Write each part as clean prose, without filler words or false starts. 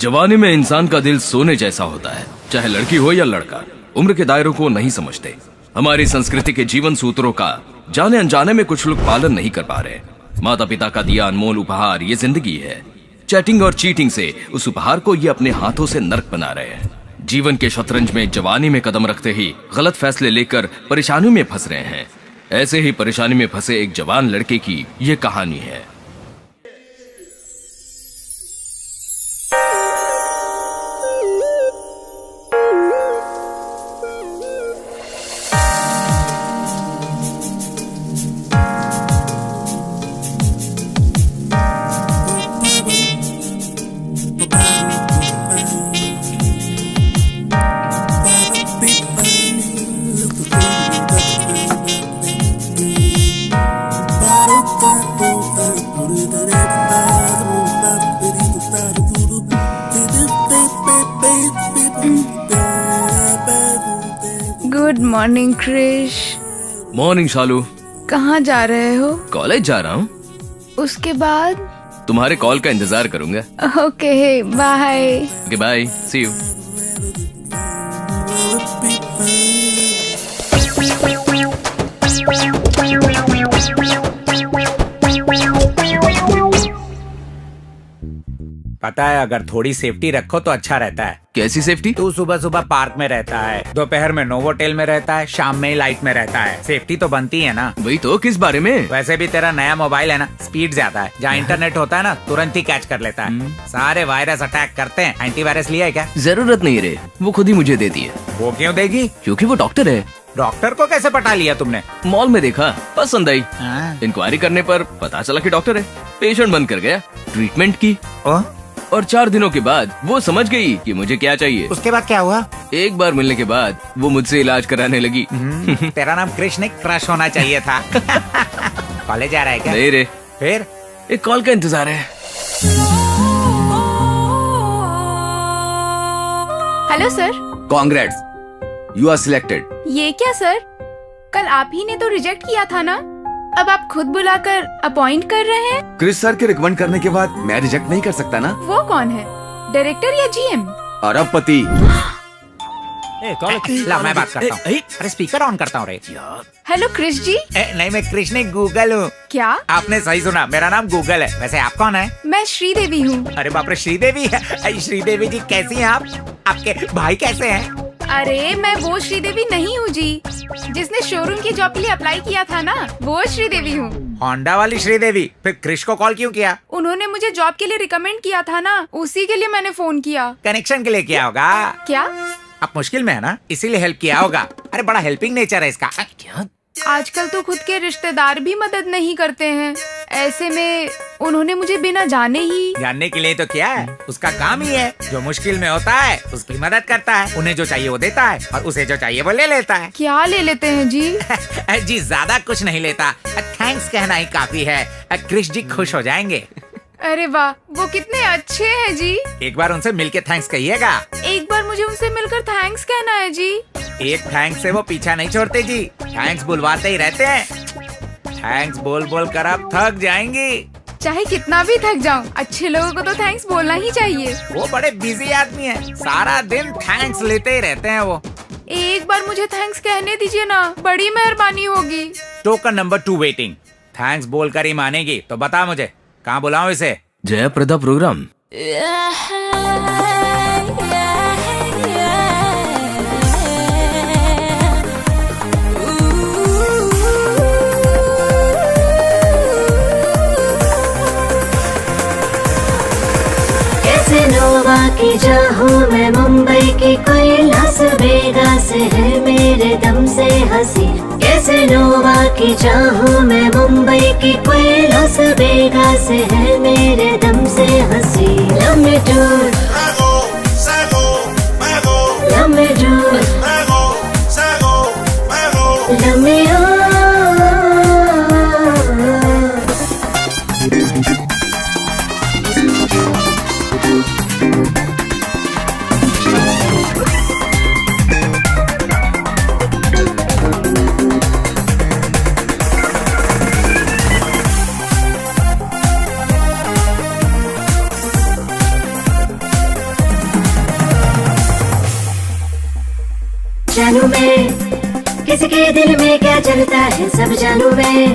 जवानी में इंसान का दिल सोने जैसा होता है, चाहे लड़की हो या लड़का। उम्र के दायरों को नहीं समझते। हमारी संस्कृति के जीवन सूत्रों का जाने अनजाने में कुछ लोग पालन नहीं कर पा रहे। माता पिता का दिया अनमोल उपहार ये जिंदगी है। चैटिंग और चीटिंग से उस उपहार को ये अपने हाथों से नर्क बना रहे हैं। जीवन के शतरंज में जवानी में कदम रखते ही गलत फैसले लेकर परेशानियों में फंस रहे हैं। ऐसे ही परेशानी में फंसे एक जवान लड़के की ये कहानी है। Good morning Krish. Morning Shalu. कहाँ जा रहे हो? कॉलेज जा रहा हूँ। उसके बाद? तुम्हारे कॉल का इंतजार करूंगा। Okay bye. Okay bye, see you. पता है, अगर थोड़ी सेफ्टी रखो तो अच्छा रहता है। कैसी सेफ्टी? तू सुबह सुबह पार्क में रहता है, दोपहर में नोवोटेल में रहता है, शाम में लाइट में रहता है। सेफ्टी तो बनती है ना। वही तो, किस बारे में? वैसे भी तेरा नया मोबाइल है ना, स्पीड ज्यादा है। जहाँ इंटरनेट होता है ना, तुरंत ही कैच कर लेता है। सारे वायरस अटैक करते हैं। एंटीवायरस लिया है क्या? जरूरत नहीं रे, वो खुद ही मुझे देती है। वो क्यों देगी? क्योंकि वो डॉक्टर है। डॉक्टर को कैसे पटा लिया तुमने? मॉल में देखा, पसंद आई। इंक्वायरी करने पर पता चला कि डॉक्टर है। पेशेंट बनकर गया, ट्रीटमेंट की और 4 दिनों के बाद वो समझ गई कि मुझे क्या चाहिए। उसके बाद क्या हुआ? एक बार मिलने के बाद वो मुझसे इलाज कराने लगी। तेरा नाम कृष्ण क्रश होना चाहिए था। कॉलेज जा रहा है क्या? नहीं रे, फिर एक कॉल का इंतजार है। Hello sir. Congrats, you are selected. ये क्या सर, कल आप ही ने तो रिजेक्ट किया था ना, अब आप खुद बुलाकर अपॉइंट कर रहे हैं? क्रिस सर के रिकमेंड करने के बाद मैं रिजेक्ट नहीं कर सकता ना। वो कौन है, डायरेक्टर या जीएम? अरबपति। ला मैं बात करता हूँ। अरे स्पीकर ऑन करता हूँ रे। हेलो क्रिश जी। नहीं, मैं कृष्ण गूगल हूँ। क्या? आपने सही सुना, मेरा नाम गूगल है। वैसे आप कौन है? मैं श्रीदेवी हूँ। अरे बाप रे, श्रीदेवी है। श्रीदेवी जी कैसी हैं आप? आपके भाई कैसे हैं? अरे मैं वो श्रीदेवी नहीं हूँ जी, जिसने शोरूम की जॉब के लिए अप्लाई किया था ना, वो श्रीदेवी हूँ। होंडा वाली श्रीदेवी। फिर क्रिश को कॉल क्यों किया? उन्होंने मुझे जॉब के लिए रिकमेंड किया था ना, उसी के लिए मैंने फोन किया। कनेक्शन के लिए किया होगा। क्या? आप मुश्किल में है ना, इसीलिए हेल्प किया होगा। अरे बड़ा हेल्पिंग नेचर है इसका। क्या? आजकल तो खुद के रिश्तेदार भी मदद नहीं करते हैं। ऐसे में उन्होंने मुझे बिना जाने ही। जानने के लिए तो क्या है, उसका काम ही है। जो मुश्किल में होता है उसकी मदद करता है। उन्हें जो चाहिए वो देता है और उसे जो चाहिए वो ले लेता है। क्या ले लेते हैं जी? जी ज्यादा कुछ नहीं लेता, थैंक्स कहना ही काफी है। क्रिश जी खुश हो जाएंगे। अरे वाह, वो कितने अच्छे हैं जी। एक बार उनसे मिलके थैंक्स कहिएगा। एक बार मुझे उनसे मिलकर थैंक्स कहना है जी। एक थैंक्स से वो पीछा नहीं छोड़ते जी, थैंक्स बुलवाते ही रहते हैं। थैंक्स बोल बोल कर आप थक जाएंगी। चाहे कितना भी थक जाऊं, अच्छे लोगों को तो थैंक्स बोलना ही चाहिए। वो बड़े बिजी आदमी हैं, सारा दिन थैंक्स लेते ही रहते हैं वो। एक बार मुझे थैंक्स कहने दीजिए ना, बड़ी मेहरबानी होगी। Token number 2 waiting. थैंक्स बोल कर ही मानेगी तो बता मुझे कहाँ बुलाऊं इसे? जयप्रदा प्रोग्राम। कैसेनोवा की चाहूं मैं, मुंबई की कोई लास वेगास है मेरे दम से हंसी। कैसेनोवा की चाहूं मैं, मुंबई की कोई लास वेगास है मेरे दम से हंसी। लम्बे टूर लम्बे टूर लम्बे जानू मैं, किसी के दिल में क्या चलता है सब जानू मैं।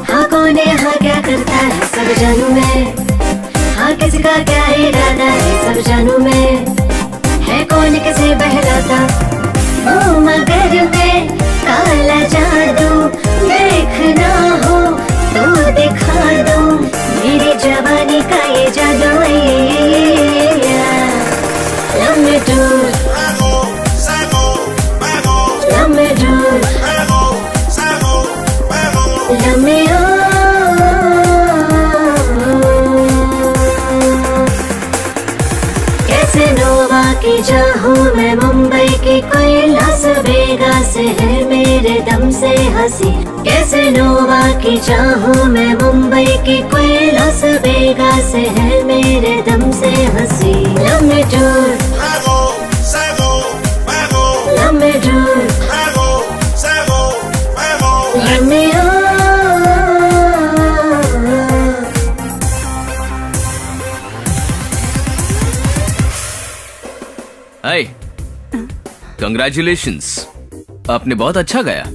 हाँ कौन है हाँ क्या करता है सब जानू मैं। हाँ किसका क्या इरादा है सब जानू मैं। है कौन किसे बहलाता ओ मगर मैं काला जादू देखना हो तो दिखा दूं मेरी जवानी का ये जादू। लम्बे टूर लम्बे टूर लम्बे कैसे नोवा की चाहूं मैं मुंबई की कोई लास वेगास है मेरे दम से हंसी। कैसे नोवा की चाहूं मैं मुंबई की कोई लास वेगास है मेरे दम से हंसी। लम्बे टूर लम्बे टूर लम्बे हाय, कंग्रेचुलेशंस, आपने बहुत अच्छा गाया।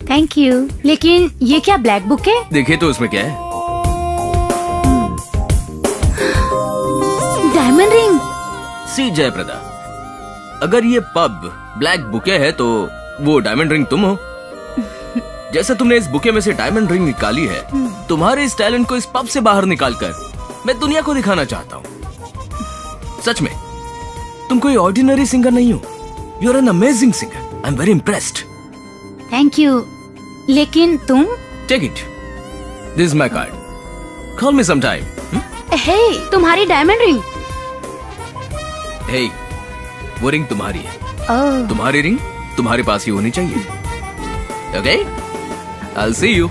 Thank you. लेकिन ये क्या ब्लैक बुक है? देखिए तो उसमें क्या है। Diamond ring. सी जयप्रदा, अगर ये पब ब्लैक बुके है तो वो डायमंड रिंग तुम हो। जैसे तुमने इस बुके में से डायमंड रिंग निकाली है, तुम्हारे इस टैलेंट को इस पब से बाहर निकालकर मैं दुनिया को दिखाना चाहता हूँ। सच में तुम कोई ऑर्डिनरी सिंगर नहीं हो, you are an amazing singer. I am very impressed. Thank you. लेकिन तुम? Take it, this is my card, call me some time. Hey, तुम्हारी डायमंड रिंग। हे, वो रिंग तुम्हारी है। ओह, तुम्हारी रिंग तुम्हारे पास ही होनी चाहिए। Okay, I will see you.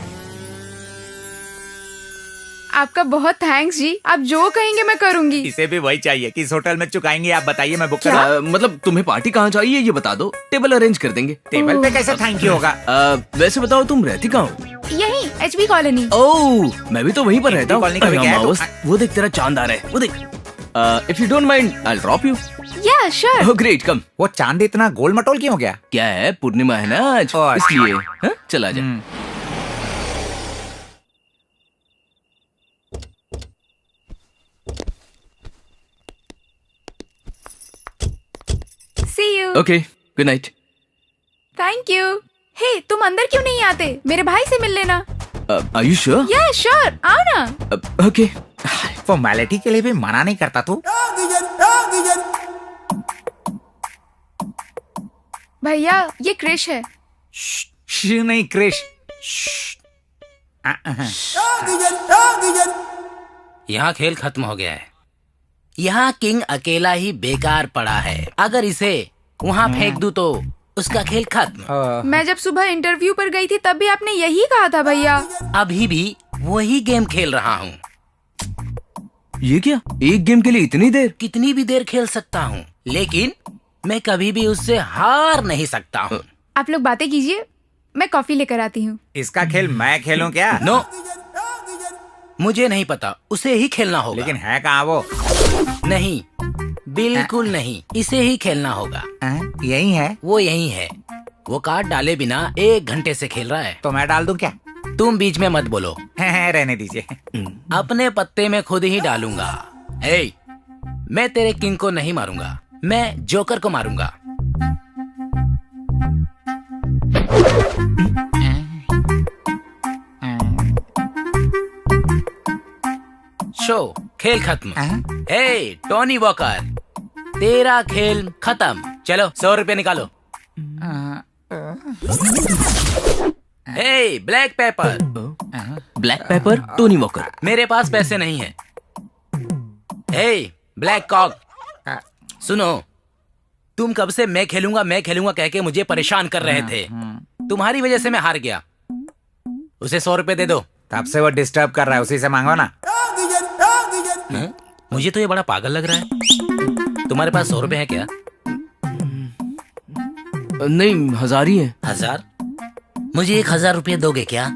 आपका बहुत थैंक्स जी, आप जो कहेंगे मैं करूंगी। इसे भी वही चाहिए। किस होटल में चुकाएंगे आप बताइए, मैं बुक करा। मतलब तुम्हें पार्टी कहाँ चाहिए ये बता दो, टेबल अरेंज कर देंगे। टेबल पे कैसे थैंक यू होगा? वैसे बताओ तुम रहती कहाँ हो? यही HB कॉलोनी। ओह, मैं भी तो वहीं पर रहता हूँ। कॉलोनी का भी क्या है? अमावस, वो देख तेरा चांद आ रहा है, वो देख। If you don't mind I will drop you. या श्योर। ओह ग्रेट, कम। वो चांद इतना गोल मटोल क्यों हो गया? क्या है, पूर्णिमा है ना आज, ओह, इसलिए। हाँ, चला जा। See you. Okay, good night. Thank you. Hey, तुम अंदर क्यों नहीं आते? मेरे भाई से मिल लेना। Are you sure? Yeah sure, आओ ना। ओके। फॉर्मेलिटी के लिए भी मना नहीं करता तू। भैया ये क्रिश है। नहीं क्रिश। यहाँ खेल खत्म हो गया है। यहाँ किंग अकेला ही बेकार पड़ा है। अगर इसे वहाँ फेंक दूं तो उसका खेल खत्म। मैं जब सुबह इंटरव्यू पर गई थी तब भी आपने यही कहा था भैया। अभी भी वही गेम खेल रहा हूँ। ये क्या, एक गेम के लिए इतनी देर? कितनी भी देर खेल सकता हूँ, लेकिन मैं कभी भी उससे हार नहीं सकता हूँ। आप लोग बातें कीजिए, मैं कॉफी लेकर आती हूँ। इसका खेल मैं खेलूं क्या? नो, मुझे नहीं पता, उसे ही खेलना होगा। लेकिन है कहाँ वो? नहीं, बिल्कुल नहीं, इसे ही खेलना होगा। यही है। वो यही है। वो कार्ड डाले बिना 1 घंटे से खेल रहा है। तो मैं डाल दूं क्या? तुम बीच में मत बोलो। रहने दीजिए। अपने पत्ते में खुद ही डालूंगा। हे, मैं तेरे किंग को नहीं मारूंगा, मैं जोकर को मारूंगा। शो, खेल खत्म। हे टोनी वॉकर, तेरा खेल खत्म। चलो 100 रुपए निकालो। Hey black paper. Black paper, Tony Walker. मेरे पास पैसे नहीं है। हे ब्लैक कॉक, सुनो, तुम कब से मैं खेलूंगा कह के मुझे परेशान कर रहे थे। तुम्हारी वजह से मैं हार गया। उसे 100 रुपए दे दो। तब से वो डिस्टर्ब कर रहा है, उसी से मांगो ना। मुझे तो ये बड़ा पागल लग रहा है। तुम्हारे पास 100 रुपए है क्या? नहीं, 1000 ही है। 1000? मुझे 1000 रुपए दोगे क्या?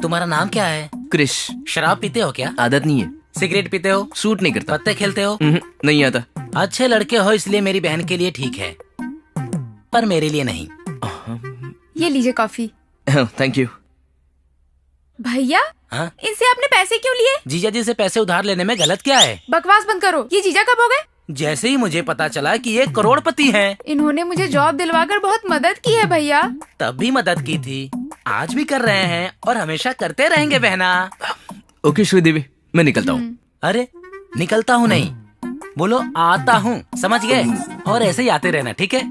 तुम्हारा नाम क्या है? क्रिश। शराब पीते हो क्या? आदत नहीं है। सिगरेट पीते हो? सूट नहीं करता। पत्ते खेलते हो? नहीं आता। अच्छे लड़के हो इसलिए मेरी बहन के लिए ठीक है, पर मेरे लिए नहीं। ये लीजिए कॉफी। Thank you. भैया, हाँ? इनसे आपने पैसे क्यों लिए? जीजा जी से पैसे उधार लेने में गलत क्या है? बकवास बंद करो। ये जीजा कब हो गए? जैसे ही मुझे पता चला कि ये करोड़पति हैं, इन्होंने मुझे जॉब दिलवाकर बहुत मदद की है भैया। तब भी मदद की थी, आज भी कर रहे हैं और हमेशा करते रहेंगे बहना। ओके श्रीदेवी, मैं निकलता हूँ। अरे निकलता हूँ नहीं, बोलो आता हूँ, समझ गए? और ऐसे ही आते रहना, ठीक है?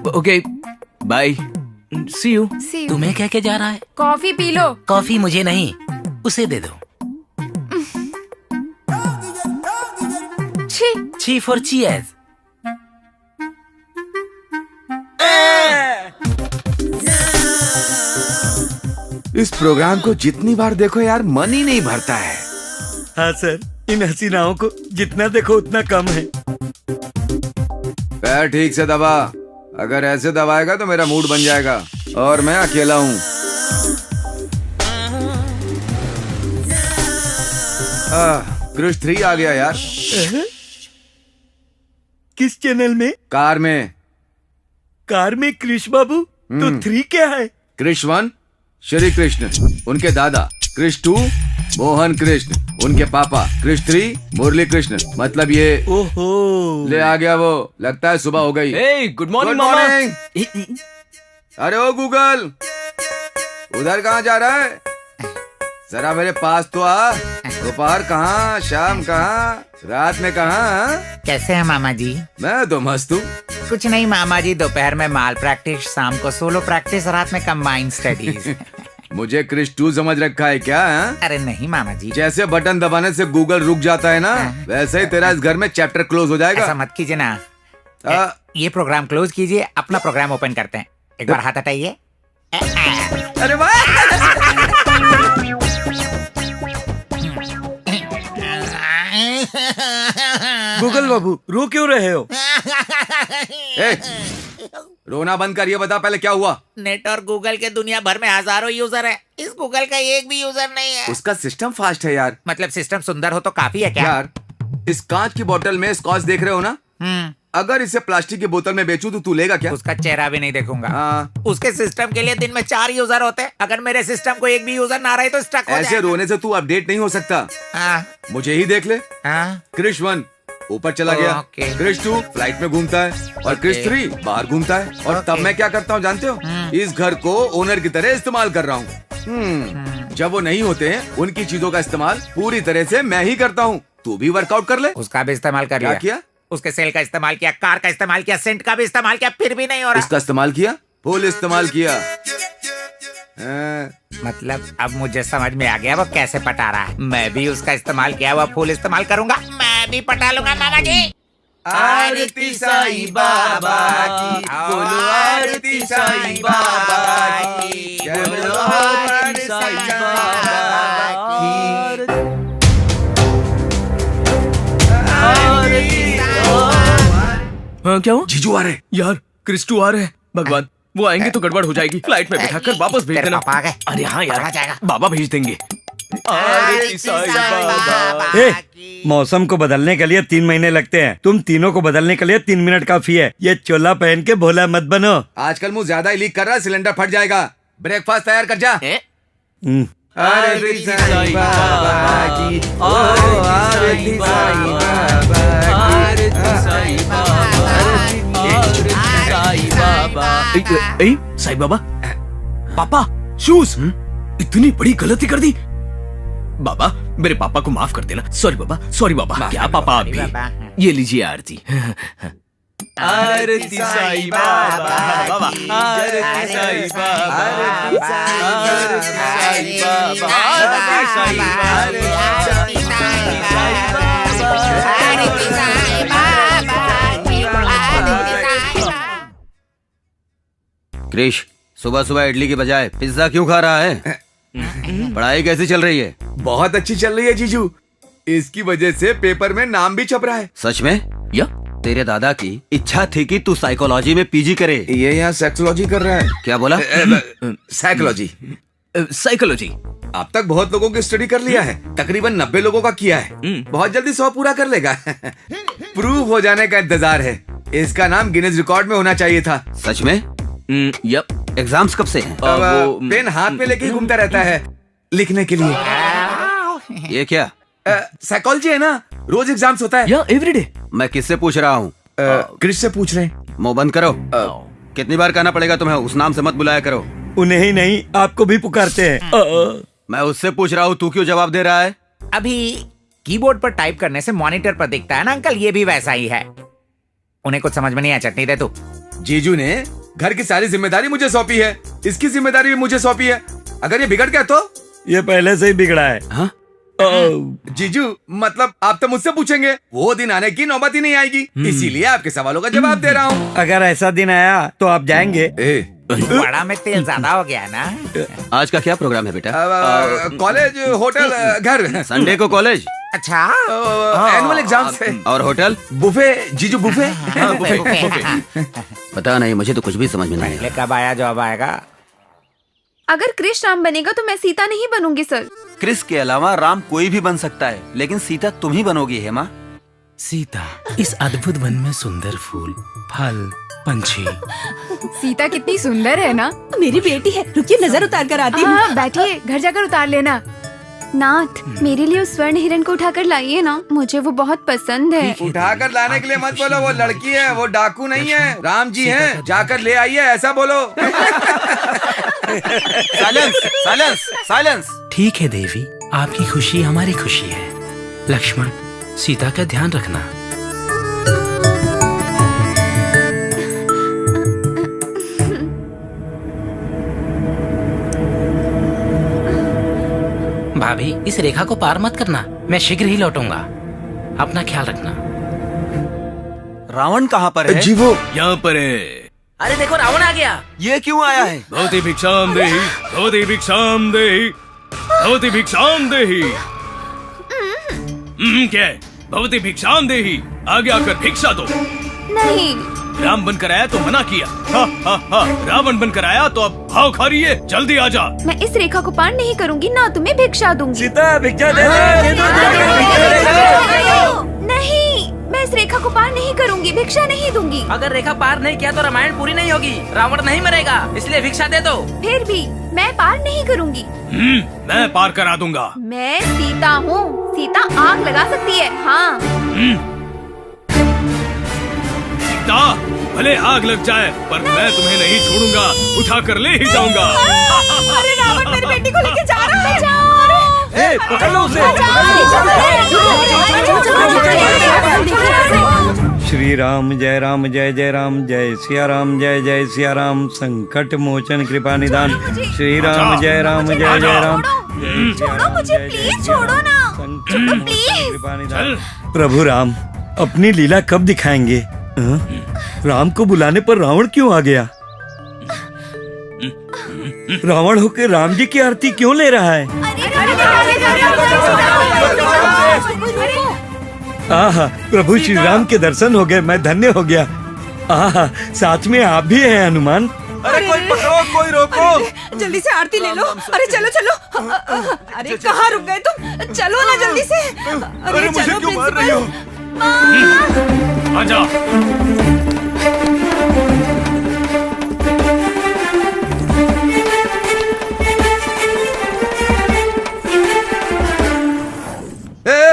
Okay bye, see you. See you। तुम्हें कह के जा रहा है? Coffee P low. कॉफी मुझे नहीं, उसे दे दो। छी। ची फॉर चीयर्स। इस प्रोग्राम को जितनी बार देखो यार मन ही नहीं भरता है। हाँ सर, इन हसीनाओं को जितना देखो उतना कम है। पैर ठीक से दबा, अगर ऐसे दबाएगा तो मेरा मूड बन जाएगा और मैं अकेला हूँ। क्रिश 3 आ गया यार। किस चैनल में? कार में। कार में कृष बाबू? तो 3 क्या है? कृष 1 श्री कृष्ण, उनके दादा। कृष 2 मोहन कृष्ण, उनके पापा। कृष 3 मुरली कृष्ण, मतलब ये। ओहो, ले आ गया वो, लगता है सुबह हो गई। हे गुड मॉर्निंग Good मामा। morning। अरे ओ गूगल, उधर कहाँ जा रहा है? जरा मेरे पास तो आ। दोपहर कहाँ, शाम कहाँ, रात में कहाँ? कैसे हैं मामा जी? मैं तो मस्त हूँ। कुछ नहीं मामा जी, दोपहर में माल प्रैक्टिस, शाम को सोलो प्रैक्टिस, रात में कंबाइंड स्टडीज। मुझे क्रिश 2 समझ रखा है क्या? है? अरे नहीं मामा जी, जैसे बटन दबाने से गूगल रुक जाता है ना, वैसे ही तेरा इस घर में चैप्टर क्लोज हो ऐसा जाएगा। मत कीजिए ना। आ, ये प्रोग्राम क्लोज कीजिए, अपना प्रोग्राम ओपन करते हैं। एक बार हाथ हटाइए। अरे वाह! गूगल बाबू रो क्यों रहे हो? ए, रोना बंद कर, ये बता पहले क्या हुआ? नेट और गूगल के दुनिया भर में हजारों यूजर है, इस गूगल का एक भी यूजर नहीं है। उसका सिस्टम फास्ट है यार। मतलब सिस्टम सुंदर हो तो काफी है क्या? यार, इस कांच की बोतल में स्कॉच देख रहे हो ना? अगर इसे प्लास्टिक की बोतल में बेचूं तो तू लेगा क्या? उसका चेहरा भी नहीं देखूंगा। हाँ। उसके सिस्टम के लिए दिन में 4 यूजर होते हैं। अगर मेरे सिस्टम को एक भी यूजर ना रहे तो स्टक हो ऐसे जाएगा। रोने से तू अपडेट नहीं हो सकता। हाँ, मुझे ही देख ले। हाँ। क्रिश 1 ऊपर चला गया, ओके। क्रिश 2 फ्लाइट में घूमता है और क्रिश 3 बाहर घूमता है। और तब ओके। मैं क्या करता हूँ जानते हो? इस घर को ओनर की तरह इस्तेमाल कर रहा हूँ। जब वो नहीं होते हैं, उनकी चीजों का इस्तेमाल पूरी तरह से मैं ही करता हूँ। तू भी वर्कआउट कर ले। उसका भी इस्तेमाल कर क्या लिया। किया? उसके सेल का इस्तेमाल किया, कार का इस्तेमाल किया, सेंट का भी इस्तेमाल किया, फिर भी नहीं हो रहा। इसका इस्तेमाल किया, फुल इस्तेमाल किया। मतलब अब मुझे समझ में आ गया वो कैसे पटा रहा है। मैं भी उसका इस्तेमाल किया हुआ फुल इस्तेमाल करूंगा, मैं भी पटा लूंगा मामा जी। आरती साईं बाबा की, बोलो आरती साईं बाबा की, बोलो आरती साईं बाबा की। हाँ क्या हुआ? जीजू आ रहे। यार क्रिश 2 आ रहे हैं। भगवान, वो आएंगे तो गड़बड़ हो जाएगी। फ्लाइट में बिठाकर वापस भेज तेरे देना। पापा आ गए। अरे हाँ पकड़ा यार, जाएगा। बाबा भेज देंगे। आरती साईं बाबा। ए, मौसम को बदलने के लिए 3 महीने लगते हैं, तुम तीनों को बदलने के लिए 3 मिनट काफी है। ये चोला पहन के भोला मत बनो। आजकल मुंह ज्यादा ही लीक कर रहा है, सिलेंडर फट जाएगा। ब्रेकफास्ट तैयार कर जा। हम्म, आरती साईं बाबा की, ओ आरती साईं बाबा की, साईं बाबा। पापा शूज, इतनी बड़ी गलती कर दी। बाबा मेरे पापा को माफ कर देना। सॉरी बाबा, सॉरी बाबा। क्या पापा आप भी? बाबा। ये लीजिए आरती। आरती साईं बाबा, बाबा आरती साईं बाबा, आरती साईं बाबा, आरती साईं क्रिश, सुबह सुबह इडली की बजाय पिज्जा क्यों खा रहा है? पढ़ाई कैसी चल रही है? बहुत अच्छी चल रही है जीजू। इसकी वजह से पेपर में नाम भी छप रहा है। सच में? या तेरे दादा की इच्छा थी कि तू साइकोलॉजी में पीजी करे। ये यहाँ सेक्सोलॉजी कर रहा है। क्या बोला? साइकोलॉजी। साइकोलॉजी। अब तक बहुत लोगों की स्टडी कर लिया है, तकरीबन 90 लोगों का किया है। बहुत जल्दी 100 पूरा कर लेगा। प्रूव हो जाने का इंतजार है। इसका नाम गिनीज रिकॉर्ड में होना चाहिए था। सच में? यप। एग्जाम्स कब से हैं? अब पेन हाथ में लेके ही घूमता रहता है लिखने के लिए। ये क्या? साइकोलॉजी है ना, रोज एग्जाम्स होता है। या एवरीडे। मैं किससे पूछ रहा हूँ? क्रिश से पूछ रहे हैं। मुंह बंद करो। कितनी बार कहना पड़ेगा तुम्हें? उस नाम से मत बुलाया करो। उन्हें ही नहीं, आपको भी पुकारते हैं। मैं उससे पूछ रहा हूँ, तू क्यों जवाब दे रहा है? अभी कीबोर्ड पर टाइप करने से मॉनिटर पर दिखता है ना अंकल, ये भी वैसा ही है। उन्हें कुछ समझ में नहीं आया, चटनी दे तू। जीजू ने घर की सारी जिम्मेदारी मुझे सौंपी है, इसकी जिम्मेदारी भी मुझे सौंपी है। अगर ये बिगड़ गया तो? ये पहले से ही बिगड़ा है। हाँ? जीजू मतलब आप तो मुझसे पूछेंगे, वो दिन आने की नौबत ही नहीं आएगी, इसीलिए आपके सवालों का जवाब दे रहा हूँ। अगर ऐसा दिन आया तो आप जाएंगे? बड़ा में तेल ज्यादा हो गया ना। आज का क्या प्रोग्राम है बेटा? कॉलेज, होटल, घर। संडे को कॉलेज? अच्छा। एनुअल एग्जाम्स है। और होटल? बुफे। जीजू बुफे। पता नहीं, मुझे तो कुछ भी समझ में नहीं आया। कब आया जॉब आएगा? अगर क्रिश राम बनेगा तो मैं सीता नहीं बनूंगी सर। क्रिस के अलावा राम कोई भी बन सकता है, लेकिन सीता तुम ही बनोगी हेमा। सीता, इस अद्भुत वन में सुंदर फूल, फल, पंछी। सीता कितनी सुंदर है ना। मेरी बेटी है, रुकिए नजर उतार कर आती हूँ। हाँ, बैठिए, घर जाकर उतार लेना। नाथ, मेरे लिए उस स्वर्ण हिरण को उठाकर लाइए ना, मुझे वो बहुत पसंद है। उठाकर लाने के लिए मत बोलो, वो लड़की है, वो डाकू नहीं है। राम जी हैं, जाकर ले आइए, ऐसा बोलो। Silence, silence, silence. ठीक है देवी, आपकी खुशी हमारी खुशी है। लक्ष्मण, सीता का ध्यान रखना। भाभी, इस रेखा को पार मत करना, मैं शीघ्र ही लौटूंगा। अपना ख्याल रखना। रावण कहाँ पर है? जी वो यहाँ पर है। अरे देखो, रावण आ गया। ये क्यों आया है? भवती भिक्षाम देहि, भवती भिक्षाम देहि, भवती भिक्षाम देहि। क्या है? भवती भिक्षाम देहि, आगे आकर भिक्षा दो। नहीं। राम बनकर आया तो मना किया, हा, हा, हा। रावण बनकर आया तो अब भाव खा रही है, जल्दी आ जा। मैं इस रेखा को पार नहीं करूंगी ना, तुम्हें भिक्षा दूंगी। सीता भिक्षा दे नहीं, मैं इस रेखा को पार नहीं करूंगी, भिक्षा नहीं दूंगी। अगर रेखा पार नहीं किया तो रामायण पूरी नहीं होगी, रावण नहीं मरेगा, इसलिए भिक्षा दे दो। फिर भी मैं पार नहीं करूंगी। मैं पार करा दूंगा। मैं सीता हूँ, सीता आग लगा सकती है। हाँ। सीता, भले आग लग जाए पर मैं तुम्हें नहीं छोड़ूंगा, उठा कर ले ही जाऊंगा। अरे रावण मेरी बेटी को लेके जा रहा है। पकड़ लो उसे। श्री राम जय राम जय जय राम, जय सिया राम जय जय सिया राम, संकट मोचन कृपा निदान। श्री राम जय राम जय जय राम। छोड़ो मुझे, प्लीज छोड़ो ना, छोड़ो प्लीज। कृपा निदान। प्रभु राम अपनी लीला कब दिखाएंगे? राम को बुलाने पर रावण क्यों आ गया? रावण होकर राम जी की आरती क्यों ले रहा है? आहा, प्रभु श्री राम के दर्शन हो गए, मैं धन्य हो गया। आहा, साथ में आप भी हैं हनुमान। अरे कोई पकड़ो, कोई रोको। जल्दी से आरती ले लो। अरे चलो चलो। अरे कहाँ रुक गए तुम? चलो ना जल्दी से। अरे मुझे क्यों मार रही हो? आजा।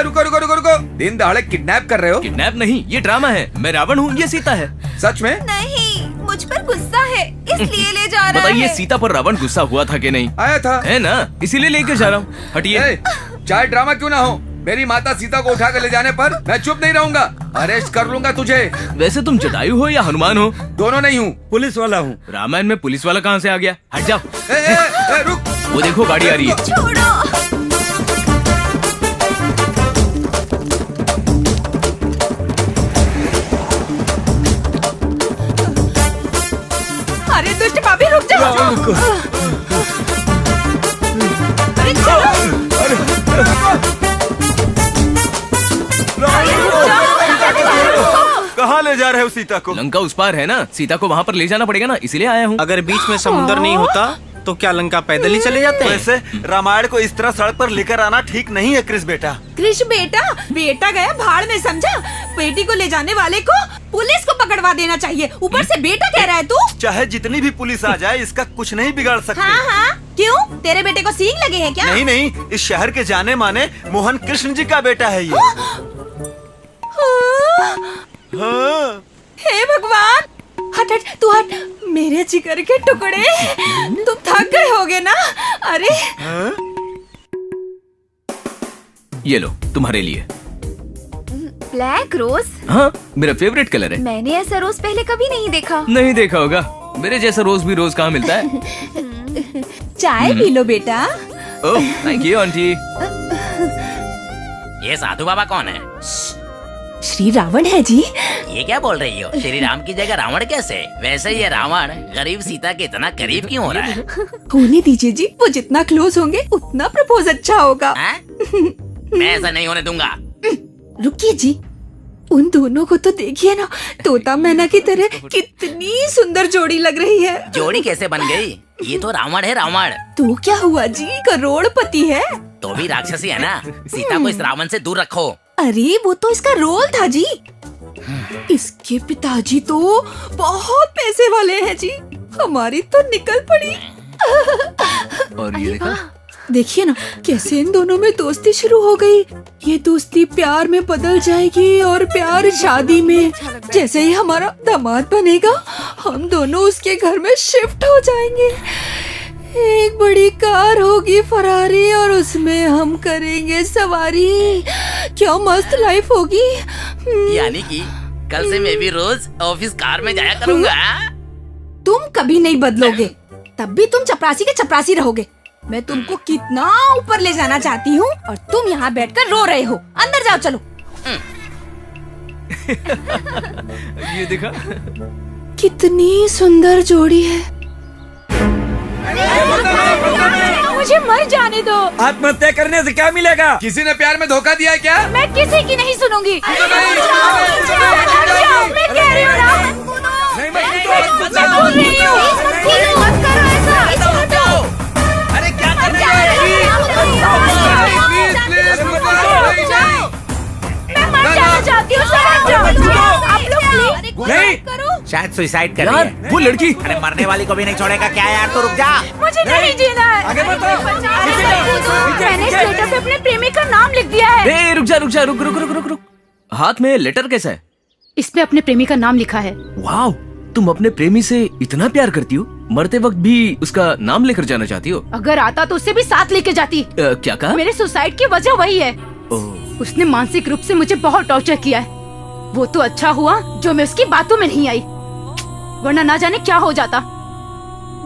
रुको रुको रुको रुको, दिन दहाड़े किडनैप कर रहे हो? किडनैप नहीं, ये ड्रामा है। मैं रावण हूँ, ये सीता है। सच में? नहीं, मुझ पर गुस्सा है, इसलिए ले जा रहा है। बताइए, सीता पर रावण गुस्सा हुआ था कि नहीं? आया था। है ना, इसीलिए लेकर जा रहा हूँ। हटिए। चाहे ड्रामा क्यों ना हो, मेरी माता सीता को उठा कर ले जाने पर मैं चुप नहीं रहूंगा, अरेस्ट कर लूंगा तुझे। वैसे तुम जटायु हो या हनुमान हो? दोनों नहीं हूँ। पुलिस वाला हूँ। रामायण में पुलिस वाला कहाँ से आ गया? हट जाओ। रुक, वो देखो गाड़ी आ रही है। छोड़ो। अरे दुष्ट पापी रुक जाओ। अरे चलो। कहाँ ले जा पार है उस सीता को? लंका उस पार है ना, सीता को वहाँ पर ले जाना पड़ेगा ना, इसीलिए आया हूँ। अगर बीच में समुद्र नहीं होता तो क्या लंका पैदल ही चले जाते हैं? वैसे रामायण को इस तरह सड़क पर लेकर आना ठीक नहीं है क्रिश बेटा। कृष बेटा, बेटा गया भाड़ में, समझा? बेटी को ले जाने वाले को पुलिस को पकड़वा देना चाहिए। ऊपर से बेटा कह रहा है तू। चाहे जितनी भी पुलिस आ जाए इसका कुछ नहीं बिगाड़ सकते। हाँ हाँ, क्यों? तेरे बेटे को सींग लगे हैं क्या? नहीं नहीं, इस शहर के जाने माने मोहन कृष्ण जी का बेटा है ये। हाँ। हे भगवान, हट हट, तू हट। मेरे जिगर के टुकड़े, तुम थक गए होगे ना? अरे ये लो तुम्हारे लिए। Black rose? हाँ, मेरा फेवरेट कलर है। मैंने ऐसा रोज पहले कभी नहीं देखा। नहीं देखा होगा, मेरे जैसा रोज भी रोज कहाँ मिलता है। चाय पी लो बेटा। Oh thank you aunty. ये साधु बाबा कौन है? श्री रावण है जी। ये क्या बोल रही हो? श्री राम की जगह रावण कैसे? वैसे ये रावण गरीब सीता के इतना करीब क्यों हो रहा है? होने दीजिए जी, वो जितना क्लोज होंगे उतना प्रपोज अच्छा होगा। मैं ऐसा नहीं होने दूंगा। रुकिए जी, उन दोनों को तो देखिए ना, तोता मैना की तरह कितनी सुंदर जोड़ी लग रही है। जोड़ी कैसे बन गई? ये तो रावण है, रावण। तो क्या हुआ जी, करोड़पति है। तो भी राक्षसी है ना। सीता को इस रावण से दूर रखो। अरे वो तो इसका रोल था जी। इसके पिताजी तो बहुत पैसे वाले हैं जी, हमारी तो निकल पड़ी। और ये देखा, देखिए ना कैसे इन दोनों में दोस्ती शुरू हो गई। ये दोस्ती प्यार में बदल जाएगी और प्यार शादी में। जैसे ही हमारा दामाद बनेगा हम दोनों उसके घर में शिफ्ट हो जाएंगे। एक बड़ी कार होगी फरारी और उसमें हम करेंगे सवारी। क्या मस्त लाइफ होगी। यानी कि कल से मैं भी रोज ऑफिस कार में जाया करूंगा। तुम कभी नहीं बदलोगे, तब भी तुम चपरासी के चपरासी रहोगे। मैं तुमको कितना ऊपर ले जाना चाहती हूँ और तुम यहाँ बैठकर रो रहे हो। अंदर जाओ चलो। ये देखा, कितनी सुंदर जोड़ी है। मुझे मर जाने दो। आत्महत्या करने से क्या मिलेगा? किसी ने प्यार में धोखा दिया है क्या? मैं किसी की नहीं सुनूंगी। मैं कह रही हूँ ना। मैं बोल रही हूँ। मत करो ऐसा। अरे क्या कर रही है? मैं मर जाना चाहती हूँ। आप लोग प्लीज नहीं करो। शायद सुसाइड कर यार रही है। वो लड़की। अरे मरने वाली को भी नहीं छोड़ेगा क्या यार? तो रुक जा। मुझे नहीं जीना है। आगे बढ़ो। मैंने इस लेटर पे अपने प्रेमी का नाम लिख दिया है। ए रुक जा रुक जा, रुक रुक रुक रुक रुक। हाथ में लेटर कैसा है? इसमें अपने प्रेमी का नाम लिखा है। वाह, तुम अपने प्रेमी से इतना प्यार करती हो, मरते वक्त भी उसका नाम लेकर जाना चाहती हो? अगर आता तो उसे भी साथ लेके जाती। क्या कहा? मेरे सुसाइड की वजह वही है। उसने मानसिक रूप से मुझे बहुत टॉर्चर किया है। वो तो अच्छा हुआ जो मैं उसकी बातों में नहीं आई, वरना ना जाने क्या हो जाता।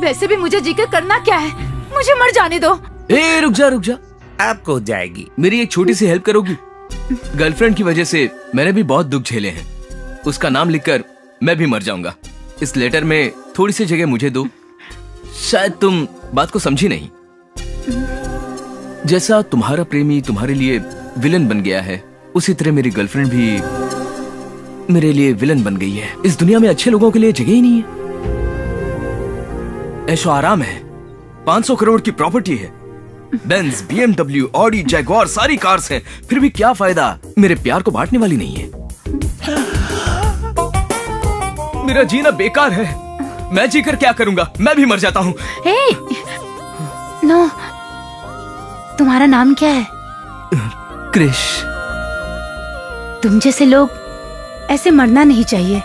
वैसे भी मुझे जीकर करना क्या है, मुझे मर जाने दो। ए रुक जा रुक जा। अब कूद जाएगी। मेरी एक छोटी सी हेल्प करोगी? गर्लफ्रेंड की वजह से मैंने भी बहुत दुख झेले हैं। उसका नाम लिखकर मैं भी मर जाऊंगा। इस लेटर में थोड़ी सी जगह मुझे दो। शायद तुम बात को समझी नहीं। जैसा तुम्हारा प्रेमी तुम्हारे लिए विलन बन गया है, उसी तरह मेरी गर्लफ्रेंड भी मेरे लिए विलन बन गई है। इस दुनिया में अच्छे लोगों के लिए जगह ही नहीं है। ऐशो आराम है, 500 करोड़ की प्रॉपर्टी है, बेंज, BMW, ऑडी, जैगुआर सारी कार्स हैं, फिर भी क्या फायदा? मेरे प्यार को बांटने वाली नहीं है। मेरा जीना बेकार है। मैं जीकर क्या करूंगा? मैं भी मर जाता हूँ। हे, नो, तुम्हारा नाम क्या है? क्रिश। तुम जैसे लोग ऐसे मरना नहीं चाहिए।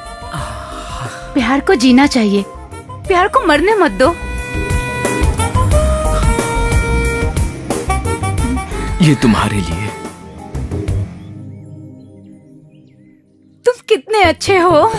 प्यार को जीना चाहिए, प्यार को मरने मत दो। ये तुम्हारे लिए। तुम कितने अच्छे हो।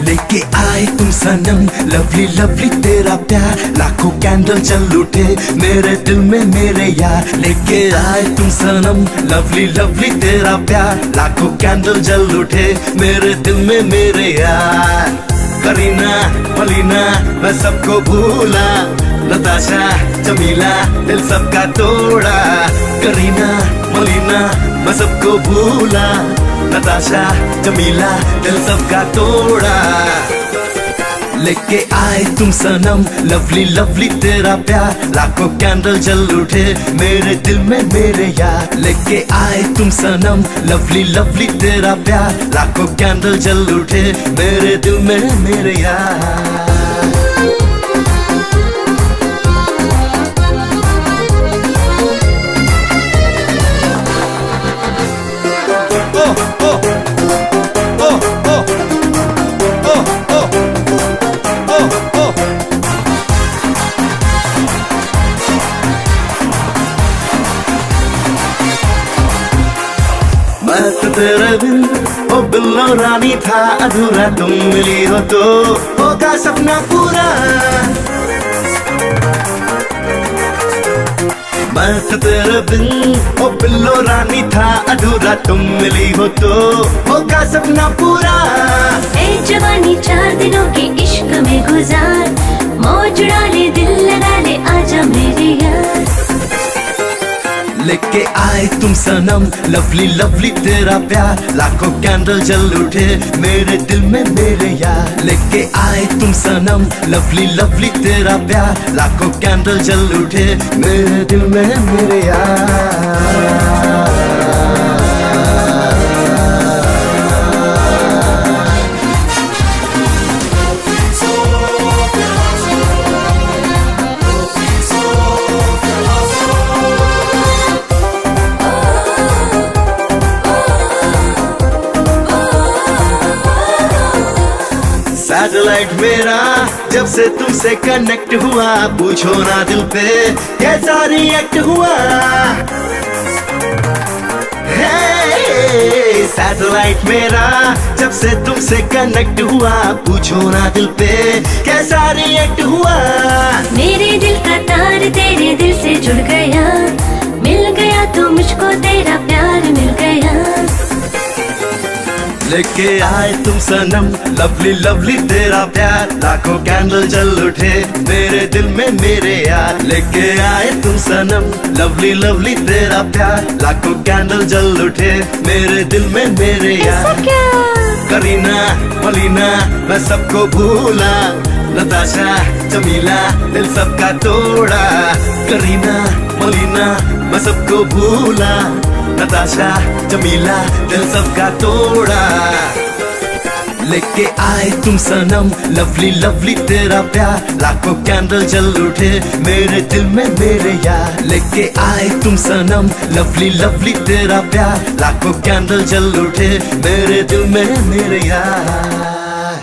लेके आए आए तुम सनम, लवली लवली तेरा प्यार, लाखों कैंडल जल उठे मेरे दिल में मेरे यार। लेके आए तुम सनम, लवली लवली तेरा प्यार, लाखों कैंडल जल उठे मेरे दिल में मेरे यार। करीना मलीना मैं सबको भूला, नताशा जमीला दिल सबका तोड़ा। करीना मलीना मैं सबको भूला, नताशा जमीला दिल सबका तोड़ा। लेके आए तुम सनम, लवली लवली तेरा प्यार, लाखों कैंडल जल उठे मेरे दिल में मेरे यार। लेके आए तुम सनम, लवली लवली तेरा प्यार, लाखों कैंडल जल उठे मेरे दिल में मेरे यार। मैं तो तेरे बिन ओ बिल्लो रानी था अधूरा, तुम मिली हो तो होगा सपना पूरा। मैं तो तेरे बिन ओ बिल्लो रानी था अधूरा, तुम मिली हो तो होगा सपना पूरा। ए जवानी 4 दिनों के इश्क में गुजार, मौज उड़ा ले दिल लगा ले आजा मेरे यार। लेके आए तुम सनम, लवली लवली तेरा प्यार, लाखों कैंडल जल उठे मेरे दिल में मेरे यार। लेके आए तुम सनम, लवली लवली तेरा प्यार, लाखों कैंडल जल उठे मेरे दिल में मेरे यार। सैटेलाइट मेरा जब से तुमसे कनेक्ट हुआ, पूछो ना दिल पे कैसा रिएक्ट हुआ। सैटेलाइट मेरा जब से तुमसे कनेक्ट हुआ, पूछो ना दिल पे कैसा रिएक्ट हुआ। मेरे दिल का तार तेरे दिल से जुड़ गया, मिल गया तो मुझको तेरा प्यार मिल गया। लेके आए तुम सनम, लवली लवली तेरा प्यार, लाखों कैंडल जल उठे मेरे दिल में मेरे यार। लेके आए तुम सनम, लवली लवली तेरा प्यार, लाखों कैंडल जल उठे मेरे दिल में मेरे यार। करीना मलीना मैं सबको भूला, नताशा जमीला दिल सबका तोड़ा। करीना मलीना मैं सबको भूला, नताशा जमीला दिल सबका तोड़ा। लेके आए तुम सनम, लवली लवली तेरा प्यार, लाखों कैंडल जल उठे मेरे दिल में मेरे यार। लेके आए तुम सनम, लवली लवली तेरा प्यार, लाखों कैंडल जल उठे मेरे दिल में मेरे यार।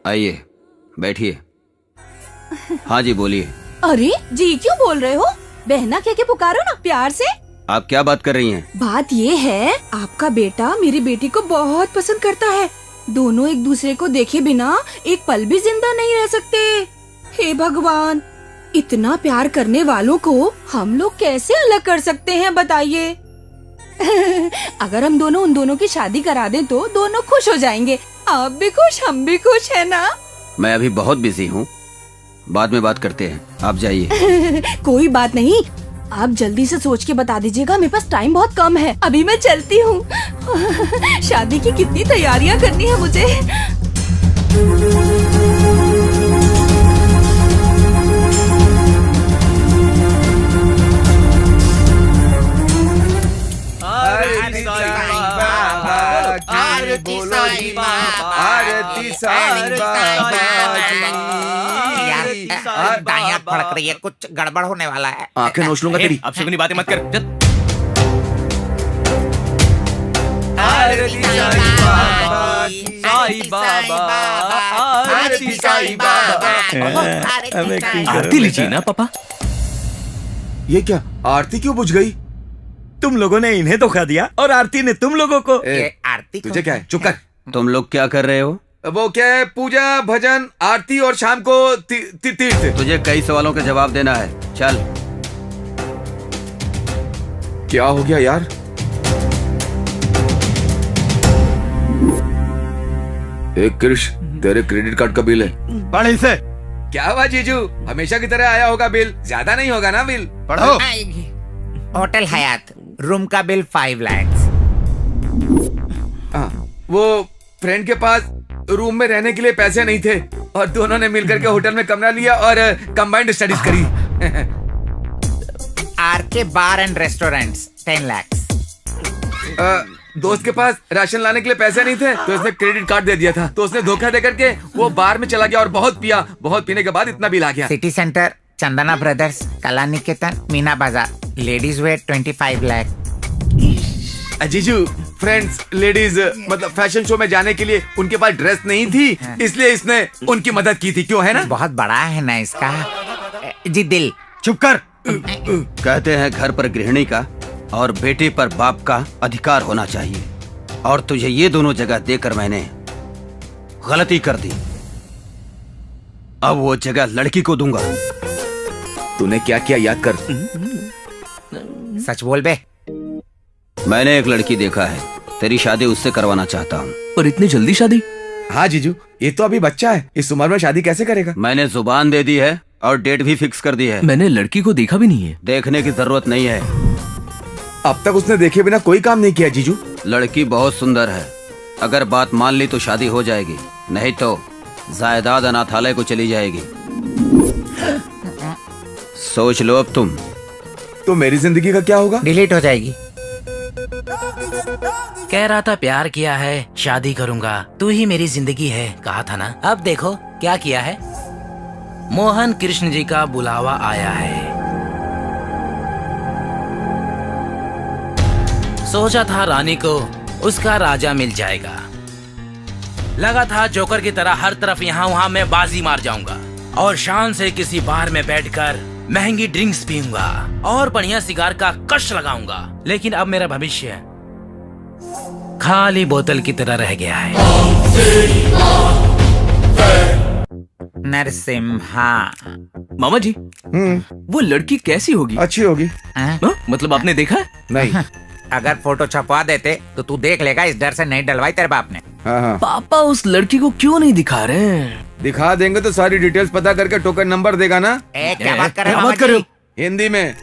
आइए बैठिए। हाँ जी बोलिए। अरे जी क्यों बोल रहे हो? बहना कह के पुकारो ना प्यार से। आप क्या बात कर रही हैं? बात ये है, आपका बेटा मेरी बेटी को बहुत पसंद करता है। दोनों एक दूसरे को देखे बिना एक पल भी जिंदा नहीं रह सकते। हे भगवान, इतना प्यार करने वालों को हम लोग कैसे अलग कर सकते हैं बताइए। अगर हम दोनों उन दोनों की शादी करा दें तो दोनों खुश हो जाएंगे। आप भी खुश, हम भी खुश, है ना? मैं अभी बहुत बिजी हूँ, बाद में बात करते हैं, आप जाइए। कोई बात नहीं, आप जल्दी से सोच के बता दीजिएगा, मेरे पास टाइम बहुत कम है। अभी मैं चलती हूँ। शादी की कितनी तैयारियां करनी है मुझे। आरती साईं बाबा की, बोलो जी आरती साईं बाबा की। दाएं फड़क रही है, कुछ गड़बड़ होने वाला है। आंखें नोच लूंगा तेरी। अब शगुनी बातें मत कर। आरती साईं बाबा की, साईं बाबा आरती साईं बाबा। आरती लीजिए ना पापा। ये क्या, आरती क्यों बुझ गई? तुम लोगों ने इन्हें धोखा दिया और आरती ने तुम लोगों को। ये आरती तुझे क्या है, चुप कर। तुम लोग क्या कर रहे हो? वो क्या है, पूजा भजन आरती और शाम को तीर्थ। तुझे कई सवालों के जवाब देना है, चल। क्या हो गया यार? एक कृष, तेरे क्रेडिट कार्ड का बिल है। पढ़ इसे। क्या हुआ जीजू, हमेशा की तरह आया होगा बिल, ज्यादा नहीं होगा ना बिल? पढ़ो। होटल हयात, रूम का बिल 5 लाख। वो फ्रेंड के पास रूम में रहने के लिए पैसे नहीं थे और दोनों ने मिलकर के होटल में कमरा लिया और कंबाइंड स्टडीज करी। RK bar and restaurants 10 lakh. दोस्त के पास राशन लाने के लिए पैसे नहीं थे तो उसने क्रेडिट कार्ड दे दिया था, तो उसने धोखा दे करके वो बार में चला गया और बहुत पिया। बहुत पीने के बाद इतना बिल आ गया। सिटी सेंटर, चंदना ब्रदर्स, कला निकेतन, मीना बाजार, लेडीज वेयर 25 लाख। जीजू, फ्रेंड्स लेडीज मतलब फैशन शो में जाने के लिए उनके पास ड्रेस नहीं थी, इसलिए इसने उनकी मदद की थी। क्यों है ना? बहुत बड़ा है ना इसका जी दिल। चुप कर। कहते हैं घर पर गृहिणी का और बेटे पर बाप का अधिकार होना चाहिए, और तुझे ये दोनों जगह देकर मैंने गलती कर दी। अब वो जगह लड़की को दूंगा। तूने क्या किया याद कर। सच बोल बे। मैंने एक लड़की देखा है, तेरी शादी उससे करवाना चाहता हूँ। पर इतनी जल्दी शादी? हाँ जीजू, ये तो अभी बच्चा है, इस उम्र में शादी कैसे करेगा? मैंने जुबान दे दी है और डेट भी फिक्स कर दी है। मैंने लड़की को देखा भी नहीं है। देखने की जरूरत नहीं है। अब तक उसने देखे बिना कोई काम नहीं किया जीजू। लड़की बहुत सुंदर है, अगर बात मान ली तो शादी हो जाएगी, नहीं तो जायदाद अनाथालय को चली जाएगी। सोच लो अब तुम। तो मेरी जिंदगी का क्या होगा? डिलीट हो जाएगी। कह रहा था प्यार किया है, शादी करूंगा, तू ही मेरी जिंदगी है, कहा था ना। अब देखो क्या किया है। मोहन कृष्ण जी का बुलावा आया है। सोचा था रानी को उसका राजा मिल जाएगा। लगा था जोकर की तरह हर तरफ यहाँ वहाँ मैं बाजी मार जाऊंगा और शान से किसी बार में बैठकर महंगी ड्रिंक्स पीऊंगा और बढ़िया सिगार का कश लगाऊंगा। लेकिन अब मेरा भविष्य खाली बोतल की तरह रह गया है। नरसिम्हा। मामा जी, वो लड़की कैसी होगी? अच्छी होगी। मतलब आपने देखा है? नहीं। अगर फोटो छपवा देते तो तू देख लेगा, इस डर से नहीं डलवाई तेरे बाप ने। हाँ। पापा उस लड़की को क्यों नहीं दिखा रहे हैं? दिखा देंगे तो सारी डिटेल्स पता करके टोकन नंबर देगा ना। क्या बात कर रहे क्या हो बात कर रहे हो? हिंदी में।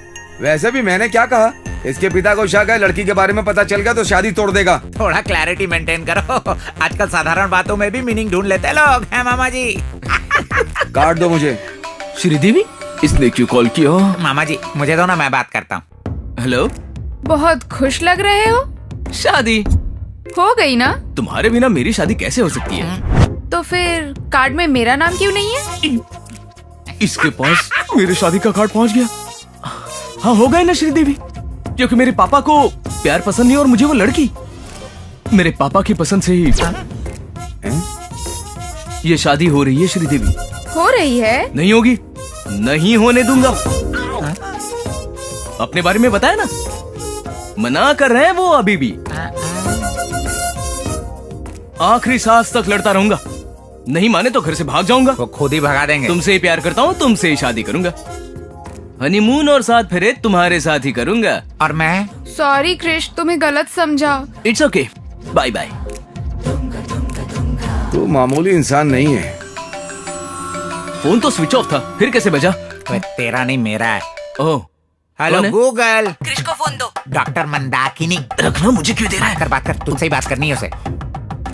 वैसे भी मैंने क्या कहा, इसके पिता को शक है लड़की के बारे में पता चल गया तो शादी तोड़ देगा। थोड़ा क्लैरिटी मेंटेन करो। आजकल साधारण बातों में भी मीनिंग ढूंढ लेते लोग हैं मामा जी। काट दो मुझे। श्रीदेवी, इसने क्यों कॉल किया? मामा जी मुझे दो ना, मैं बात करता हूँ। हेलो। बहुत खुश लग रहे हो। शादी हो गई ना? तुम्हारे बिना मेरी शादी कैसे हो सकती है? तो फिर कार्ड में मेरा नाम क्यों नहीं है? इसके पास मेरी शादी का कार्ड पहुंच गया। हाँ, हो गए ना श्रीदेवी, क्योंकि मेरे पापा को प्यार पसंद नहीं और मुझे वो लड़की मेरे पापा की पसंद से ही ये शादी हो रही है। श्रीदेवी, हो रही है? नहीं होगी, नहीं होने दूंगा। अपने बारे में बताया ना, मना कर रहे हैं वो अभी भी। आखिरी सांस तक लड़ता रहूंगा, नहीं माने तो घर से भाग जाऊंगा। वो खुद ही भगा देंगे। तुमसे ही प्यार करता हूँ, तुमसे ही शादी करूंगा, हनीमून और 7 फेरे तुम्हारे साथ ही करूंगा। और मैं? सॉरी क्रिश, तुम्हें गलत समझा। It's okay, bye bye. तू मामूली इंसान नहीं है। फोन तो स्विच ऑफ था, फिर कैसे बजा? तेरा नहीं मेरा है। ओह, हेलो गूगल। क्रिश को फोन दो। डॉक्टर मंदाकिनी। रखना, मुझे क्यों दे रहा है? कर बात कर, तुझसे ही बात करनी है उसे।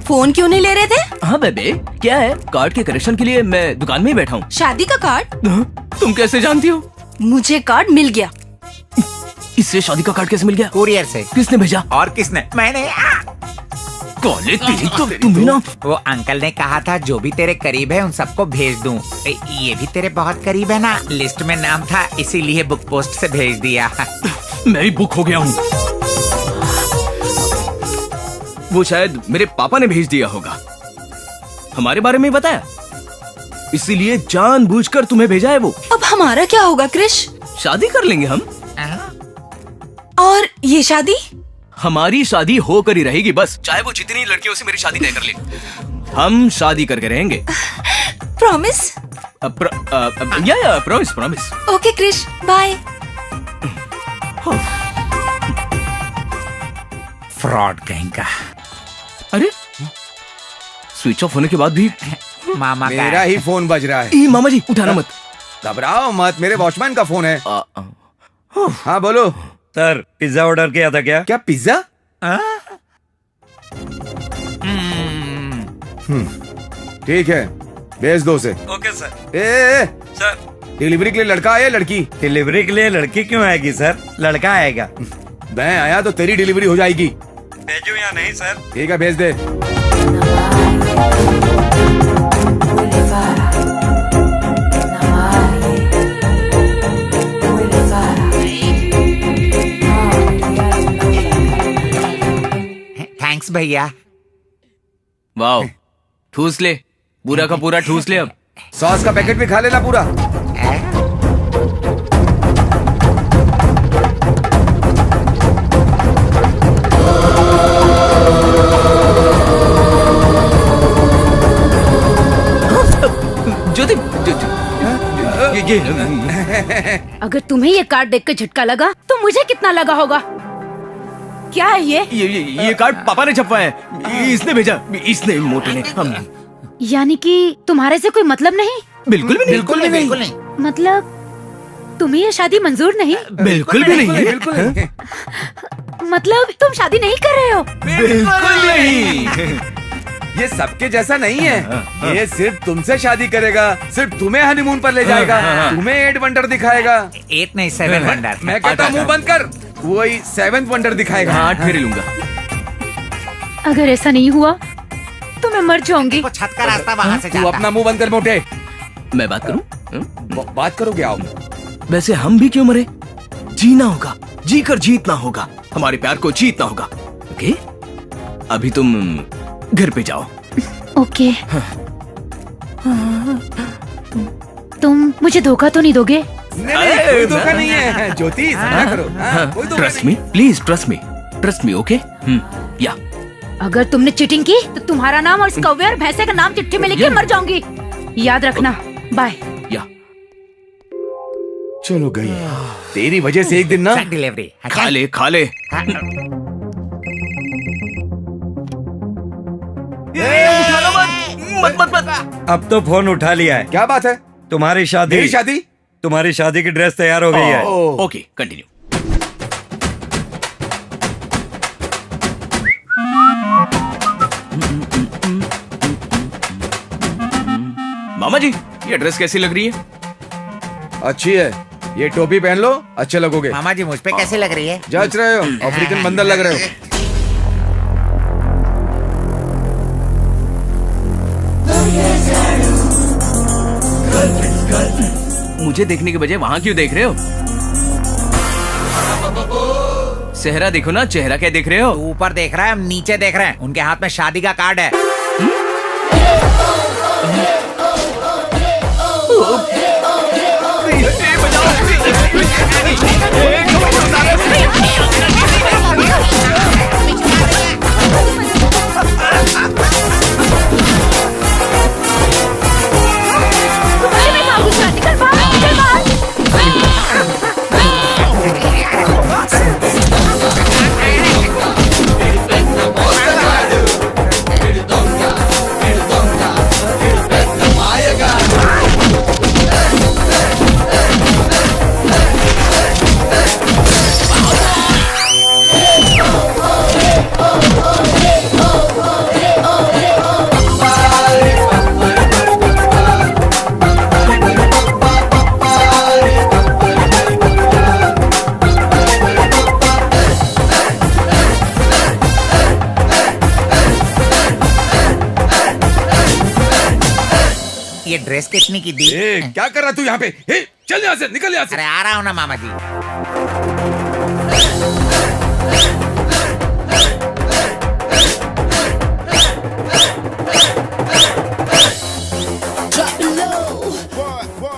फोन क्यों नहीं ले रहे थे? हाँ बेबे, क्या है? कार्ड के करेक्शन के लिए मैं दुकान में ही बैठा हूँ। शादी का कार्ड? तुम कैसे जानती हो? मुझे कार्ड मिल गया। इससे शादी का कार्ड कैसे मिल गया? कुरियर से। किसने भेजा? और किसने? मैंने। कॉलेज तेरी तो तुम भी ना। वो अंकल ने कहा था जो भी तेरे करीब है उन सबको भेज दूं। ये भी तेरे बहुत करीब है ना, लिस्ट में नाम था, इसीलिए बुक पोस्ट से भेज दिया। मैं ही बुक हो गया हूँ। वो शायद मेरे पापा ने भेज दिया होगा, हमारे बारे में बताया, इसीलिए जानबूझकर तुम्हें भेजा है वो। अब हमारा क्या होगा क्रिश? शादी कर लेंगे हम। और ये शादी? हमारी शादी होकर ही रहेगी बस, चाहे वो जितनी लड़कियों से मेरी शादी तय कर ले। हम शादी करके रहेंगे। Promise? Yeah promise promise. Okay Krish, bye. Fraud कहीं का। अरे स्विच ऑफ होने के बाद भी मामा का मेरा है। ही फोन बज रहा है। ए, मामा जी उठाना मत। घबराओ मत, मेरे वॉचमैन का फोन है। हाँ बोलो। सर पिज्जा ऑर्डर किया था क्या? क्या पिज्जा? ठीक है, भेज दो उसे। Okay sir. ए, सर डिलीवरी के लिए लड़का आया लड़की? डिलीवरी के लिए लड़की क्यों आएगी सर? लड़का आएगा। मैं आया तो तेरी डिलीवरी हो जाएगी। भेजू या नहीं सर? ठीक है, भेज दे। थैंक्स भैया। वाओ, ठूस ले, पूरा का पूरा ठूस ले। अब सॉस का पैकेट भी खा लेना पूरा। ज्योति ये अगर तुम्हें ये कार्ड देख कर झटका लगा तो मुझे कितना लगा होगा? क्या है ये कार्ड पापा ने छपवाया है। इसने भेजा, इसने मोटे ने। हम यानी कि तुम्हारे से कोई मतलब नहीं? बिल्कुल भी नहीं। बिल्कुल नहीं। मतलब तुम्हें ये शादी मंजूर नहीं? बिल्कुल भी नहीं। बिल्कुल नहीं। मतलब तुम शादी नहीं कर रहे हो? बिल्कुल नहीं। ये सबके जैसा नहीं है। ये सिर्फ तुमसे शादी करेगा, सिर्फ तुम्हें हनीमून पर ले जाएगा, तुम्हें 8 वंडर दिखाएगा। 8 नहीं 7 वंडर। मैं कहता मुंह बंद कर, वही 7th वंडर दिखाएगा। 8 फेरे लूंगा। अगर ऐसा नहीं हुआ तो मैं मर जाऊंगी। वो छत का रास्ता वहाँ से तू जाता। अपना मुंह बंद कर मोटे। मैं बात करूं? बात करोगे? आओ। वैसे हम भी क्यों मरे? जीना होगा, जीकर जीतना होगा, हमारे प्यार को जीतना होगा। ओके, अभी तुम घर पे जाओ। ओके। तुम मुझे धोखा तो नहीं दोगे? नहीं, कोई धोखा नहीं है ज्योति, समझा करो। कोई धोखा trust me, please trust me. Okay, या अगर तुमने चीटिंग की तो तुम्हारा नाम और इस कौवे और भैंसे का नाम चिट्ठी में लिख के मर जाऊंगी। याद रखना। बाय। या चलो गई। तेरी वजह से एक दिन ना डिलीवरी खा ले। मत। अब तो फोन उठा लिया है। क्या बात है? तुम्हारी शादी मेरी शादी? तुम्हारी शादी की ड्रेस तैयार हो गई है। Okay, continue. मामा जी, ये ड्रेस कैसी लग रही है? अच्छी है। ये टोपी पहन लो, अच्छे लगोगे। मामा जी मुझ पे कैसे लग रही है? जच रहे हो, अफ्रीकन बंदर लग रहे हो। मुझे देखने के बजाय वहां क्यों देख रहे हो? चेहरा देखो ना, चेहरा क्या देख रहे हो? तू ऊपर देख रहा है, हम नीचे देख रहे हैं। उनके हाथ में शादी का कार्ड है। ये ड्रेस कितनी की दी? क्या कर रहा तू यहाँ पे? चल यहाँ से, निकल यहाँ से। अरे आ रहा हूँ ना मामा जी।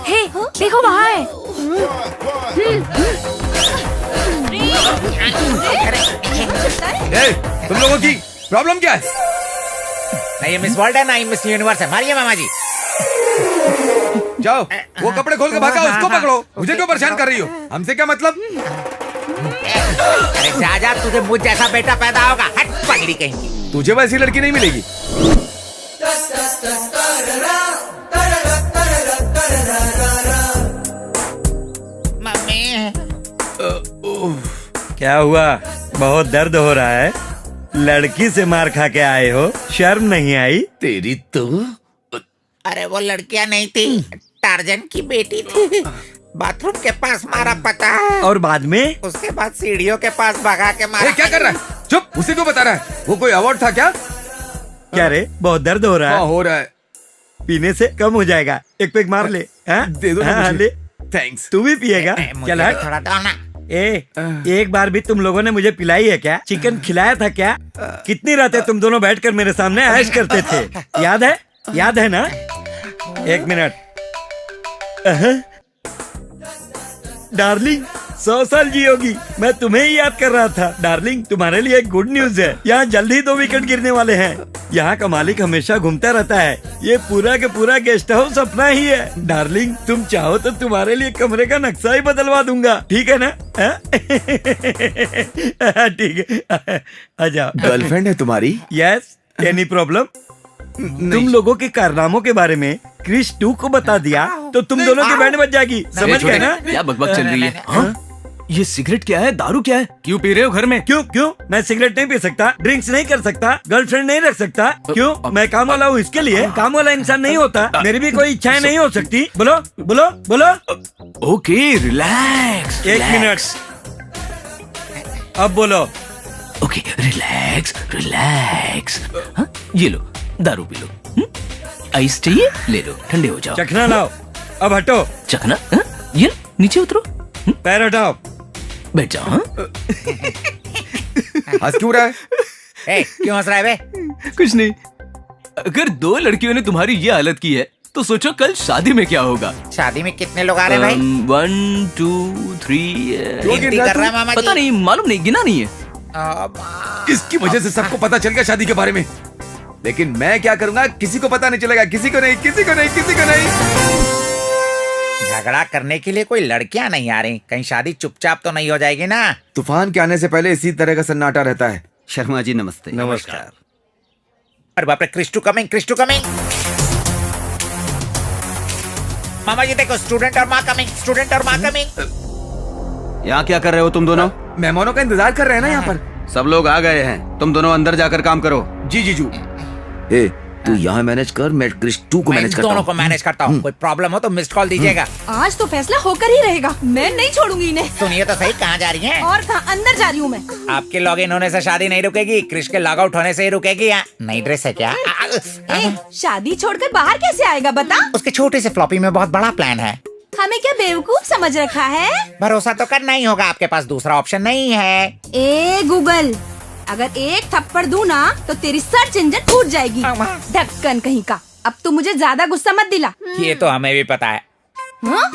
हे, देखो वहाँ है। तुम लोगों की प्रॉब्लम क्या है? ये मिस वर्ल्ड है ना, ये मिस यूनिवर्स है। मारिए मामा जी। जाओ, वो कपड़े खोल के भागा, उसको पकड़ो। मुझे क्यों परेशान कर रही हो? हमसे क्या मतलब? अरे जा, तुझे मुझ जैसा बेटा पैदा होगा। हट पगड़ी कहीं। तुझे वैसी लड़की नहीं मिलेगी। मम्मी, क्या हुआ? बहुत दर्द हो रहा है? लड़की से मार खा के आए हो, शर्म नहीं आई? तेरी तो। अरे वो लड़कियां नहीं थी, टार्जन की बेटी थी। बाथरूम के पास मारा पता है। और बाद में? उसके बाद सीढ़ियों के पास भगा के मारा। क्या कर रहा है? चुप, उसे क्यों बता रहा है? वो कोई अवार्ड था क्या? क्या रे, बहुत दर्द हो रहा है? हाँ, हो रहा है। पीने से कम हो जाएगा, एक पेग मार ले। दे दो ना मुझे। ले। थैंक्स। तू भी पिएगा? चल हट। थोड़ा दो ना। एक बार भी तुम लोगों ने मुझे पिलाई है क्या? चिकन खिलाया था क्या? कितनी रातें तुम दोनों बैठकर मेरे सामने ऐश करते थे, याद है? याद है ना? एक मिनट। डार्लिंग, 100 साल जियोगी। मैं तुम्हें ही याद कर रहा था। डार्लिंग, तुम्हारे लिए एक गुड न्यूज है। यहाँ जल्दी 2 विकेट गिरने वाले हैं। यहाँ का मालिक हमेशा घूमता रहता है। ये पूरा का पूरा गेस्ट हाउस अपना ही है। डार्लिंग, तुम चाहो तो तुम्हारे लिए कमरे का नक्शा ही बदलवा दूंगा, ठीक है ना? ठीक है, आ जाओ। गर्लफ्रेंड है तुम्हारी? यस। Any problem? तुम लोगों के कारनामों के बारे में क्रिश 2 को बता दिया तो तुम दोनों की बैंड बज जाएगी, समझ गए ना? क्या बकबक चल रही है? हाँ? ये सिगरेट क्या है? दारू क्या है? क्यों पी रहे हो घर में? क्यों? मैं सिगरेट नहीं पी सकता, ड्रिंक्स नहीं कर सकता, गर्लफ्रेंड नहीं रख सकता। क्यों? मैं काम वाला हूँ, इसके लिए। काम वाला इंसान नहीं होता, मेरी भी कोई इच्छाएं नहीं हो सकती। बोलो बोलो बोलो। Okay, relax. एक मिनट, अब बोलो। Okay, relax relax. ये लो, दारू पी लो। आइस चाहिए? ले लो, ठंडे हो जाओ। चखना लाओ। अब हटो। चखना? ये नीचे उतरो। पैर हटाओ। बैठ जाओ। हंस क्यों रहा है? क्यों हंस रहा है बे? कुछ नहीं। अगर 2 लड़कियों ने तुम्हारी ये हालत की है तो सोचो कल शादी में क्या होगा। शादी में कितने लोग आ रहे भाई? 1 2 3। गिनती कर रहा है मामा जी। पता नहीं, मालूम नहीं, गिना नहीं है। इसकी वजह से सबको पता चल गया शादी के बारे में। लेकिन मैं क्या करूंगा? किसी को पता नहीं चलेगा। किसी को नहीं, किसी को नहीं, किसी को नहीं। झगड़ा करने के लिए कोई लड़कियां नहीं आ रही। कहीं शादी चुपचाप तो नहीं हो जाएगी ना? तूफान के आने से पहले इसी तरह का सन्नाटा रहता है। शर्मा जी नमस्ते। नमस्कार। अरे बाप रे, Krrish two coming, Krrish two coming. मामा जी देखो, स्टूडेंट और माँ कमिंग, स्टूडेंट और माँ कमिंग। यहाँ क्या कर रहे हो तुम दोनों? मेहमानों का इंतजार कर रहे हैं ना यहाँ पर। सब लोग आ गए हैं, तुम दोनों अंदर जाकर काम करो। जी जीजू। तू यहाँ मैनेज कर, मैं क्रिश 2 को मैनेज करता हूँ। दोनों को मैनेज करता हूँ। कोई प्रॉब्लम हो तो मिस्ड कॉल दीजिएगा। आज तो फैसला होकर ही रहेगा। मैं नहीं छोड़ूंगी इन्हें। सुनिए तो सही, कहाँ जा रही हैं? और कहाँ? अंदर जा रही हूँ मैं। आपके लॉग इन होने से शादी नहीं रुकेगी, क्रिश के लॉग आउट होने से ही रुकेगी। नई ड्रेस है क्या? शादी छोड़कर बाहर कैसे आएगा बता? उसके छोटे से फ्लॉपी में बहुत बड़ा प्लान है। हमें क्या बेवकूफ समझ रखा है? भरोसा तो करना ही होगा, आपके पास दूसरा ऑप्शन नहीं है। ए गूगल, अगर एक थप्पड़ दूं ना तो तेरी सर्च इंजन फूट जाएगी। ढक्कन कहीं का। अब तू मुझे ज्यादा गुस्सा मत दिला। ये तो हमें भी पता है। हाँ?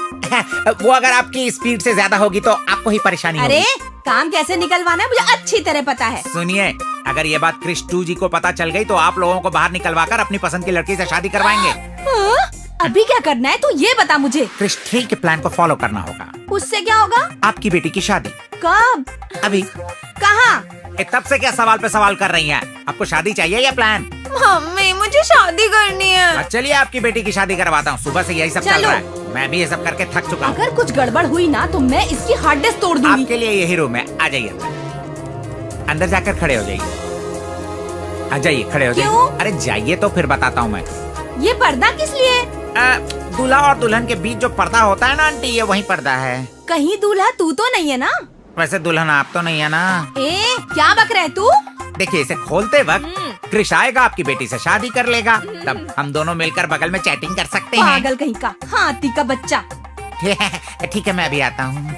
वो अगर आपकी स्पीड से ज्यादा होगी तो आपको ही परेशानी होगी। अरे काम कैसे निकलवाना है मुझे अच्छी तरह पता है। सुनिए, अगर ये बात क्रिश 2 जी को पता चल गई तो आप लोगों को बाहर निकलवा कर अपनी पसंद की लड़की से शादी करवाएंगे। हाँ? अभी क्या करना है तू ये बता मुझे। क्रिश 3 के प्लान को फॉलो करना होगा। उससे क्या होगा? आपकी बेटी की शादी। कब? अभी। कहाँ? तब से क्या सवाल पे सवाल कर रही हैं? आपको शादी चाहिए या प्लान? मम्मी, मुझे शादी करनी है। चलिए आपकी बेटी की शादी करवाता हूँ। सुबह से यही सब चल रहा है। मैं भी ये सब करके थक चुका हूँ। अगर कुछ गड़बड़ हुई ना तो मैं इसकी हार्ड डिस्क तोड़ दूंगी। आपके लिए यही रूम है, आ जाइए अंदर जाकर खड़े हो जाइए। आ जाइए, खड़े हो जाइए। अरे जाइए तो फिर बताता हूँ मैं। ये पर्दा किस लिए? दूल्हा और दुल्हन के बीच जो पर्दा होता है ना आंटी, ये वही पर्दा है। कहीं दूल्हा तू तो नहीं है ना? वैसे दुल्हन आप तो नहीं है ना? क्या बक रहा है तू? देखिए, इसे खोलते वक्त क्रिश आएगा, आपकी बेटी से शादी कर लेगा। तब हम दोनों मिलकर बगल में चैटिंग कर सकते हैं। पागल कहीं का, हाथी का बच्चा। ठीक है, मैं अभी आता हूँ।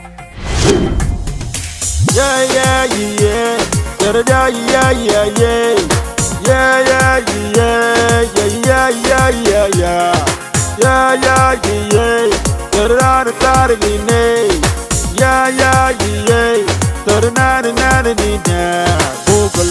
Google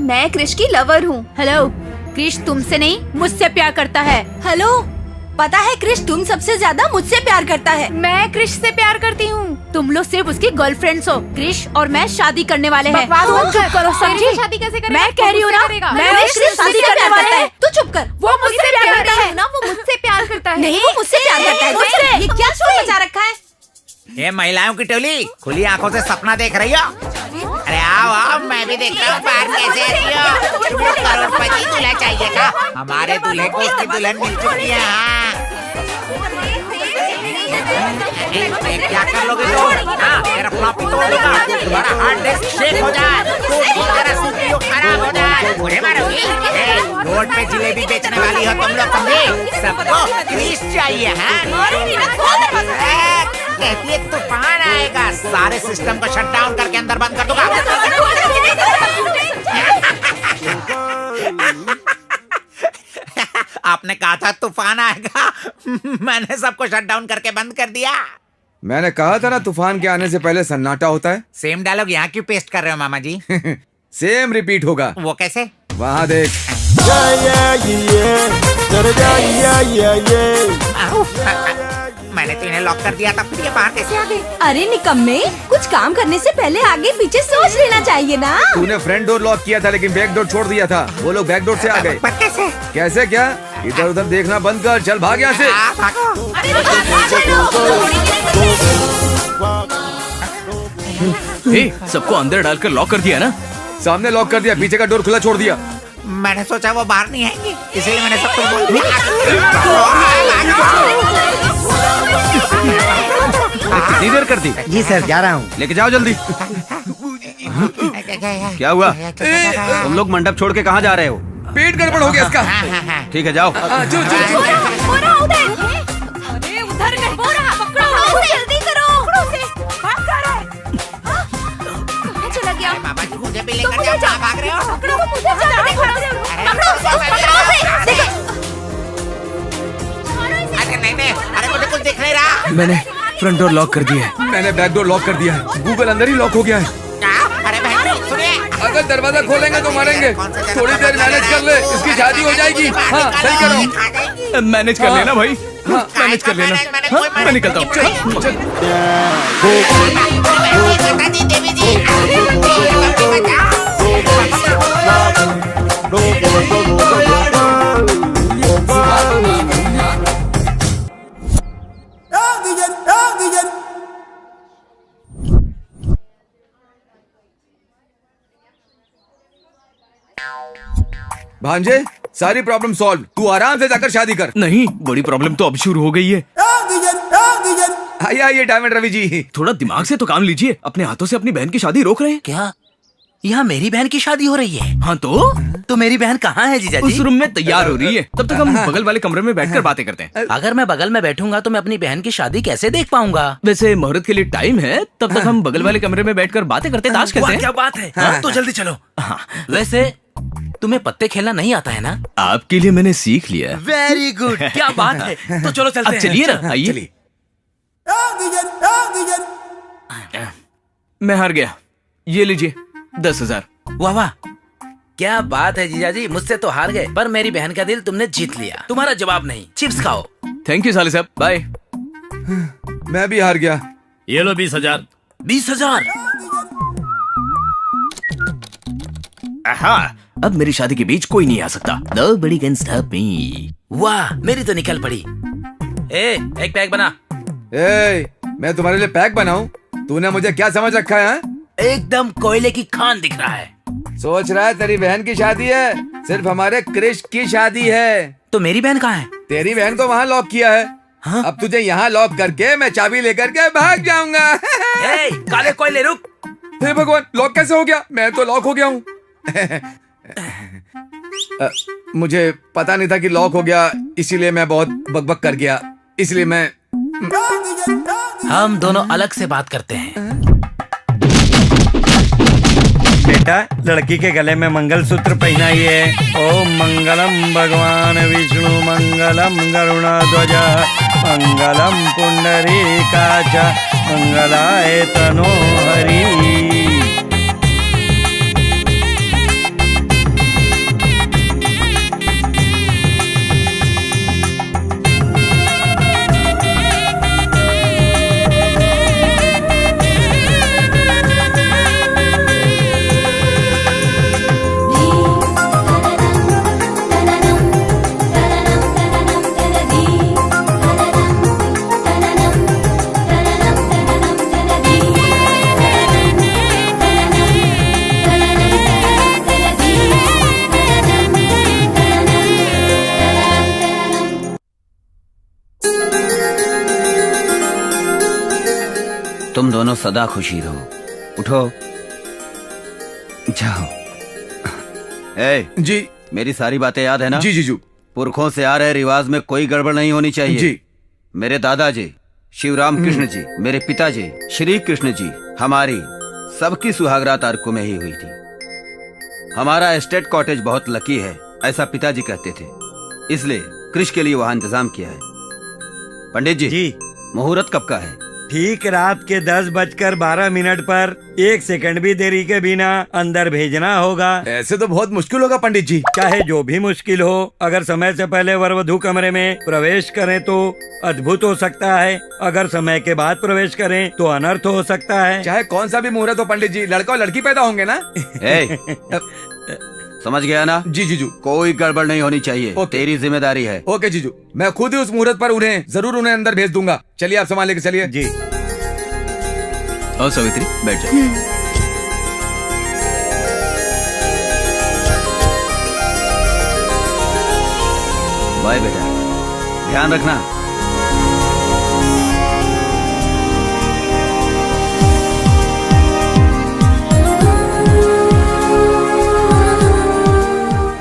मैं क्रिश की लवर हूँ। हेलो, क्रिश तुमसे नहीं मुझसे प्यार करता है। हेलो, पता है क्रिश तुम सबसे ज्यादा मुझसे प्यार करता है। मैं क्रिश से प्यार करती हूँ। तुम लोग सिर्फ उसकी गर्लफ्रेंड्स हो। क्रिश और मैं शादी करने वाले हैं। तुम चुप करो, समझी? शादी कैसे करेगा? मैं कह रही हूँ ना, मैं उससे शादी करने वाला है। तू चुप कर। वो मुझसे प्यार करता है ना, वो मुझसे प्यार करता है। नहीं, वो मुझसे प्यार करता है। मुझसे। ये क्या शोर मचा रखा है? ये महिलाओं की टोली खुली आंखों से सपना देख रही हो? अरे आओ आओ, मैं भी देखता हूँ बाहर कैसे आती हो। तुमको करोड़पति दूल्हा चाहिए था? हमारे दूल्हे को उसकी दुल्हन मिल चुकी है। हाँ, क्या कर लोगे तुम? हाँ, मेरा फ्लॉपी तोड़ दूंगा, तुम्हारा हार्ड डिस्क शेक हो जाए, तुम्हारा सीपीयू खराब हो जाए, मुझे मारोगी? रोड पे जिलेबी बेचने वाली हो तुम लोग, समझे? सबको क्रीज चाहिए है। कहती है तूफान आएगा, सारे सिस्टम को शट डाउन करके अंदर बंद कर दूंगा। आपने कहा था तूफान आएगा, मैंने सबको शट डाउन करके बंद कर दिया। मैंने कहा था ना तूफान के आने से पहले सन्नाटा होता है। सेम डायलॉग यहाँ क्यों पेस्ट कर रहे हो मामा जी? सेम रिपीट होगा। वो कैसे? वहाँ देख। मैंने तो इन्हें लॉक कर दिया था, फिर ये बाहर कैसे आ गए? अरे निकम्मे, कुछ काम करने से पहले आगे पीछे सोच लेना चाहिए ना। तूने फ्रंट डोर लॉक किया था लेकिन बैक डोर छोड़ दिया था। वो लोग बैक डोर से आ गए। पर कैसे? कैसे क्या? इधर उधर देखना बंद कर, चल भाग यहाँ से। भागो। सबको अंदर डालकर लॉक कर दिया ना? सामने लॉक कर दिया, पीछे का डोर खुला छोड़ दिया। मैंने सोचा वो बाहर नहीं आएंगी, इसलिए मैंने सब कुछ बोल दिया। कितनी देर कर दी? जी सर, जा रहा हूँ। लेके जाओ जल्दी। क्या हुआ? तुम लोग मंडप छोड़ के कहाँ जा रहे हो? पेट गड़बड़ हो गया इसका। ठीक है जाओ। उधर पकड़ो, जल्दी करो। चला गया। मामा जी मुझे भी लेकर जाओ, कहाँ भाग रहे हो? अरे नहीं, अरे मुझे कुछ दिख नहीं रहा। मैंने फ्रंट डोर लॉक कर दिया है। मैंने बैक डोर लॉक कर दिया है। गूगल अंदर ही लॉक हो गया है। अरे बहन सुनिए, अगर दरवाजा खोलेंगे तो मारेंगे। थोड़ी देर मैनेज कर ले, इसकी शादी हो जाएगी। हाँ सही करो। मैनेज कर लेना भाई। हाँ, मैनेज कर लेना। हाँ, मैं निकलता हूँ। चल चल। देवी जी, भांजे, सारी प्रॉब्लम सॉल्व। तू आराम से जाकर शादी कर। नहीं, बड़ी प्रॉब्लम तो अब शुरू हो गई है। आइए आइए डायमंड रवि जी। थोड़ा दिमाग से तो काम लीजिए। अपने हाथों से अपनी बहन की शादी रोक रहे हैं क्या? यहाँ मेरी बहन की शादी हो रही है? हाँ तो मेरी बहन कहाँ है जीजा जी? उस रूम में तैयार हो रही है। तब तक हम बगल वाले कमरे में बैठकर बातें करते हैं। अगर मैं बगल में बैठूंगा तो मैं अपनी बहन की शादी कैसे देख पाऊंगा? वैसे मुहूर्त के लिए टाइम है, तब तक हम बगल वाले कमरे में बैठकर बातें करते ताश खेलते हैं। क्या बात है? हाँ, तो जल्दी चलो। हाँ, वैसे तुम्हें पत्ते खेलना नहीं आता है ना? आपके लिए मैंने सीख लिया। वेरी गुड, क्या बात है। तो चलो चलते हैं। चलिए ना, आइए। मैं हार गया। ये लीजिए 10,000। वाह वाह, क्या बात है जीजा जी, मुझसे तो हार गए पर मेरी बहन का दिल तुमने जीत लिया। तुम्हारा जवाब नहीं, चिप्स खाओ। थैंक यू साले साहब, बाय। मैं भी हार गया। ये लो 20,000। 20,000। अब मेरी शादी के बीच कोई नहीं आ सकता। Nobody can stop me। वाह, मेरी तो निकल पड़ी। एक पैक बना। मैं तुम्हारे लिए पैक बनाऊं? तूने मुझे क्या समझ रखा है? एकदम कोयले की खान दिख रहा है। सोच रहा है तेरी बहन की शादी है? सिर्फ हमारे क्रिश की शादी है। तो मेरी बहन कहाँ है? तेरी बहन को वहाँ लॉक किया है। हाँ? अब तुझे यहाँ लॉक करके मैं चाबी लेकर के भाग जाऊंगा। काले कोयले रुक। हे भगवान, लॉक कैसे हो गया? मैं तो लॉक हो गया हूँ। मुझे पता नहीं था कि लॉक हो गया, इसीलिए मैं बहुत बकबक कर गया। इसलिए मैं हम दोनों अलग से बात करते हैं। बेटा, लड़की के गले में मंगलसूत्र पहनाइए। ओम मंगलम भगवान विष्णु मंगलम गरुणध्वज मंगलम पुंडरीकाच मंगलाय तनो हरि। तुम दोनों सदा खुशी रहो। उठो, जाओ। जी, मेरी सारी बातें याद है ना? जी जीजू। पुरखों से आ रहे रिवाज में कोई गड़बड़ नहीं होनी चाहिए। जी। मेरे दादाजी शिवराम कृष्ण जी, मेरे पिताजी श्री कृष्ण जी, हमारी सबकी सुहागरात अर्को में ही हुई थी। हमारा एस्टेट कॉटेज बहुत लकी है, ऐसा पिताजी कहते थे, इसलिए कृष के लिए वहाँ इंतजाम किया है। पंडित जी, मुहूर्त कब का है? ठीक रात के 10:12 पर 1 सेकंड भी देरी के बिना अंदर भेजना होगा। ऐसे तो बहुत मुश्किल होगा पंडित जी। चाहे जो भी मुश्किल हो, अगर समय से पहले वर वधू कमरे में प्रवेश करें तो अद्भुत हो सकता है, अगर समय के बाद प्रवेश करें तो अनर्थ हो सकता है। चाहे कौन सा भी मुहूर्त हो पंडित जी, लड़का और लड़की पैदा होंगे ना। समझ गया ना? जी जीजू। कोई गड़बड़ नहीं होनी चाहिए, तेरी जिम्मेदारी है। ओके जीजू, मैं खुद ही उस मुहूर्त पर उन्हें अंदर भेज दूंगा। चलिए आप सामान लेके चलिए। जी। और सावित्री, बैठ जाओ। बाय बेटा, ध्यान रखना।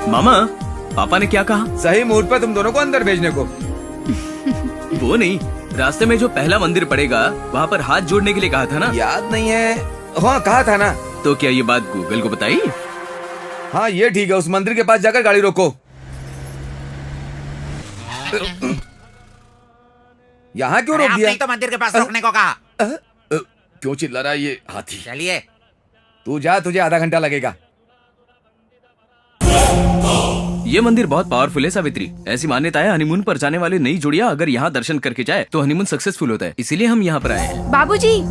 मामा, पापा ने क्या कहा? सही मुहूर्त पर तुम दोनों को अंदर भेजने को। वो नहीं, रास्ते में जो पहला मंदिर पड़ेगा वहाँ पर हाथ जोड़ने के लिए कहा था ना? याद नहीं है। हाँ, कहा था ना। तो क्या ये बात गूगल को बताई? हाँ, ये ठीक है। उस मंदिर के पास जाकर गाड़ी रोको। यहाँ क्यों रोक दिया? आपने तो मंदिर के पास रोकने को कहा। क्यों चिल्ला रहा है ये हाथी? चलिए। तू जा, तुझे आधा घंटा लगेगा। ये मंदिर बहुत पावरफुल है सावित्री। ऐसी मान्यता है, हनीमून पर जाने वाले नई जोड़ियां अगर यहाँ दर्शन करके जाए तो हनीमून सक्सेसफुल होता है, इसीलिए हम यहाँ पर आए हैं। बाबूजी,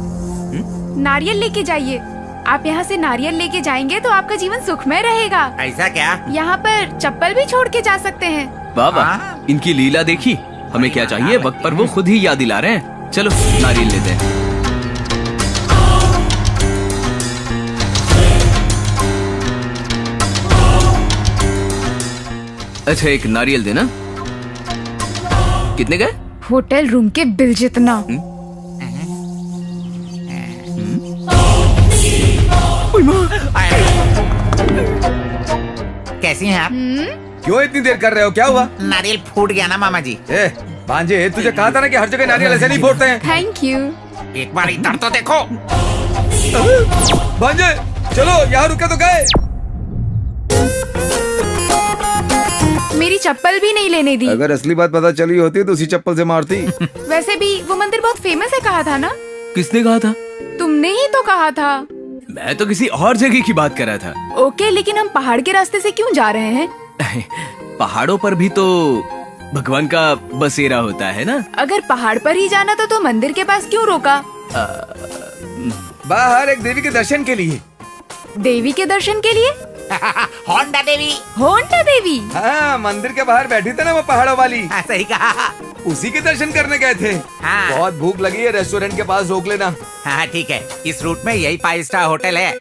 नारियल लेके जाइए। आप यहाँ से नारियल लेके जाएंगे तो आपका जीवन सुखमय रहेगा। ऐसा क्या? यहाँ पर चप्पल भी छोड़ के जा सकते हैं। बाबा, इनकी लीला देखी। हमें क्या चाहिए, वक्त पर वो खुद ही याद दिला रहे हैं। चलो नारियल लेते हैं। अच्छा, एक नारियल देना। कितने गए? होटल रूम के बिल जितना। कैसी हैं आप? क्यों इतनी देर कर रहे हो? क्या हुआ? नारियल फूट गया ना मामा जी। भांजे, तुझे कहा था ना कि हर जगह नारियल ऐसे नहीं फोड़ते हैं। Thank you. एक बार इधर तो देखो। भांजे, चलो, यहाँ रुके तो गए। मेरी चप्पल भी नहीं लेने दी। अगर असली बात पता चली होती तो उसी चप्पल से मारती। वैसे भी वो मंदिर बहुत फेमस है, कहा था ना? किसने कहा था? तुमने ही तो कहा था। मैं तो किसी और जगह की बात कर रहा था। ओके, लेकिन हम पहाड़ के रास्ते से क्यों जा रहे हैं? पहाड़ों पर भी तो भगवान का बसेरा होता है ना। अगर पहाड़ पर ही जाना था तो मंदिर के पास क्यों रोका? बाहर एक देवी के दर्शन के लिए। देवी के दर्शन के लिए? होंडा देवी। होंडा देवी? हाँ, मंदिर के बाहर बैठी थी ना वो पहाड़ों वाली। सही कहा। उसी के दर्शन करने गए थे। हाँ। बहुत भूख लगी है, रेस्टोरेंट के पास रोक लेना। हाँ ठीक है, इस रूट में यही 5 स्टार होटल है।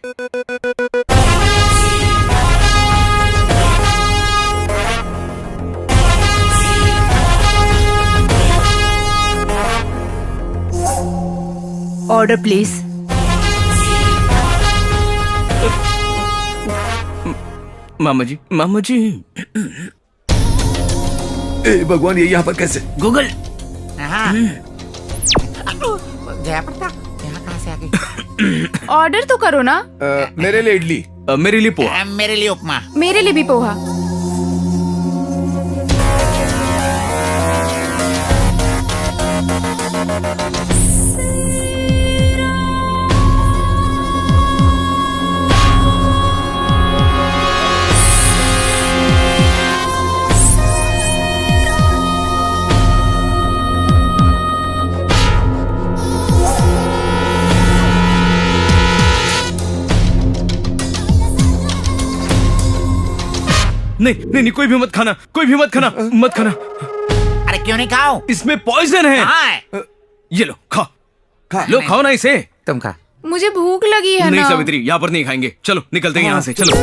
Order please. मामा जी, मामा जी। ए भगवान, ये यहाँ पर कैसे? गूगल। हाँ। जयप्रदा, यहाँ कहाँ से आ गई? ऑर्डर तो करो ना। मेरे लिए इडली। मेरे लिए पोहा। मेरे लिए उपमा। मेरे लिए भी पोहा। नहीं, कोई भी मत खाना, कोई भी मत खाना, मत खाना। अरे क्यों नहीं खाओ? इसमें पॉइजन है। हाँ। ये लो, लो खाओ ना इसे। तुम खा। मुझे भूख लगी है नहीं ना। सावित्री, यहाँ पर नहीं खाएंगे। चलो निकलते हैं यहाँ से, चलो।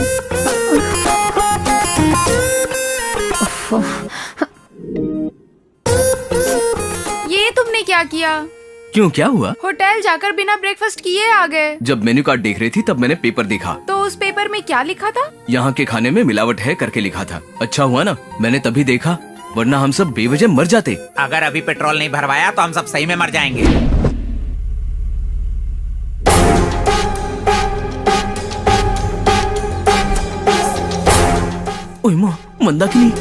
ये तुमने क्या किया? क्यों, क्या हुआ? होटल जाकर बिना ब्रेकफास्ट किए आ गए। जब मेन्यू कार्ड देख रही थी तब मैंने पेपर देखा। तो उस पेपर में क्या लिखा था? यहाँ के खाने में मिलावट है करके लिखा था। अच्छा हुआ ना मैंने तभी देखा, वरना हम सब बेवजह मर जाते। अगर अभी पेट्रोल नहीं भरवाया तो हम सब सही में मर जाएंगे। ओए माँ, मंदाकिनी।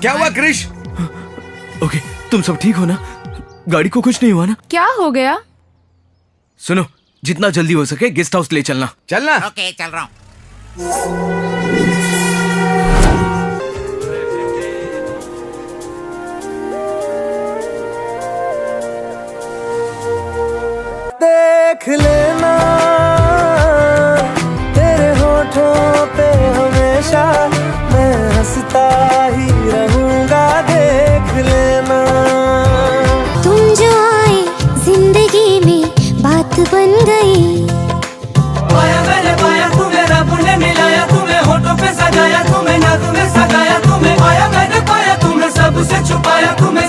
क्या हुआ क्रिश? ओके, तुम सब ठीक हो ना? गाड़ी को कुछ नहीं हुआ ना? क्या हो गया? सुनो, जितना जल्दी हो सके गेस्ट हाउस ले चलना। चलना। ओके, चल रहा हूँ। देख लेना तेरे होठों पे हमेशा मैं हंसता ही रहूंगा, देख लेना। तुम जो आए जिंदगी में बात बन गई। पाया मैंने पाया तुम्हें, रब ने मिलाया तुम्हें, होठों पे सजाया तुम्हें, नाज़ में सजाया तुम्हें। पाया मैंने पाया तुम्हें, सबसे छुपाया तुम्हें।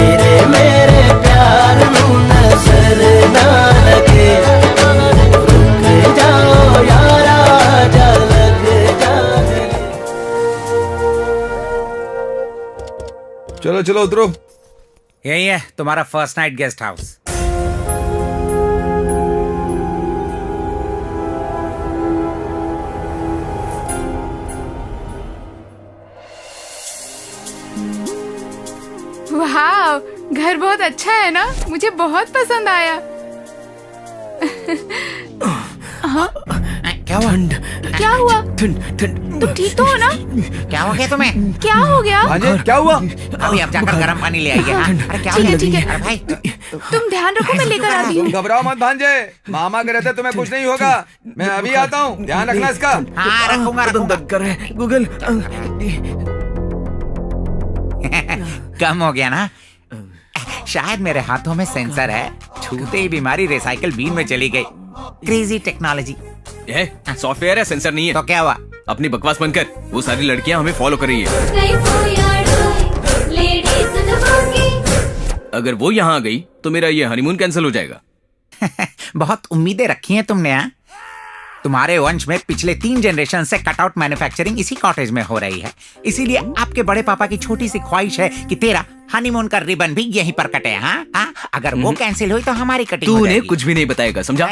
मेरे प्यार नू नजर ना लगे, रुक जाओ यारा, जा लग जा। चलो चलो उतरो। यही है तुम्हारा फर्स्ट नाइट गेस्ट हाउस। वाह, घर बहुत अच्छा है ना? मुझे बहुत पसंद आया। क्या हुआ? क्या हुआ? ठंड। तुम ठीक तो हो ना? क्या हो गया तुम्हें? क्या हो गया? भांजे, क्या हुआ? अभी आप जाकर गर्म पानी ले आइए। हाँ? अरे क्या हो ठीक है, गया? ठीक है। अरे भाई, तुम ध्यान रखो, मैं लेकर आती तुम हूँ। घबराओ मत भांजे, मामा के रहते तुम्हें कुछ नहीं होगा। मैं अभी आता हूँ, ध्यान रखना इसका। हाँ रखूंगा रखूंगा। दर्द कर रहा है गूगल। कम हो गया ना? शायद मेरे हाथों में सेंसर है, छूते ही बीमारी रिसाइकल बीन में चली गई। Crazy technology. ये सॉफ्टवेयर है, सेंसर नहीं है। तो क्या हुआ? अपनी बकवास बंद कर। वो सारी लड़कियां हमें फॉलो कर रही है। अगर वो यहाँ आ गई तो मेरा ये हनीमून कैंसिल हो जाएगा। बहुत उम्मीदें रखी हैं तुमने। हाँ? तुम्हारे वंश में पिछले 3 जनरेशन से कटआउट मैन्युफैक्चरिंग इसी कॉटेज में हो रही है, इसीलिए आपके बड़े पापा की छोटी सी ख्वाहिश है कि तेरा हनीमून का रिबन भी यहीं पर कटे। हाँ, अगर वो कैंसिल हुई तो हमारी कटिंग तू हो उन्हें जाएगी। कुछ भी नहीं बताएगा, समझा?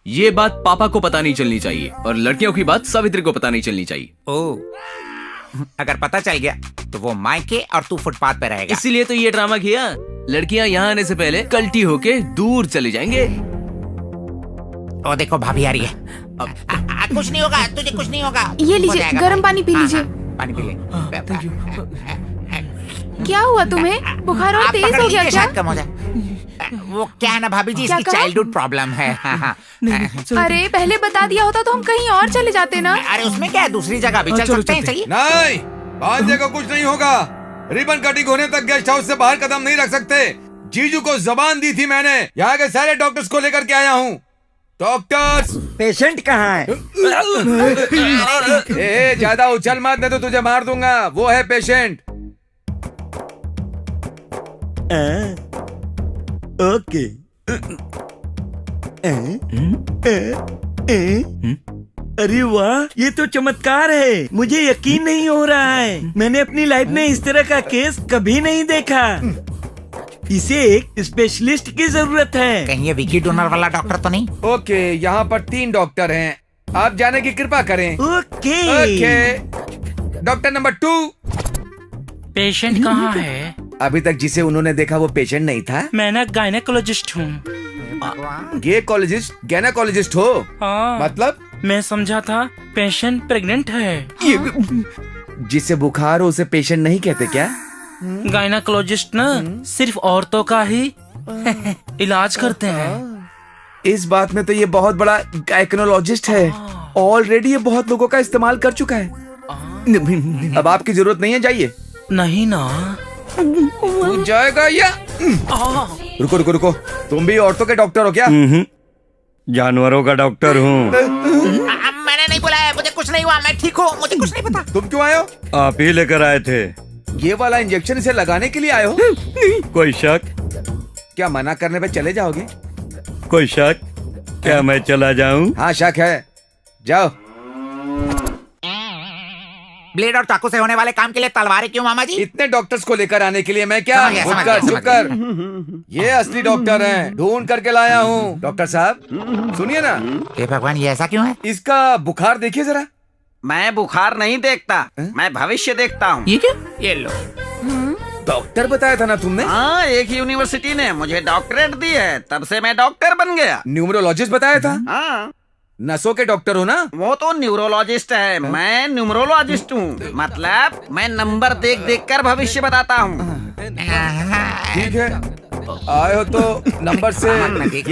ये बात पापा को पता नहीं चलनी चाहिए और लड़कियों की बात सावित्री को पता नहीं चलनी चाहिए। ओ, अगर पता चल गया तो वो मायके और तू फुटपाथ पे रहेगा। इसीलिए तो ये ड्रामा किया। लड़कियां यहाँ आने से पहले कल्टी होके दूर चले जाएंगे। ओ देखो भाभी आ रही है। कुछ नहीं होगा, तुझे कुछ नहीं होगा। ये हो लीजिए, जाएगा गर्म भाई। पानी पी हाँ, लीजिए। हाँ, पानी पी ले। क्या हुआ तुम्हें? बुखार और आप तेज पकड़ हो गया लीजिए, क्या? शायद कम हो जाए। वो क्या है ना भाभी जी, क्या इसकी कहा? चाइल्डहुड प्रॉब्लम है। हाँ। अरे पहले बता दिया होता तो हम कहीं और चले जाते ना। अरे उसमें क्या है, दूसरी जगह भी चल सकते हैं। चलिए। नहीं, बांधे को कुछ नहीं होगा। रिबन कटिंग होने तक गेस्ट हाउस से बाहर कदम नहीं रख सकते। जीजू को जबान दी थी मैंने। यहाँ के सारे डॉक्टर्स को लेकर के आया हूँ। डॉक्टर्स, पेशेंट कहाँ है? ए, ज्यादा उछल मत, नहीं तो तुझे मार दूंगा। वो है पेशेंट। ओके। अरे वाह, ये तो चमत्कार है। मुझे यकीन नहीं हो रहा है। मैंने अपनी लाइफ में इस तरह का केस कभी नहीं देखा। इसे एक स्पेशलिस्ट की जरूरत है। कहीं ये विकी डोनर वाला डॉक्टर तो नहीं? ओके, यहाँ पर 3 डॉक्टर हैं। आप जाने की कृपा करें। ओके। Doctor number 2। पेशेंट कहाँ है? अभी तक जिसे उन्होंने देखा वो पेशेंट नहीं था। मैं ना गायनेकोलॉजिस्ट हूँ। गैनाकोलॉजिस्ट हो? हाँ। मतलब? मैं समझा था पेशेंट प्रेग्नेंट है। जिसे बुखार हो उसे पेशेंट नहीं कहते क्या? गायनेकोलॉजिस्ट ना सिर्फ औरतों का ही इलाज करते हैं। इस बात में तो ये बहुत बड़ा गायनेकोलॉजिस्ट है। ऑलरेडी ये बहुत लोगों का इस्तेमाल कर चुका है। अब आपकी जरूरत नहीं है, जाइए। नहीं ना। तू जाएगा या? रुको रुको रुको, तुम भी औरतों के डॉक्टर हो क्या? जानवरों का डॉक्टर हूँ। मैंने नहीं बुलाया, मुझे कुछ नहीं हुआ, मैं ठीक हूँ, मुझे कुछ नहीं पता। तुम क्यों आए हो? आप ही लेकर आए थे। ये वाला इंजेक्शन इसे लगाने के लिए आए हो? कोई शक? क्या मना करने पे चले जाओगे? कोई शक? क्या मैं चला जाऊँ? हाँ शक है, जाओ। ब्लेड और चाकू से होने वाले काम के लिए तलवारें क्यों मामा जी? इतने डॉक्टर्स को लेकर आने के लिए मैं क्या? समझ गया, चुप कर। ये असली डॉक्टर हैं, ढूंढ करके लाया हूँ। डॉक्टर साहब सुनिए ना। हे भगवान, ये ऐसा क्यों है? इसका बुखार देखिए जरा। मैं बुखार नहीं देखता, मैं भविष्य देखता हूँ। ये क्या? ये लो। डॉक्टर बताया था ना तुमने? हाँ, एक यूनिवर्सिटी ने मुझे डॉक्टरेट दी है, तब से मैं डॉक्टर बन गया। न्यूमरोलॉजिस्ट बताया था? हाँ, नसों के डॉक्टर हो ना? वो तो न्यूरोलॉजिस्ट है, मैं न्यूमरोलॉजिस्ट हूँ। मतलब मैं नंबर देख देख कर भविष्य बताता हूँ। ठीक है, आए हो तो नंबर से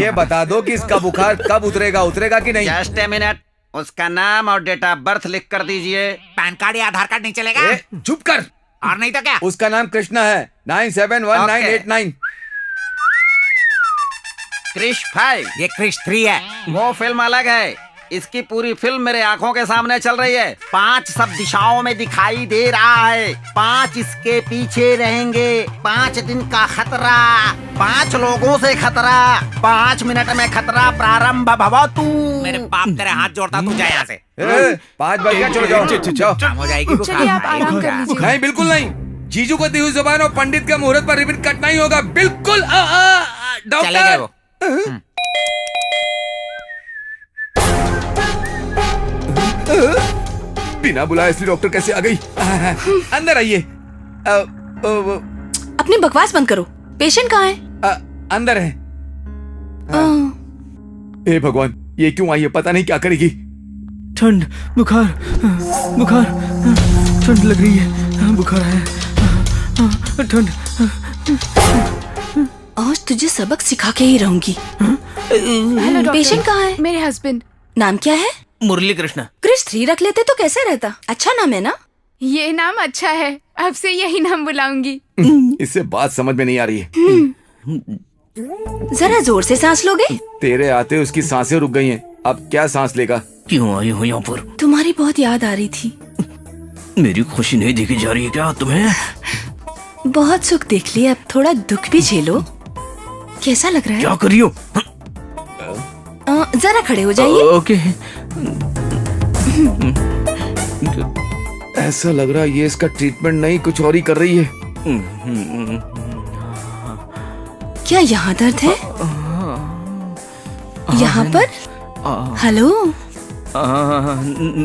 ये बता दो कि इसका बुखार कब उतरेगा कि नहीं? जस्ट ए मिनट, उसका नाम और डेट ऑफ बर्थ लिख कर दीजिए। पैन कार्ड या आधार कार्ड नहीं चलेगा? चुप कर। और नहीं तो क्या? उसका नाम कृष्णा है। 971989। क्रिश 5। ये क्रिश 3 है। वो फिल्म अलग है, इसकी पूरी फिल्म मेरे आंखों के सामने चल रही है। 5 सब दिशाओं में दिखाई दे रहा है, 5 इसके पीछे रहेंगे। 5 दिन का खतरा, 5 लोगों से खतरा, 5 मिनट में खतरा प्रारंभ भवतु। मेरे बाप तेरे हाथ जोड़ता, तू जा यहाँ से। 5 बज गया, चलो जाओ। काम हो जाएगी। चलिए आप आराम कर लीजिए। नहीं, बिल्कुल नहीं। जीजू को दी हुई जुबान और पंडित का मुहूर्त पर रिबन कटना ही होगा। बिल्कुल। चले गए वो। बिना बुलाए इसलिए डॉक्टर कैसे आ गई? अंदर आइए। अपनी बकवास बंद करो। पेशेंट कहाँ है? अंदर है। हे भगवान, ये क्यों आई है? पता नहीं क्या करेगी। ठंड, बुखार, बुखार, ठंड लग रही है, बुखार है, ठंड। आज तुझे सबक सिखा के ही रहूंगी। Hello doctor. पेशेंट कहाँ है? मेरे हस्बैंड। नाम क्या है? मुरली कृष्ण। क्रिश 3 रख लेते तो कैसे रहता? अच्छा नाम है ना? ये नाम अच्छा है, अब से यही नाम बुलाऊंगी। इससे बात समझ में नहीं आ रही है। जरा जोर से सांस लोगे? तेरे आते उसकी सांसें रुक गई हैं। अब क्या सांस लेगा? क्यों आई हो यहाँ पर? तुम्हारी बहुत याद आ रही थी। मेरी खुशी नहीं देखी जा रही है क्या तुम्हें? बहुत सुख देख लिया, अब थोड़ा दुख भी झेलो। कैसा लग रहा है? क्या करियो? जरा खड़े हो जाइए। ओके। ऐसा लग रहा है ये इसका ट्रीटमेंट नहीं, कुछ और ही कर रही है। क्या यहाँ दर्द है? यहाँ पर? हेलो?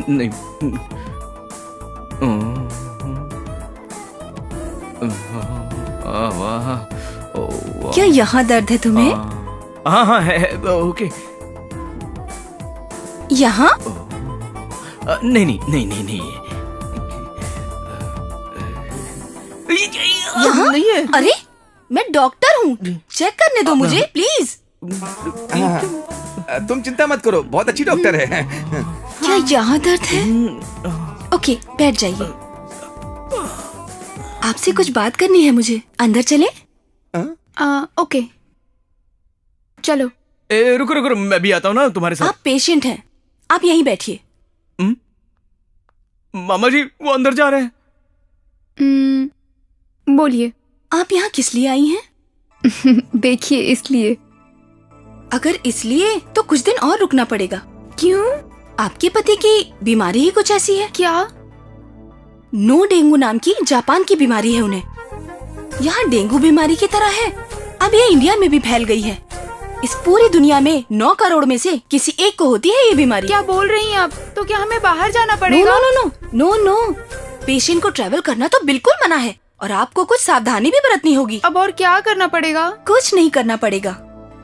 नहीं। क्या यहाँ दर्द है तुम्हें? हाँ हाँ है, ओके। यहाँ? नहीं नहीं नहीं नहीं नहीं। यहाँ नहीं है। अरे मैं डॉक्टर हूँ, चेक करने दो मुझे प्लीज। तुम चिंता मत करो, बहुत अच्छी डॉक्टर है। क्या यहाँ दर्द है? ओके बैठ जाइए। आपसे कुछ बात करनी है मुझे, अंदर चले? ओके चलो। रुको रुको, मैं भी आता हूँ ना तुम्हारे साथ। आप पेशेंट हैं, आप यहीं बैठिए। मामा जी वो अंदर जा रहे हैं। बोलिए। आप यहाँ किस लिए आई हैं? देखिए इसलिए। अगर इसलिए तो कुछ दिन और रुकना पड़ेगा। क्यों? आपके पति की बीमारी ही कुछ ऐसी है। क्या? नो डेंगू नाम की जापान की बीमारी है उन्हें। यहाँ डेंगू बीमारी की तरह है, अब ये इंडिया में भी फैल गई है। इस पूरी दुनिया में 9 करोड़ में से किसी एक को होती है ये बीमारी। क्या बोल रही हैं आप? तो क्या हमें बाहर जाना पड़ेगा? No no no no no no, patient को ट्रैवल करना तो बिल्कुल मना है और आपको कुछ सावधानी भी बरतनी होगी। अब और क्या करना पड़ेगा? कुछ नहीं करना पड़ेगा।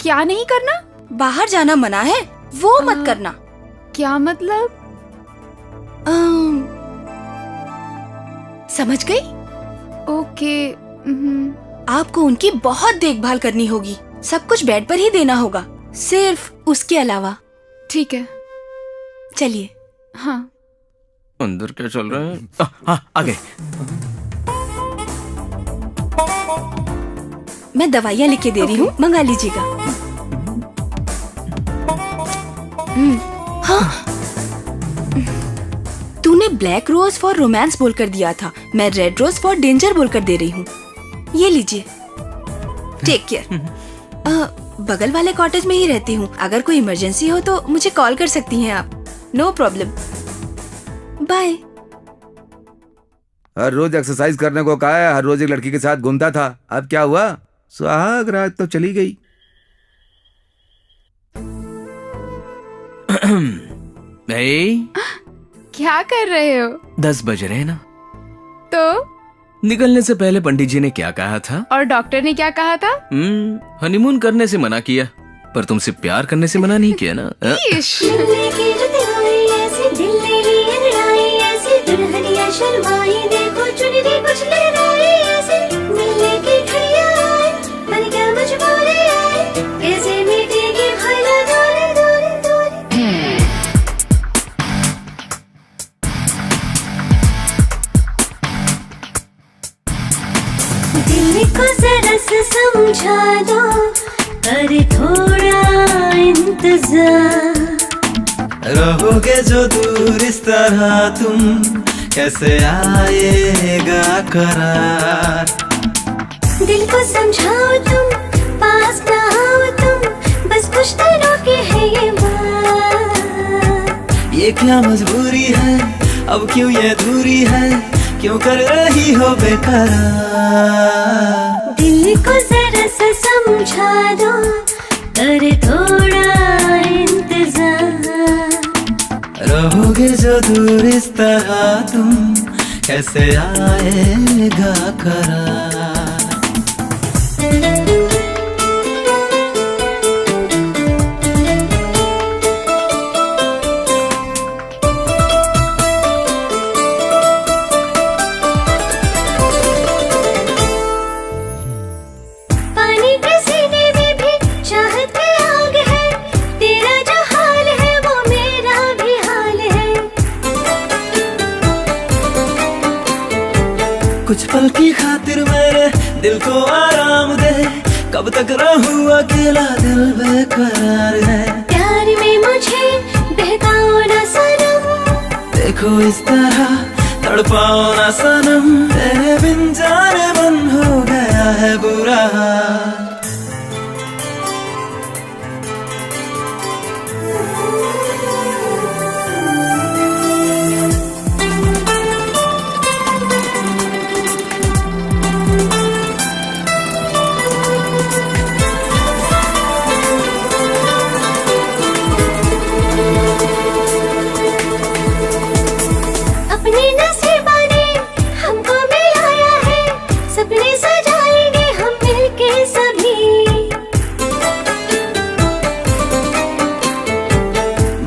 क्या नहीं करना? बाहर जाना मना है, वो मत करना। क्या मतलब? समझ गई? ओके। आपको उनकी बहुत देखभाल करनी होगी, सब कुछ बेड पर ही देना होगा, सिर्फ उसके अलावा। ठीक है चलिए। हाँ। अंदर क्या चल रहा है? हाँ आ गए। मैं दवाइयाँ लिख के दे रही हूँ, मंगा लीजिएगा। हाँ। तूने ब्लैक रोज फॉर रोमांस बोलकर दिया था, मैं रेड रोज फॉर डेंजर बोलकर दे रही हूँ। ये लीजिए, टेक केयर। बगल वाले कॉटेज में ही रहती हूँ, अगर कोई इमरजेंसी हो तो मुझे कॉल कर सकती हैं आप। No problem, bye. हर रोज एक्सरसाइज करने को कहा है, हर रोज एक लड़की के साथ घूमता था, अब क्या हुआ? सुहाग रात तो चली गई। क्या कर रहे हो? 10 बज रहे हैं ना। तो निकलने से पहले पंडित जी ने क्या कहा था? और डॉक्टर ने क्या कहा था? हनीमून करने से मना किया, पर तुमसे प्यार करने से मना नहीं किया ना। दिल को जरा सा समझा दो, अरे थोड़ा इंतजार। रहोगे जो दूर इस तरह तुम, कैसे आएगा करार। दिल को समझाओ तुम, पास ना आओ तुम, बस कुछ दिनों की है ये बात। ये क्या मजबूरी है, अब क्यों ये दूरी है, क्यों कर रही हो बेकरार। दिल को जरा सा समझा दो, करे थोड़ा इंतजार। रहोगे जो दूर इस तरह तुम, कैसे आएगा करार। पानी के सीने में भी चाहत की आग है, तेरा जो हाल है वो मेरा भी हाल है। कुछ पल की खातिर मेरे दिल को आराम दे, कब तक रहूं अकेला दिल बेकरार है। प्यार में मुझे बहकाओ ना सनम, देखो इस तरह तड़पाओ ना सनम, तेरे बिन जाने मन हो गया है बुरा।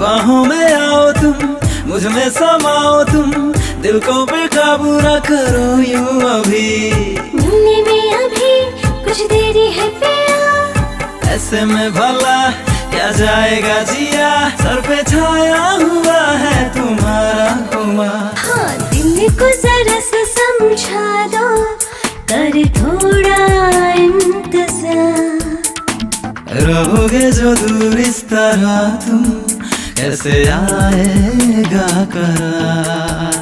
बाहों में आओ तुम, मुझ में समाओ तुम, दिल को बेकाबू ना करो यूं अभी। मिलने में अभी कुछ देरी है पिया, ऐसे में भला क्या जाएगा जिया, सर पे छाया हुआ है तुम्हारा खुमार। हाँ दिल को जरा सा समझा दो, कर थोड़ा इंतजार। रहोगे जो दूर इस तरह तुम, कैसे आएगा करार।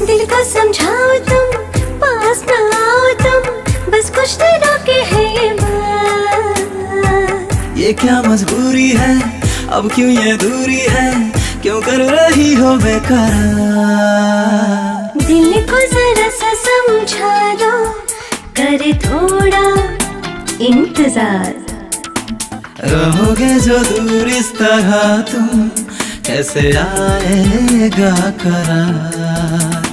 दिल को समझाओ तुम, पास ना आओ तुम, बस कुछ दिनों के है ये बात। ये क्या मजबूरी है, अब क्यों ये दूरी है, क्यों कर रही हो बेकरार। दिल को जरा सा समझा दो, करे थोड़ा इंतजार। रहोगे जो दूर इस तरह तुम, कैसे आएगा करार।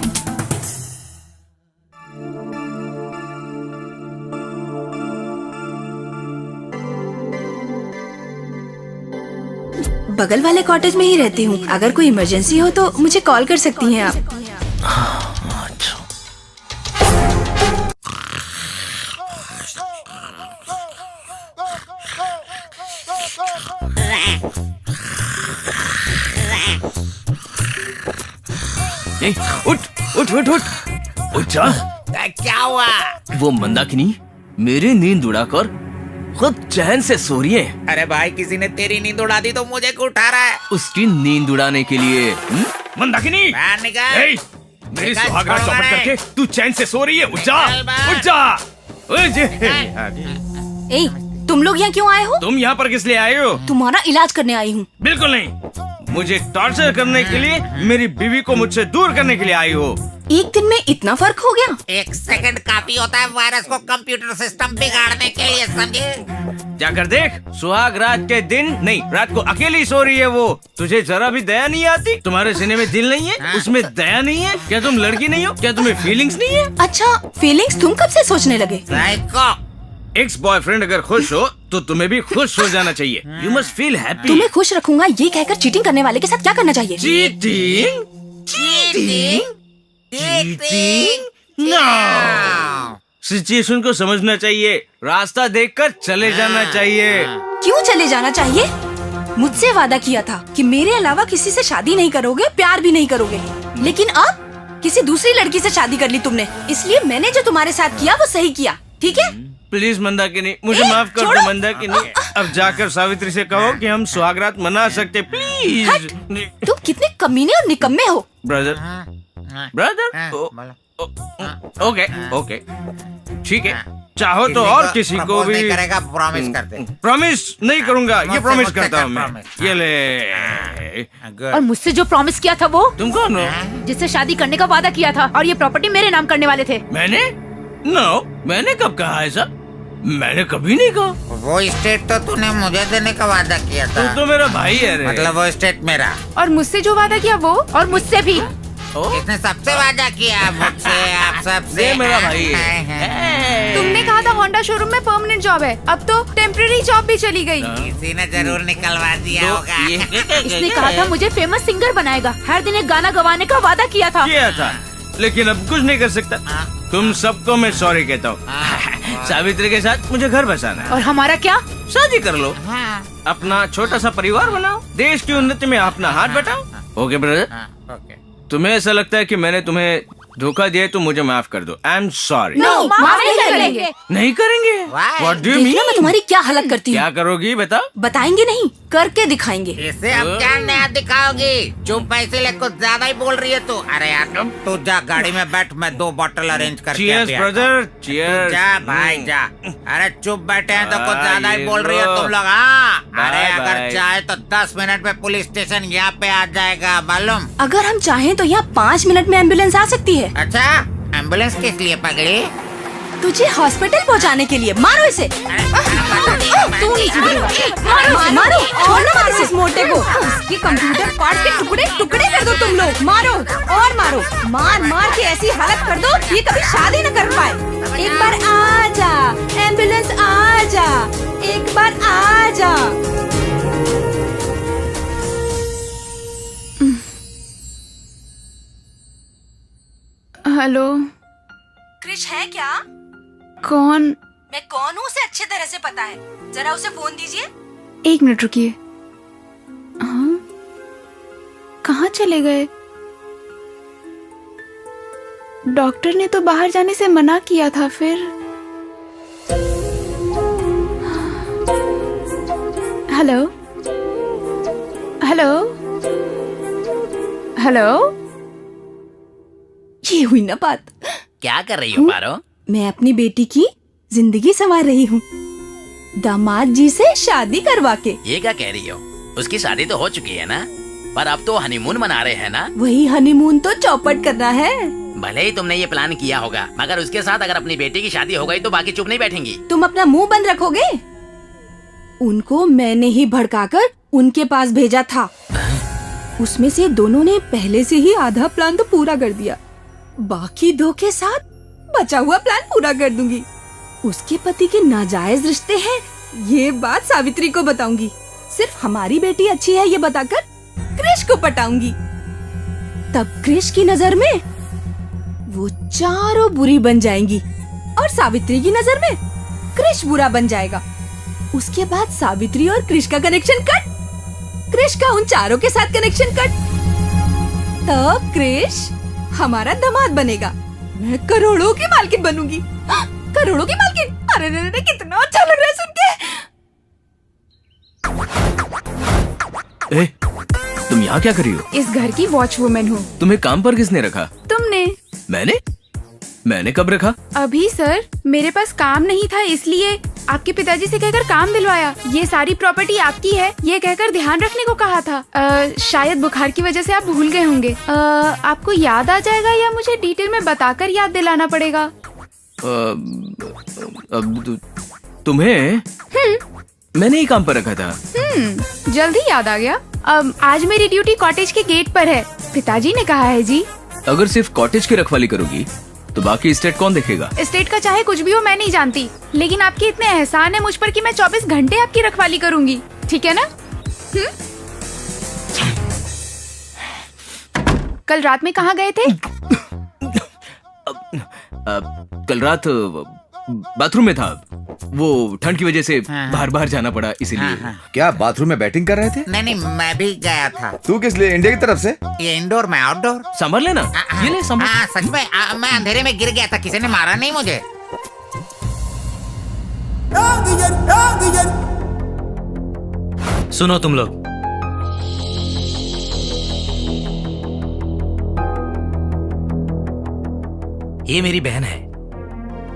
बगल वाले कॉटेज में ही रहती हूँ, अगर कोई इमरजेंसी हो तो मुझे कॉल कर सकती हैं आप। ए, उठ उठ उठ उठ उठ जा। क्या हुआ? वो मंदाकिनी मेरी नींद उड़ाकर खुद चैन से सो रही है। अरे भाई किसी ने तेरी नींद उड़ा दी तो मुझे क्यों उठा रहा है? उसकी नींद उड़ाने के लिए मंदाकिनी बाहर निकल। ए, मेरी निकल, सुहागरात छोड़ो चौपट मैं। करके तू चैन से सो रही है। उठ जा निकल बाहर। उठ जा। ए, तुम लोग यहाँ क्यों आए हो? तुम यहाँ पर किस लिए आए हो? तुम्हारा इलाज करने आई हूँ। बिल्कुल नहीं, मुझे टॉर्चर करने के लिए, मेरी बीवी को मुझसे दूर करने के लिए आई हो। एक दिन में इतना फर्क हो गया? 1 सेकंड काफी होता है वायरस को कंप्यूटर सिस्टम बिगाड़ने के लिए, समझे? जाकर देख, सुहाग रात के दिन नहीं, रात को अकेली सो रही है वो। तुझे जरा भी दया नहीं आती? तुम्हारे सीने में दिल नहीं है, उसमें दया नहीं है? क्या तुम लड़की नहीं हो? क्या तुम्हें फीलिंग्स नहीं है? अच्छा, फीलिंग्स तुम कब से सोचने लगे? साइको। एक्स बॉयफ्रेंड अगर खुश हो तो तुम्हें भी खुश हो जाना चाहिए। You must feel happy. तुम्हें खुश रखूंगा ये कहकर चीटिंग करने वाले के साथ क्या करना चाहिए? चीटिंग? चीटिंग? नो। सिचुएशन को समझना चाहिए, रास्ता देखकर चले जाना चाहिए। क्यों चले जाना चाहिए? मुझसे वादा किया था कि मेरे अलावा किसी से शादी नहीं करोगे, प्यार भी नहीं करोगे, लेकिन अब किसी दूसरी लड़की से शादी कर ली तुमने। इसलिए मैंने जो तुम्हारे साथ किया वो सही किया, ठीक है? प्लीज मंदाकिनी, मुझे माफ कर दो मंदाकिनी। अब जाकर सावित्री से कहो कि हम सुहागरात मना सकते, प्लीज। तुम कितने कमीने और निकम्मे हो। ब्रदर ब्रदर ओके ओके ठीक है, चाहो तो और किसी को भी करेगा, प्रॉमिस करते। प्रॉमिस नहीं करूंगा, ये प्रॉमिस करता हूँ मैं। ये ले। और मुझसे जो प्रॉमिस किया था वो? तुम कौन हो? जिससे शादी करने का वादा किया था और ये प्रॉपर्टी मेरे नाम करने वाले थे। मैंने? नो, मैंने कब कहा ऐसा? मैंने कभी नहीं कहा। वो स्टेट तो तूने मुझे देने का वादा किया था। तू तो मेरा भाई है रे। मतलब वो स्टेट मेरा। और मुझसे जो वादा किया वो, और मुझसे भी। किसने सबसे वादा किया? मुझसे, आप सबसे। ये मेरा भाई है। तुमने कहा था होंडा शोरूम में परमानेंट जॉब है, अब तो टेम्परेरी जॉब भी चली गई। किसी ने जरूर निकलवा दिया होगा। इसने कहा था मुझे फेमस सिंगर बनाएगा, हर दिन एक गाना गवाने का वादा किया था। लेकिन अब कुछ नहीं कर सकता। तुम सबको मैं सॉरी कहता हूँ। सावित्री के साथ मुझे घर बसाना है। और हमारा क्या? शादी कर लो, अपना छोटा सा परिवार बनाओ, देश की उन्नति में अपना हाथ बटाओ। ओके ब्रदर, तुम्हें ऐसा लगता है कि मैंने तुम्हें धोखा दिया तो मुझे माफ कर दो। I am sorry. माफ नहीं करेंगे। नहीं करेंगे? What do you देखना मैं mean? तुम्हारी क्या हालत करती हूँ। क्या करोगी बताओ? बताएंगे नहीं, करके दिखाएंगे। इसे अब क्या नया दिखाओगी? चुप पैसे ले, कुछ ज्यादा ही बोल रही है तू। अरे यार तू जा गाड़ी में बैठ, मैं 2 बॉटल अरेंज करके Cheers, brother, cheers. जा भाई जा। अरे चुप बैठे हैं तो कुछ ज्यादा ही बोल रही हो तुम लोग। हाँ, अरे Bye, अगर bye. चाहे तो 10 मिनट में पुलिस स्टेशन यहाँ पे आ जाएगा, मालूम? अगर हम चाहें तो यहाँ 5 मिनट में एम्बुलेंस आ सकती है। अच्छा, एम्बुलेंस किस लिए पकड़ी? तुझे हॉस्पिटल पहुँचाने के लिए। मारो इसे। तू नहीं सुधरेगा। मारो मारो, छोड़ना मत इस मोटे को। उसके कंप्यूटर पार्ट के टुकड़े टुकड़े कर दो तुम लोग। मारो और मारो, मार मार के ऐसी हालत कर दो ये कभी शादी न कर पाए। एक बार आ जा, एम्बुलेंस आ जा, एक बार आ जा। हेलो, क्रिश है क्या? कौन? मैं कौन हूँ उसे अच्छे तरह से पता है, जरा उसे फोन दीजिए। 1 मिनट रुकिए। हाँ, कहाँ चले गए? डॉक्टर ने तो बाहर जाने से मना किया था। फिर हेलो हेलो हेलो, ये हुई ना बात। क्या कर रही हो पारो? मैं अपनी बेटी की जिंदगी संवार रही हूँ, दामाद जी से शादी करवा के। ये क्या कह रही हो? उसकी शादी तो हो चुकी है ना, पर अब तो हनीमून मना रहे हैं ना। वही हनीमून तो चौपट करना है। भले ही तुमने ये प्लान किया होगा, मगर उसके साथ अगर अपनी बेटी की शादी हो गई तो बाकी चुप नहीं बैठेंगी। तुम अपना मुंह बंद रखोगे? उनको मैंने ही भड़काकर उनके पास भेजा था। उसमें से दोनों ने पहले से ही आधा प्लान तो पूरा कर दिया, बाकी 2 के साथ बचा हुआ प्लान पूरा कर दूंगी। उसके पति के नाजायज रिश्ते हैं, ये बात सावित्री को बताऊंगी। सिर्फ हमारी बेटी अच्छी है ये बताकर क्रिश को पटाऊंगी। तब क्रिश की नजर में वो चारों बुरी बन जाएंगी और सावित्री की नजर में क्रिश बुरा बन जाएगा। उसके बाद सावित्री और क्रिश का कनेक्शन कट, क्रिश का उन चारों के साथ कनेक्शन कट। तब क्रिश हमारा दामाद बनेगा, मैं करोड़ों की मालकिन बनूंगी। करोड़ों की मालकिन। अरे रे रे, कितना अच्छा लग रहा है सुन के। ए, तुम यहाँ क्या कर रही हो? इस घर की वॉचवुमन हूँ। तुम्हें काम पर किसने रखा? तुमने। मैंने कब रखा? अभी सर, मेरे पास काम नहीं था इसलिए आपके पिताजी से कहकर काम दिलवाया। ये सारी प्रॉपर्टी आपकी है ये कहकर ध्यान रखने को कहा था। शायद बुखार की वजह से आप भूल गए होंगे। आपको याद आ जाएगा या मुझे डिटेल में बताकर याद दिलाना पड़ेगा? अब तुम्हें मैंने ही काम पर रखा था। जल्दी याद आ गया। आज मेरी ड्यूटी कॉटेज के गेट पर है, पिताजी ने कहा है जी। अगर सिर्फ कॉटेज की रखवाली करोगी तो बाकी स्टेट कौन देखेगा? स्टेट का चाहे कुछ भी हो मैं नहीं जानती, लेकिन आपके इतने एहसान है मुझ पर कि मैं 24 घंटे आपकी रखवाली करूंगी, ठीक है ना? कल रात में कहाँ गए थे? कल रात बाथरूम में था, वो ठंड की वजह से बाहर बाहर जाना पड़ा इसीलिए। क्या बाथरूम में बैटिंग कर रहे थे? नहीं, मैं भी गया था। तू किस लिए? इंडिया की तरफ से? ये इंडोर में आउटडोर। संभल लेना। ये ले संभल। सच में मैं अंधेरे में गिर गया था, किसी ने मारा नहीं मुझे। सुनो तुम लोग, ये मेरी बहन है।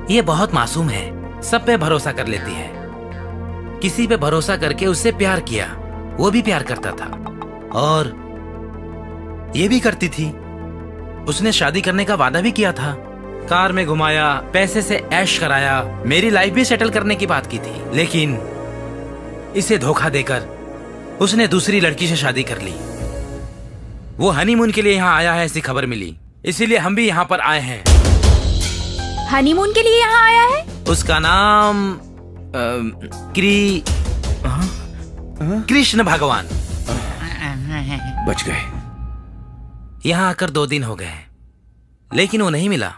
ये बहुत मासूम है, सब पे भरोसा कर लेती है। किसी पे भरोसा करके उससे प्यार किया, वो भी प्यार करता था और ये भी करती थी। उसने शादी करने का वादा भी किया था, कार में घुमाया, पैसे से ऐश कराया, मेरी लाइफ भी सेटल करने की बात की थी। लेकिन इसे धोखा देकर उसने दूसरी लड़की से शादी कर ली। वो हनीमून के लिए यहाँ आया है ऐसी खबर मिली, इसीलिए हम भी यहाँ पर आए हैं। हनीमून के लिए यहाँ आया है? उसका नाम कृष्ण भगवान। बच गए। यहाँ आकर 2 दिन हो गए, लेकिन वो नहीं मिला।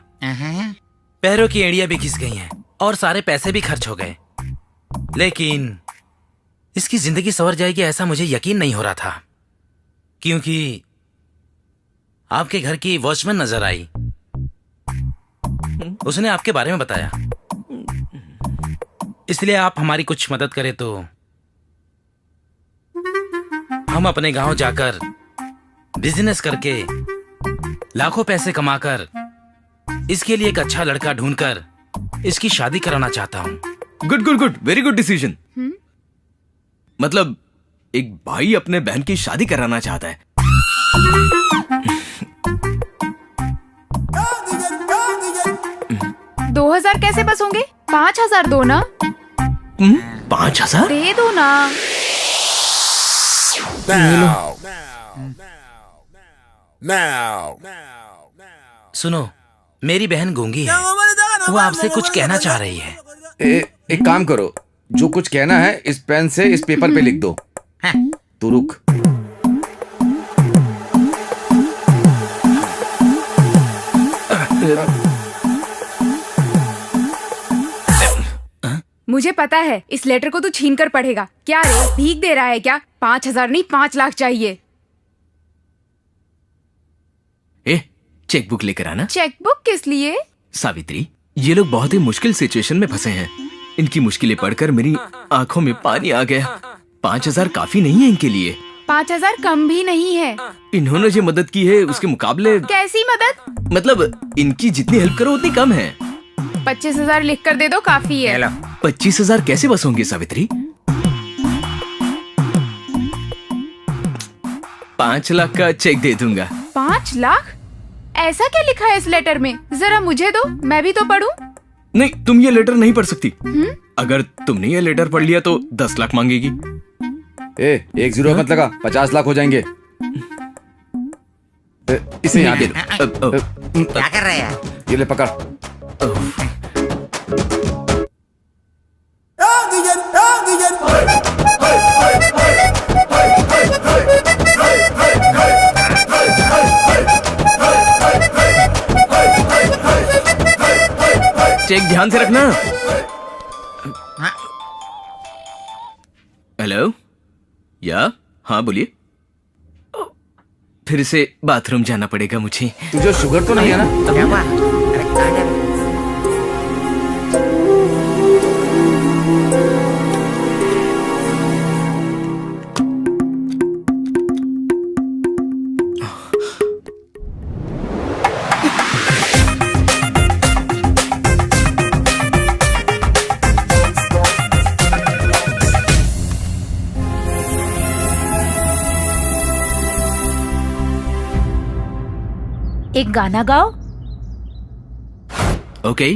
पैरों की एड़ियां भी घिस गई हैं और सारे पैसे भी खर्च हो गए, लेकिन इसकी जिंदगी संवर जाएगी ऐसा मुझे यकीन नहीं हो रहा था, क्योंकि आपके घर की वॉचमैन नजर आई। उसने आपके बारे में बताया, इसलिए आप हमारी कुछ मदद करें तो हम अपने गांव जाकर बिजनेस करके लाखों पैसे कमाकर इसके लिए एक अच्छा लड़का ढूंढकर इसकी शादी कराना चाहता हूँ। Good good good, very good decision. मतलब एक भाई अपने बहन की शादी कराना चाहता है। 2000 कैसे बस होंगे? 5000 दो ना। 5000 दे दो ना। सुनो, मेरी बहन गूंगी है, वो आपसे कुछ कहना चाह रही है। एक काम करो, जो कुछ कहना है इस पेन से इस पेपर पे लिख दो। तू रुक। मुझे पता है इस लेटर को तू छीन कर पढ़ेगा। क्या रे, भीख दे रहा है क्या? 5,000 नहीं 5 लाख चाहिए। चेकबुक लेकर आना। चेकबुक किस लिए? सावित्री, ये लोग बहुत ही मुश्किल सिचुएशन में फंसे हैं। इनकी मुश्किलें पढ़कर मेरी आंखों में पानी आ गया। 5,000 काफी नहीं है इनके लिए। 5,000 कम भी नहीं है। इन्होंने जो मदद की है उसके मुकाबले। कैसी मदद? मतलब इनकी जितनी हेल्प करो उतनी कम है। 25,000 लिख कर दे दो, काफी है। 25,000 कैसे बस होंगे सावित्री? 5 लाख का चेक दे दूंगा। 5 लाख? ऐसा क्या लिखा है इस लेटर में? जरा मुझे दो, मैं भी तो पढ़ूं। नहीं, तुम ये लेटर नहीं पढ़ सकती। अगर तुमने ये लेटर पढ़ लिया तो 10 लाख मांगेगी। एक 0 मत लगा, 50 लाख हो जाएंगे। इसे यहाँ दे दो। क्या कर रहे हैं? ये ले पकड़। चेक ध्यान से रखना। हेलो, या हाँ बोलिए। फिर से बाथरूम जाना पड़ेगा मुझे। तुझे शुगर तो नहीं है ना? क्या हुआ? अरे कहाँ जा रहे? एक गाना गाओ। ओके।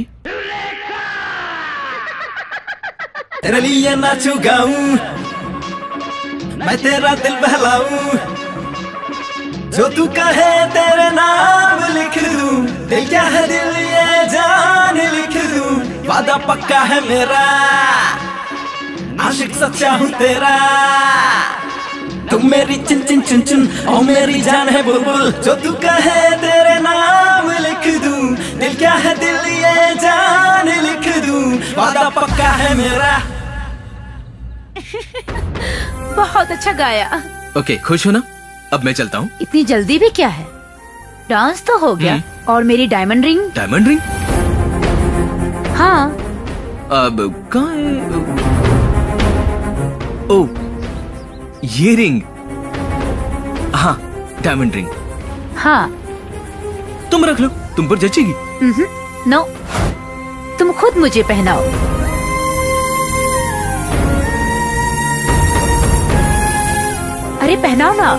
तेरे लिए नाचू गाऊं, मैं तेरा दिल बहलाऊं, जो तू कहे तेरे नाम लिख दूं, दिल क्या है दिल ये जान लिख दूं, वादा पक्का है मेरा, आशिक सच्चा हूँ तेरा, तुम मेरी चिन चिन चुन चुन और मेरी जान है बुलबुल, जो तू कहे तेरे नाम लिख दूं, दिल क्या है दिल ये जान लिख दूं, वादा पक्का है मेरा। बहुत अच्छा गाया। ओके, खुश हो ना? अब मैं चलता हूँ। इतनी जल्दी भी क्या है? डांस तो हो गया। और मेरी डायमंड रिंग? Diamond ring? हाँ। अब कहाँ है? ओह, ये रिंग। हाँ, डायमंड रिंग। हाँ। तुम रख लो, तुम पर जचेगी। नो, तुम खुद मुझे पहनाओ। अरे पहनाओ ना।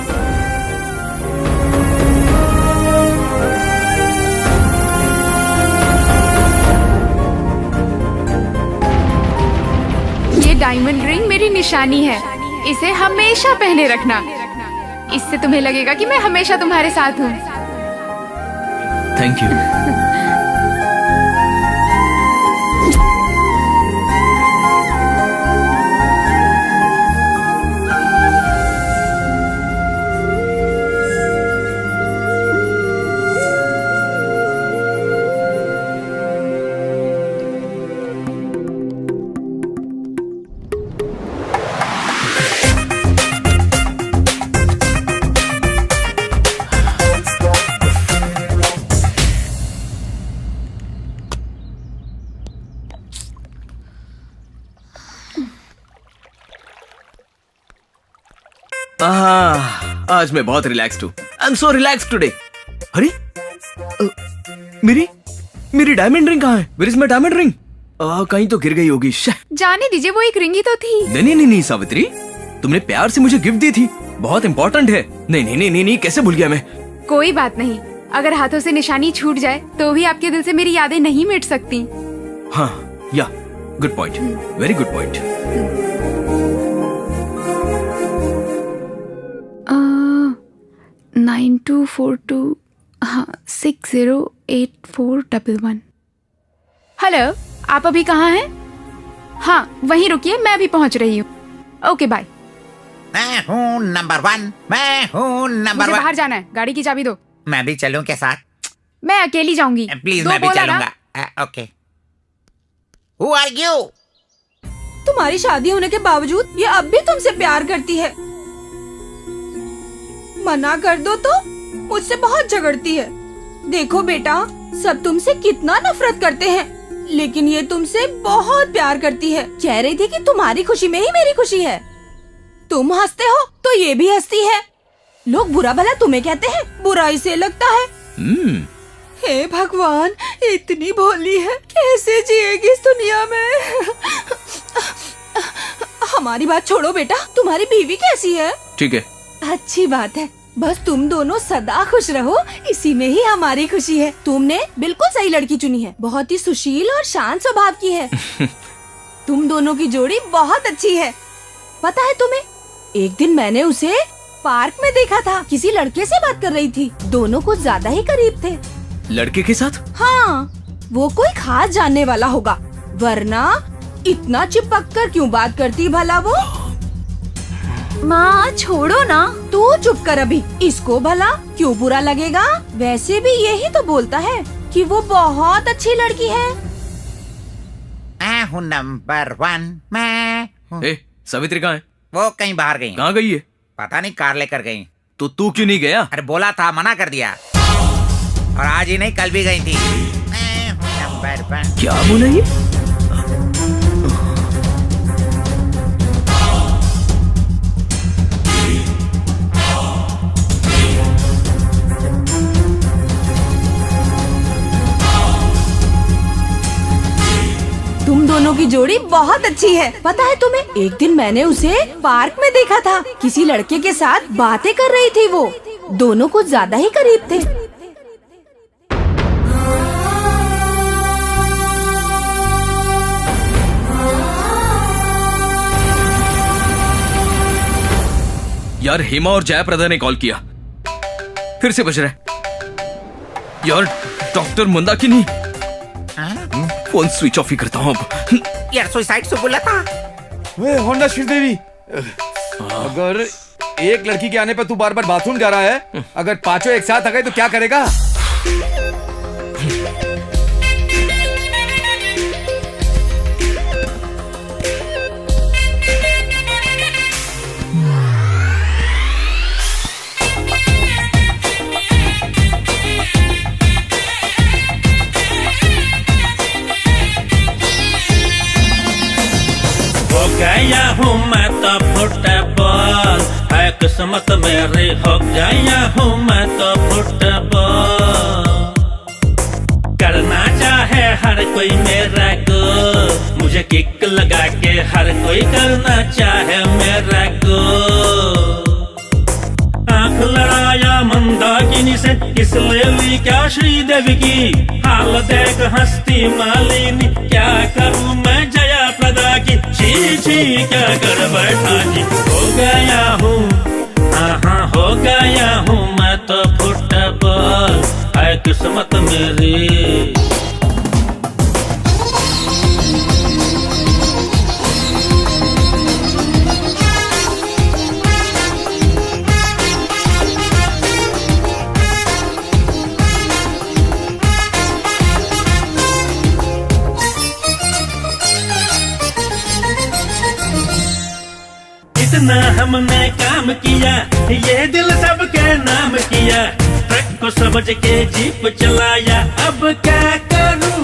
ये डायमंड रिंग मेरी निशानी है, इसे हमेशा पहने रखना। इससे तुम्हें लगेगा कि मैं हमेशा तुम्हारे साथ हूँ। Thank you. आज मैं बहुत रिलैक्स्ड हूँ। I am so relaxed today. अरे मेरी डायमंड रिंग कहाँ है? Where is my diamond ring? कहीं तो गिर गई होगी। जाने दीजिए, वो एक रिंग ही तो थी। नहीं सावित्री, तुमने प्यार से मुझे गिफ्ट दी थी, बहुत इंपॉर्टेंट है। नहीं, कैसे भूल गया मैं? कोई बात नहीं, अगर हाथों से निशानी छूट जाए तो भी आपके दिल से मेरी यादें नहीं मिट सकती। हाँ, या good point, very good point. 9242 हाँ 608411। हेलो, आप अभी कहाँ हैं? हाँ वहीं रुकिए, मैं भी पहुँच रही हूँ। Okay bye. मैं हूँ नंबर 1, मैं हूँ नंबर मुझे 1। बाहर जाना है, गाड़ी की चाबी दो। मैं भी चलूं के साथ? मैं अकेली जाऊंगी। प्लीज दो मैं भी बोला ना? चलूंगा। ओके। Who are you? तुम्हारी शादी होने के बावजूद ये अब भी तुमसे प्यार करती है। मना कर दो तो मुझसे बहुत झगड़ती है। देखो बेटा, सब तुमसे कितना नफरत करते हैं, लेकिन ये तुमसे बहुत प्यार करती है। कह रही थी कि तुम्हारी खुशी में ही मेरी खुशी है। तुम हंसते हो तो ये भी हंसती है। लोग बुरा भला तुम्हें कहते हैं, बुरा इसे लगता है। हे भगवान, इतनी भोली है, कैसे जिएगी इस दुनिया में। हमारी बात छोड़ो बेटा, तुम्हारी बीवी कैसी है? ठीक है। अच्छी बात है, बस तुम दोनों सदा खुश रहो, इसी में ही हमारी खुशी है। तुमने बिल्कुल सही लड़की चुनी है, बहुत ही सुशील और शांत स्वभाव की है। तुम दोनों की जोड़ी बहुत अच्छी है। पता है तुम्हें, एक दिन मैंने उसे पार्क में देखा था, किसी लड़के से बात कर रही थी। दोनों कुछ ज्यादा ही करीब थे। लड़के के साथ? हाँ, वो कोई खास जानने वाला होगा, वरना इतना चिपक कर क्यों बात करती भला वो। माँ छोड़ो ना, तू चुप कर अभी। इसको भला क्यों बुरा लगेगा? वैसे भी यही तो बोलता है कि वो बहुत अच्छी लड़की है। मैं हूँ नंबर 1, मैं हूँ। सावित्री कहाँ है? वो कहीं बाहर गई। कहाँ गई है? पता नहीं, कार लेकर गई। तो तू क्यों नहीं गया? अरे बोला था, मना कर दिया। और आज ही नहीं, कल भी गई थी। मैं हूँ नंबर 1। क्या बोला ये? तुम दोनों की जोड़ी बहुत अच्छी है। पता है तुम्हें, एक दिन मैंने उसे पार्क में देखा था, किसी लड़के के साथ बातें कर रही थी। वो दोनों कुछ ज्यादा ही करीब थे। यार हेमा और जयप्रदा ने कॉल किया, फिर से बज रहा है। यार doctor Mandakini, phone switch off ही करता हूँ अब। यार सुसाइड से बोला था। होंडा श्रीदेवी, अगर एक लड़की के आने पर तू बार बार बाथरूम जा रहा है, अगर पांचों एक साथ आ गए तो क्या करेगा? गया हूँ मैं तो फुटबॉल, है किस्मत मेरी। हो गया हूँ मैं तो फुटबॉल, करना चाहे हर कोई मेरा गोल, मुझे किक लगा के हर कोई करना चाहे मेरा गोल। आंख लड़ाया मंदाकिनी से, किस ले ली क्या श्रीदेवी की हाल देख हंसती मालिनी। क्या करूँ मैं जया प्रदा की, छी छी क्या कर बैठा जी। हो गया हूँ, हाँ हो गया हूँ मैं तो फुटबॉल, है किस्मत मेरी। इतना हमने काम किया, ये दिल सबके नाम किया, ट्रक को समझ के जीप चलाया, अब क्या करूं।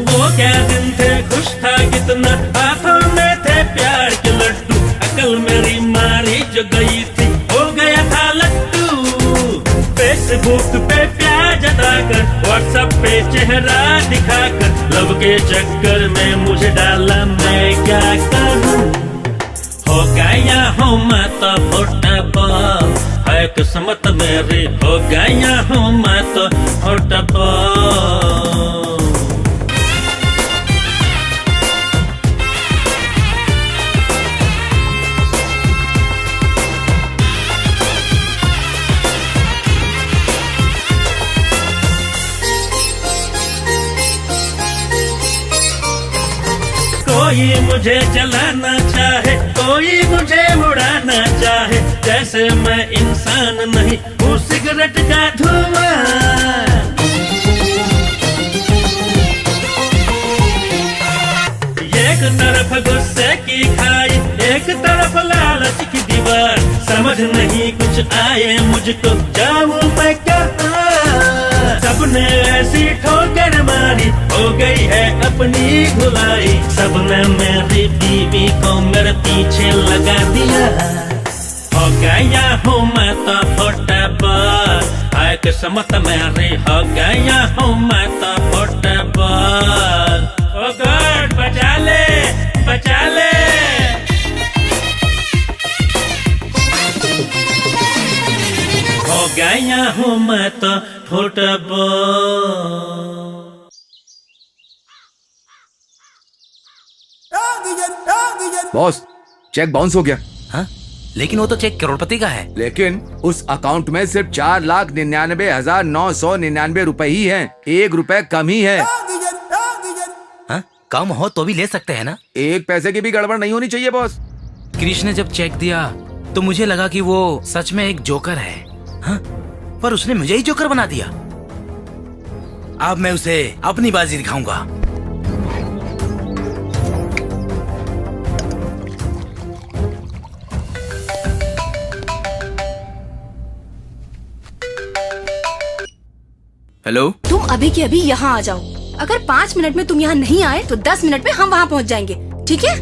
वो क्या दिन थे, खुश था कितना, हाथों में थे प्यार के लड्डू, अकल मेरी मारी जो गई थी, हो गया था लड्डू। फेसबुक पे प्यार जताकर, व्हाट्सएप पे चेहरा दिखाकर, लव के चक्कर में मुझे डाला, मैं क्या करूं। हो गया हूँ मैं तो फुटबॉल, है किस्मत मेरी। हो गया हूँ मैं तो फुटबॉल। कोई मुझे जलाना चाहे, कोई मुझे उड़ाना चाहे, जैसे मैं इंसान नहीं हूँ सिगरेट का धुआं। एक तरफ गुस्से की खाई, एक तरफ लालच की दीवार, समझ नहीं कुछ आए मुझको, जाऊं मैं कहाँ। सबने ऐसी ठोकर मारी, हो गई है अपनी धुलाई, सबने मेरी बीवी को मेरे पीछे लगा दिया। हो गया हूँ मैं तो फुटबॉल, हाय किस्मत मेरी, हो गया हूँ मैं तो फुटबॉल। ओ गॉड बचा ले, बचा ले। हो गया हूँ मैं तो फुटबॉल। बॉस, चेक बाउंस हो गया। हाँ? लेकिन वो तो चेक करोड़पति का है। लेकिन उस अकाउंट में सिर्फ 4,99,999 रुपए ही हैं। 1 रुपए कम ही है। हाँ? कम हो तो भी ले सकते हैं ना? 1 पैसे की भी गड़बड़ नहीं होनी चाहिए बॉस। क्रिश ने जब चेक दिया तो मुझे लगा कि वो सच में एक जोकर है। हाँ? पर उसने मुझे ही जोकर बना दिया। अब मैं उसे अपनी बाजी दिखाऊंगा। हेलो, तुम अभी के अभी यहाँ आ जाओ। अगर 5 मिनट में तुम यहाँ नहीं आए तो 10 मिनट में हम वहाँ पहुँच जाएंगे, ठीक है?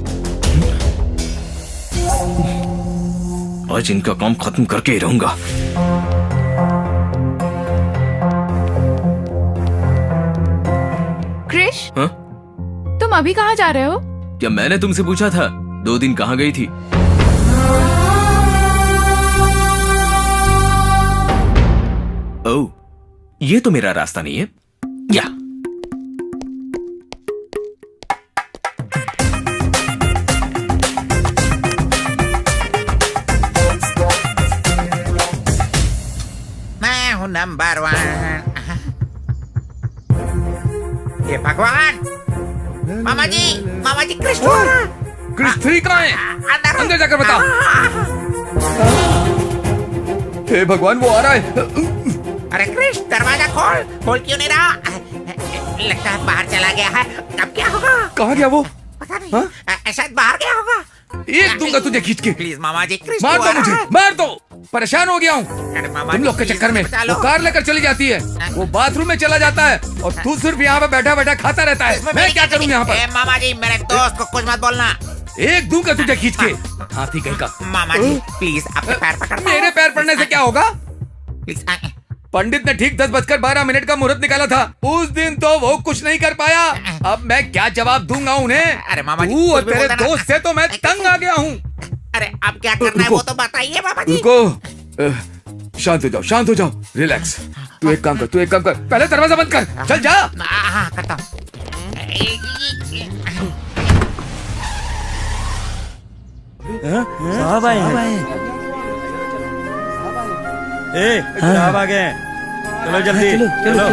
आज इनका काम खत्म करके ही रहूंगा। क्रिश, हाँ? तुम अभी कहाँ जा रहे हो? क्या मैंने तुमसे पूछा था 2 दिन कहाँ गई थी? ओह, ये तो मेरा रास्ता नहीं है। या मैं हूँ नंबर 1। ये भगवान, मामा जी कृष्ण क्रिश 3 कहाँ है? अंदर जाकर बता। हे भगवान, वो आ रहा है। अरे कृष्ण, दरवाजा खोल क्यों नहीं रहा? लगता है बाहर चला गया है। अब क्या होगा? कहाँ गया वो? पता नहीं, शायद बाहर गया होगा। एक दूंगा तुझे खींच के। प्लीज मामा जी, कृष्ण मार को दो आ रहा मुझे, है। मार दो। परेशान हो गया हूँ अरे मामा तुम जी, लोग के प्लीज चक्कर में। बचा लो। वो कार लेकर चली जाती है, वो बाथरूम में चला जाता है, और तू सिर्फ यहाँ पे बैठा बैठा खाता रहता है। मैं क्या करूँ यहाँ पर? मामा जी, मेरे दोस्त को कुछ मत बोलना। एक दूंगा तुझे खींच के। हाथी कहीं का। मामा जी प्लीज, आपके पैर पकड़ता हूं। मेरे पैर पड़ने से क्या होगा? प्लीज। पंडित ने ठीक 10:12 का मुहूर्त निकाला था। उस दिन तो वो कुछ नहीं कर पाया। अब मैं क्या जवाब दूंगा उन्हें? अरे मामा जी, तू और कुछ भी तेरे बोलता ना। दोस्त से तो मैं तंग आ गया हूँ। अरे अब क्या करना है वो तो बताइए मामा जी। रुको, शांत हो जाओ, रिलैक्स। तू एक काम कर, पहले दरवाजा बंद कर। चल जा। हाँ, करता हूँ। साहब आए हैं। साहब आ गए। चलो जल्दी, चलो।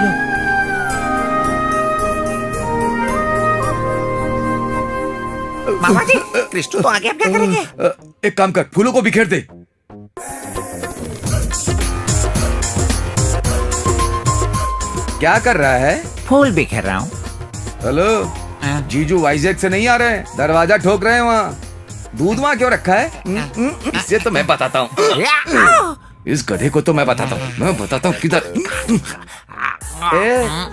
मामा जी, कृष्ण तो आगे, अब क्या करेंगे? एक काम कर, फूलों को बिखेर दे। क्या कर रहा है? फूल बिखेर रहा हूँ। हेलो, जीजू वाइजैक से नहीं आ रहे हैं, दरवाजा ठोक रहे हैं वहाँ। दूध वहाँ क्यों रखा है? इससे तो मैं बताता हूँ। इस गधे को तो मैं बताता हूँ किधर।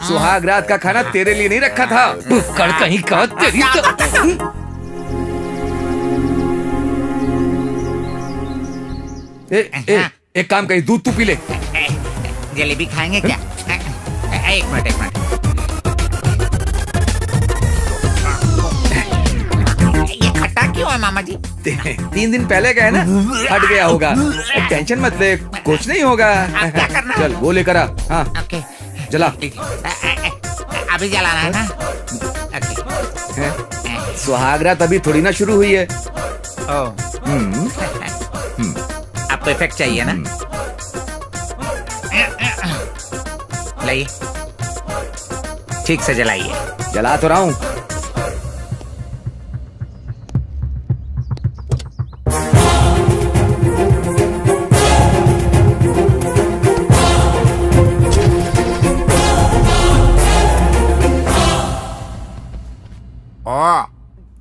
सुहाग रात का खाना तेरे लिए नहीं रखा था, कर कहीं का तेरी तो। एक काम करिए, दूध तू पी ले। जलेबी खाएंगे क्या? एक मिनट। ये खट्टा क्यों है मामा जी? 3 दिन पहले का है ना, हट गया होगा। टेंशन मत ले, कुछ नहीं होगा। क्या करना? चल वो लेकर आ। हाँ, ओके, जला। अभी जलाना है ना? सुहागरात अभी थोड़ी ना शुरू हुई है। आपको इफेक्ट चाहिए ना? लाइए, ठीक से जलाइए। जला तो रहा हूँ।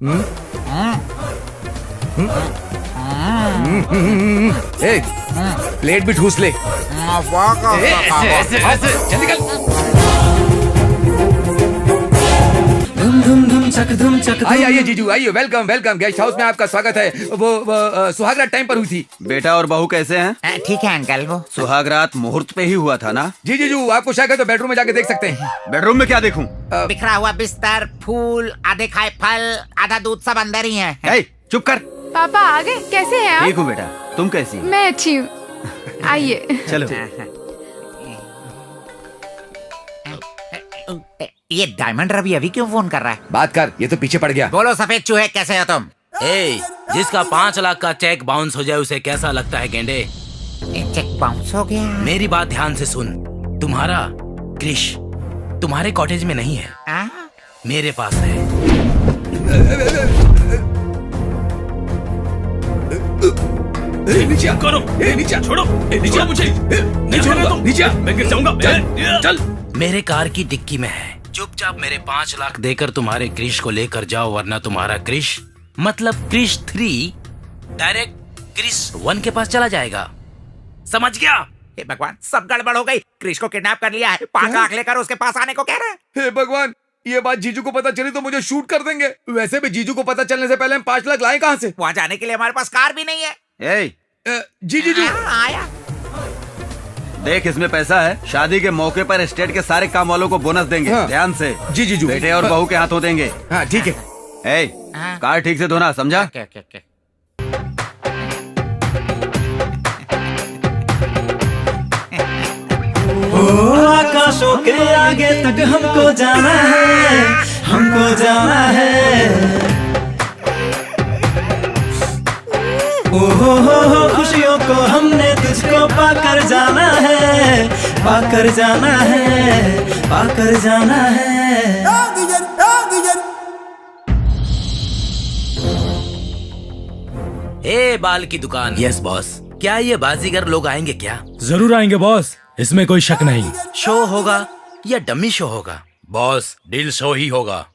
ए, प्लेट भी ठूस ले। ऐसे चल निकल। आइए आइए जीजू आइए, वेलकम वेलकम। गेस्ट हाउस में आपका स्वागत है। वो सुहागरात टाइम पर हुई थी। बेटा और बहू कैसे हैं? ठीक है अंकल। वो सुहागरात मुहूर्त पे ही हुआ था ना? जी जीजू, आपको शायद तो बेडरूम में जाके देख सकते हैं। बेडरूम में क्या देखूं? बिखरा हुआ बिस्तर, फूल, आधे खाए फल, आधा दूध, सब अंदर ही है। ए, चुप कर। पापा आ गए? कैसे हैं आप? ठीक हूँ बेटा, तुम कैसी? मैं अच्छी हूँ। आइए। चलो। ये डायमंड रवि अभी क्यों फोन कर रहा है? बात कर, ये तो पीछे पड़ गया। बोलो सफेद चूहे, कैसे हो तुम? ए, जिसका 5 लाख का चेक बाउंस हो जाए उसे कैसा लगता है गेंडे? चेक बाउंस हो गया। मेरी बात ध्यान से सुन। तुम्हारा क्रिश तुम्हारे कॉटेज में नहीं है, मेरे पास है। नीचे करो, नीचे छोड़ो, नीचे मुझे, नीचे मैं गिर जाऊंगा। चल। मेरे कार की डिक्की में है। चुपचाप मेरे 5 लाख देकर तुम्हारे क्रिश को लेकर जाओ, वरना तुम्हारा क्रिश मतलब क्रिश 3 डायरेक्ट क्रिश 1 के पास चला जाएगा। समझ गया? हे भगवान, सब गड़बड़ हो गई। क्रिश को किडनैप कर लिया है, 5 लाख लेकर उसके पास आने को कह रहे हैं। हे भगवान, ये बात जीजू को पता चली तो मुझे शूट कर देंगे। वैसे भी जीजू को पता चलने से पहले हम 5 लाख लाए कहाँ से? वहाँ जाने के लिए हमारे पास कार भी नहीं है। जी जीजू। आया। देख, इसमें पैसा है। शादी के मौके पर एस्टेट के सारे काम वालों को बोनस देंगे। हाँ। ध्यान से। जी जीजू। बेटे और बहू के हाथों देंगे। हाँ ठीक है। कार ठीक से धोना, समझा? ओके। आकाशों के आगे तक हमको जाना है, हमको जाना है। हो खुशियों को हमने तुझको पाकर जाना है, पाकर जाना है, पाकर जाना है। ए, बाल की दुकान। Yes boss. क्या ये बाजीगर लोग आएंगे क्या? जरूर आएंगे बॉस, इसमें कोई शक नहीं। शो होगा या डमी शो होगा? बॉस, डील शो ही होगा।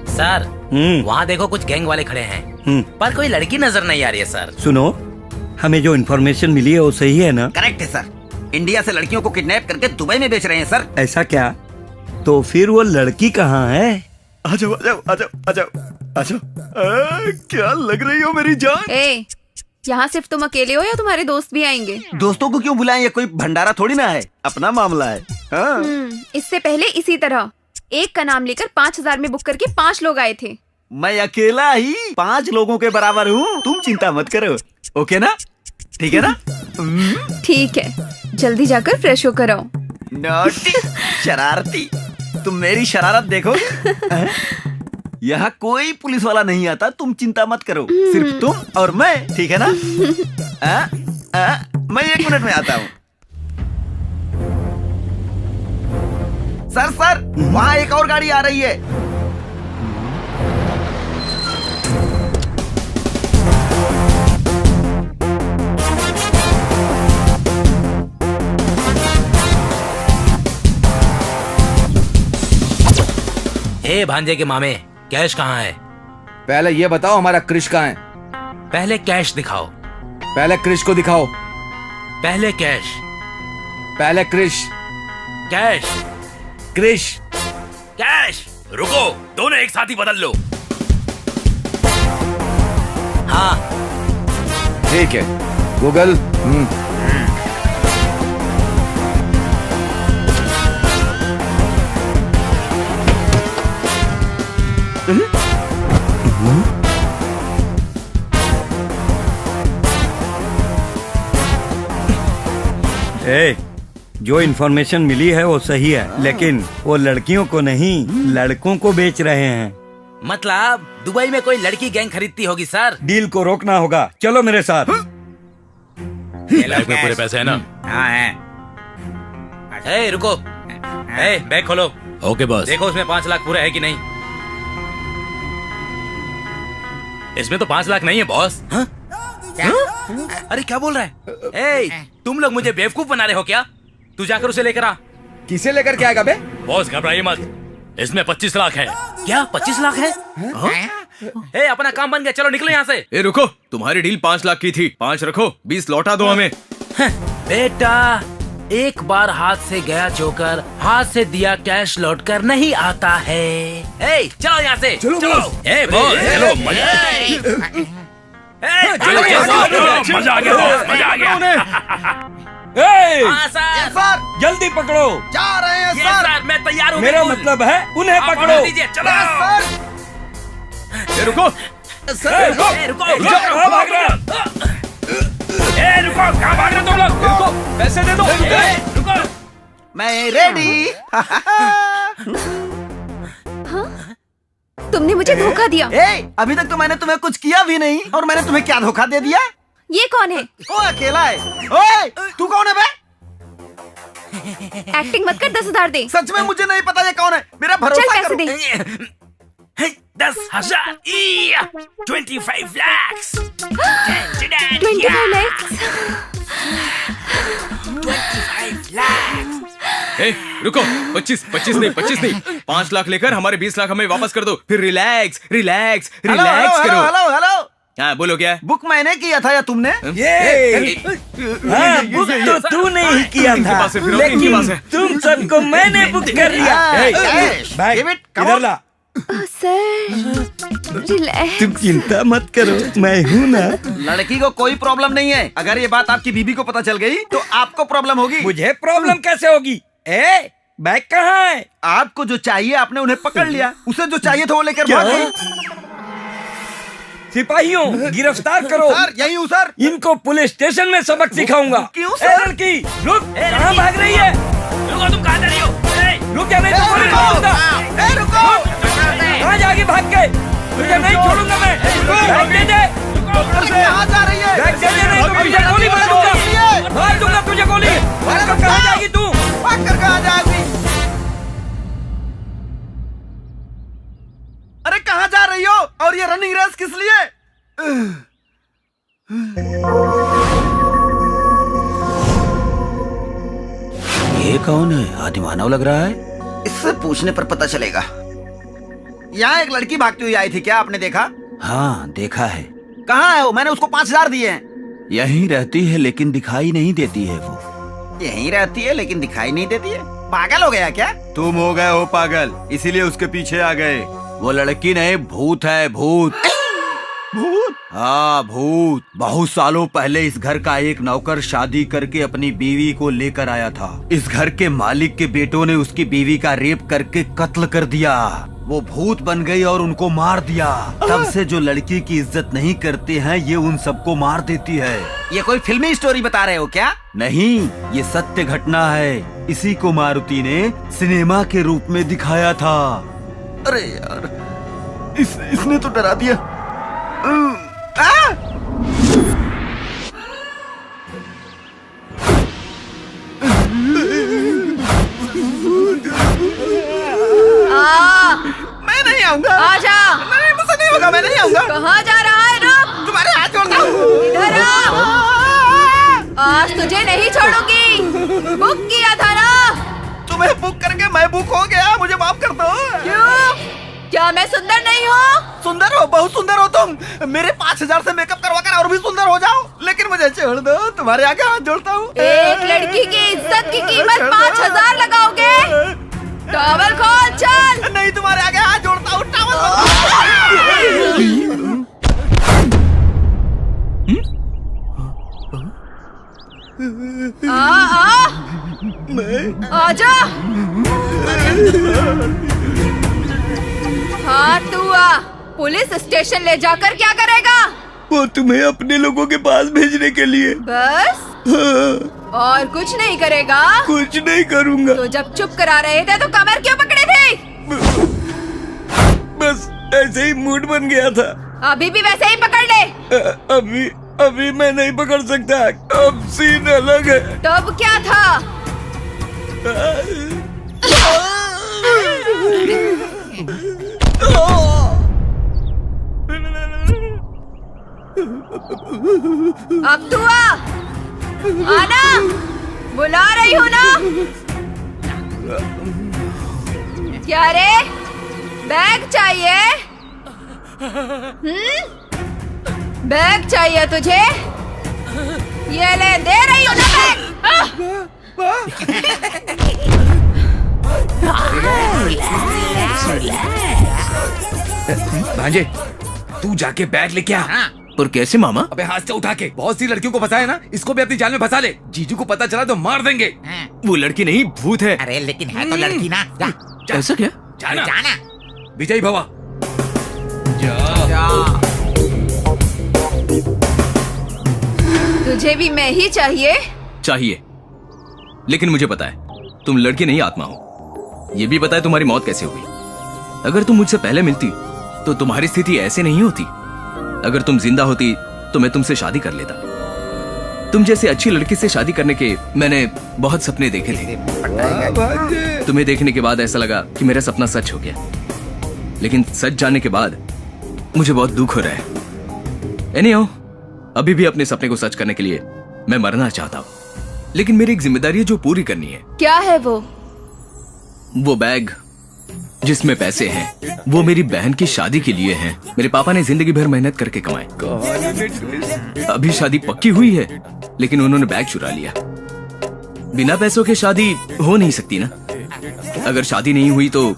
सर, वहाँ देखो कुछ गैंग वाले खड़े हैं, पर कोई लड़की नजर नहीं आ रही है सर। सुनो, हमें जो इन्फॉर्मेशन मिली है वो सही है ना? करेक्ट है सर। इंडिया से लड़कियों को किडनैप करके दुबई में बेच रहे हैं सर। ऐसा क्या? तो फिर वो लड़की कहाँ है? आजाओ आजाओ आजाओ आजाओ आजाओ। क्या लग रही हो मेरी जान? यहाँ सिर्फ तुम अकेले हो या तुम्हारे दोस्त भी आएंगे? दोस्तों को क्यों बुलाएं? ये कोई भंडारा थोड़ी ना है, अपना मामला है। इससे पहले इसी तरह एक का नाम लेकर 5,000 में बुक करके 5 लोग आए थे। मैं अकेला ही 5 लोगों के बराबर हूँ, तुम चिंता मत करो। ओके ना? ठीक है ना? ठीक है, जल्दी जाकर फ्रेश होकर आओ। नॉटी, शरारती। तुम मेरी शरारत देखो। यहाँ कोई पुलिस वाला नहीं आता, तुम चिंता मत करो। सिर्फ तुम और मैं, ठीक है ना? मैं 1 मिनट में आता हूँ। सर, वहाँ एक और गाड़ी आ रही है। हे भांजे के मामे, कैश कहाँ है? पहले ये बताओ हमारा क्रिश कहाँ है? पहले कैश दिखाओ। पहले क्रिश को दिखाओ। पहले कैश। पहले क्रिश। कैश। क्रिश। कैश। रुको, दोनों एक साथ ही बदल लो। हाँ ठीक है। गूगल। जो इन्फॉर्मेशन मिली है वो सही है, लेकिन वो लड़कियों को नहीं, लड़कों को बेच रहे हैं। मतलब दुबई में कोई लड़की गैंग खरीदती होगी सर। डील को रोकना होगा, चलो मेरे साथ। लाइफ में पूरे पैसे है ना? हाँ है। ए, रुको। ए, बैग खोलो। Okay boss. देखो उसमें 5 लाख पूरा है कि नहीं। इसमें तो 5 लाख नहीं है बॉस। अरे क्या बोल रहा है? ए, तुम लोग मुझे बेवकूफ बना रहे हो क्या? तू जाकर उसे लेकर आ। किसे लेकर के आएगा बे? बॉस घबराइए मत, इसमें 25 लाख है। क्या 25 लाख है? ए, अपना काम बन गया, चलो निकलो यहाँ से। ए रुको, तुम्हारी डील 5 लाख की थी, 5 रखो, 20 लौटा दो हमें। बेटा, एक बार हाथ से गया जोकर, हाथ से दिया कैश लौट कर नहीं आता है। ए, चलो यहाँ से, चलो। ए बॉस, चलो, मजा आ गया, मजा आ गया। हाँ सर, जल्दी पकड़ो। जा रहे हैं ये सर, मैं तैयार हूँ। मेरा बिल्कुल। मतलब है उन्हें आप पकड़ो। ऑर्डर दीजिए, चलो। ए रुको, रुको, कहाँ भाग रहे हो? रुको, कहाँ भाग रहे हो तुम लोग? रुको, पैसे दे दो। रुको। मैं रेडी। तुमने मुझे धोखा दिया। अभी तक तो मैंने तुम्हें कुछ किया भी नहीं, और मैंने तुम्हें क्या धोखा दे दिया? ये कौन है? वो अकेला है। ओए, तू कौन है बे? एक्टिंग मत कर, 10,000 दे। सच में मुझे नहीं पता ये कौन है, मेरा चल भरोसा पैसे करो। दे। 10,000, 25 lakhs। 25 lakhs। 25 lakhs। ए रुको, 25 नहीं, 5 लाख लेकर हमारे 20 लाख हमें वापस कर दो, फिर रिलैक्स हेलो करो। हेलो हेलो, हाँ बोलो, क्या है? बुक मैंने किया था या तुमने? हाँ, बुक तो तूने ही किया इनके था, पास है, फिर और इनके पास है। लेकिन तुम सबको मैंने बुक कर लिया। बैग Give it, come इधर on. ला। Sir, relax. तुम चिंता मत करो, मैं हूँ ना। लड़की को कोई प्रॉब्लम नहीं है। अगर ये बात आपकी बीबी को पता चल गई तो आपको प्रॉब्लम होगी। मुझे प्रॉब्लम कैसे होगी? ए, बैग कहाँ है? आपको जो चाहिए आपने उन्हें पकड़ लिया, उसे जो चाहिए था वो लेकर भाग गई। सिपाहियों, गिरफ्तार करो। सर, यही हूँ सर। इनको पुलिस स्टेशन में सबक सिखाऊंगा। क्यों ए, सर? लड़की, रुक, कहाँ भाग रही है? रुको, तुम कहाँ जा रही हो? रुक जा, नहीं तो पुलिस बोलूंगा। कहाँ जाएगी भाग के? तुझे नहीं छोड़ूंगा मैं। बैग दे दे। कहाँ जा रही है? बैग दे दे, नहीं तो तुझे गोली मार दूंगा। मार दूंगा तुझे गोली। कहाँ जाएगी तू? भाग कर कहाँ जाएगी? अरे कहाँ जा रही हो? और ये रनिंग रेस किस लिए? ये कौन है? आदि मानव लग रहा है। इससे पूछने पर पता चलेगा। यहाँ एक लड़की भागती हुई आई थी, क्या आपने देखा? हाँ, देखा है। कहाँ है वो? मैंने उसको 5,000 दिए हैं। यहीं रहती है लेकिन दिखाई नहीं देती है वो। यहीं रहती है लेकिन दिखाई नहीं देती है। पागल हो गया क्या? तुम हो गए हो पागल, इसीलिए उसके पीछे आ गए। वो लड़की नहीं, भूत है, भूत। भूत? हाँ, भूत। बहुत सालों पहले इस घर का एक नौकर शादी करके अपनी बीवी को लेकर आया था। इस घर के मालिक के बेटों ने उसकी बीवी का रेप करके कत्ल कर दिया। वो भूत बन गई और उनको मार दिया। तब से जो लड़की की इज्जत नहीं करते हैं, ये उन सबको मार देती है। ये कोई फिल्मी स्टोरी बता रहे हो क्या? नहीं, ये सत्य घटना है। इसी को मारुति ने सिनेमा के रूप में दिखाया था। अरे यार, इसने तो डरा दिया। मैं नहीं आऊंगा। आजा। नहीं, मुझसे नहीं होगा, मैं नहीं आऊंगा। कहाँ जा रहा है? रुक। तुम्हारे हाथ जोड़ता हूँ। इधर आ। आज तुझे नहीं छोड़ूंगी। बुक किया था ना? तुम्हें बुक करके मैं बुक हो गया, मुझे माफ कर दो। क्यों? क्या मैं सुंदर नहीं हूँ? सुंदर हो, बहुत सुंदर हो तुम। मेरे 5,000 से मेकअप करवा कर और भी सुंदर हो जाओ, लेकिन मुझे छोड़ दो। तुम्हारे आगे हाथ जोड़ता हूँ। एक लड़की की इज्जत की कीमत 5,000 लगाओगे? टॉवल खोल, चल। नहीं, तुम्हारे आगे हाथ जोड़ता हूँ। टॉवल आजा। हाँ, तू आ। पुलिस स्टेशन ले जाकर क्या करेगा? वो तुम्हें अपने लोगों के पास भेजने के लिए। बस? हाँ, और कुछ नहीं करेगा? कुछ नहीं करूँगा। तो जब चुप करा रहे थे तो कमर क्यों पकड़े थे? बस ऐसे ही मूड बन गया था। अभी भी वैसे ही पकड़ ले। अभी मैं नहीं पकड़ सकता। अब सीन अलग है। तब क्या था? अब तू आ। आना, बुला रही हूँ ना। क्या रे, बैग चाहिए? बैग चाहिए तुझे? ये ले, दे रही हूँ ना भांजे, तू जाके बैग लेके आ। पर कैसे मामा? अबे हाथ से उठा के। बहुत सी लड़कियों को फंसा है ना, इसको भी अपनी जाल में फंसा ले। जीजू को पता चला तो मार देंगे। वो लड़की नहीं, भूत है। अरे लेकिन है तो लड़की ना। जा, ऐसा क्या? जाना। जाना। विजय भवा। तुझे भी मैं ही चाहिए? चाहिए, लेकिन मुझे पता है तुम लड़की नहीं आत्मा हो। ये भी पता है तुम्हारी मौत कैसे हुई। अगर तुम मुझसे पहले मिलती तो तुम्हारी स्थिति ऐसे नहीं होती। अगर तुम जिंदा होती तो मैं तुमसे शादी कर लेता। तुम जैसे अच्छी लड़की से शादी करने के मैंने बहुत सपने देखे थे। तुम्हें देखने के बाद ऐसा लगा कि मेरा सपना सच हो गया, लेकिन सच जानने के बाद मुझे बहुत दुख हो रहा है। एनीहाउ, अभी भी अपने सपने को सच करने के लिए मैं मरना चाहता हूँ, लेकिन मेरी एक जिम्मेदारी है जो पूरी करनी है। क्या है वो? वो बैग जिसमें पैसे हैं, वो मेरी बहन की शादी के लिए हैं। मेरे पापा ने जिंदगी भर मेहनत करके कमाए। अभी शादी पक्की हुई है, लेकिन उन्होंने बैग चुरा लिया। बिना पैसों के शादी हो नहीं सकती ना। अगर शादी नहीं हुई तो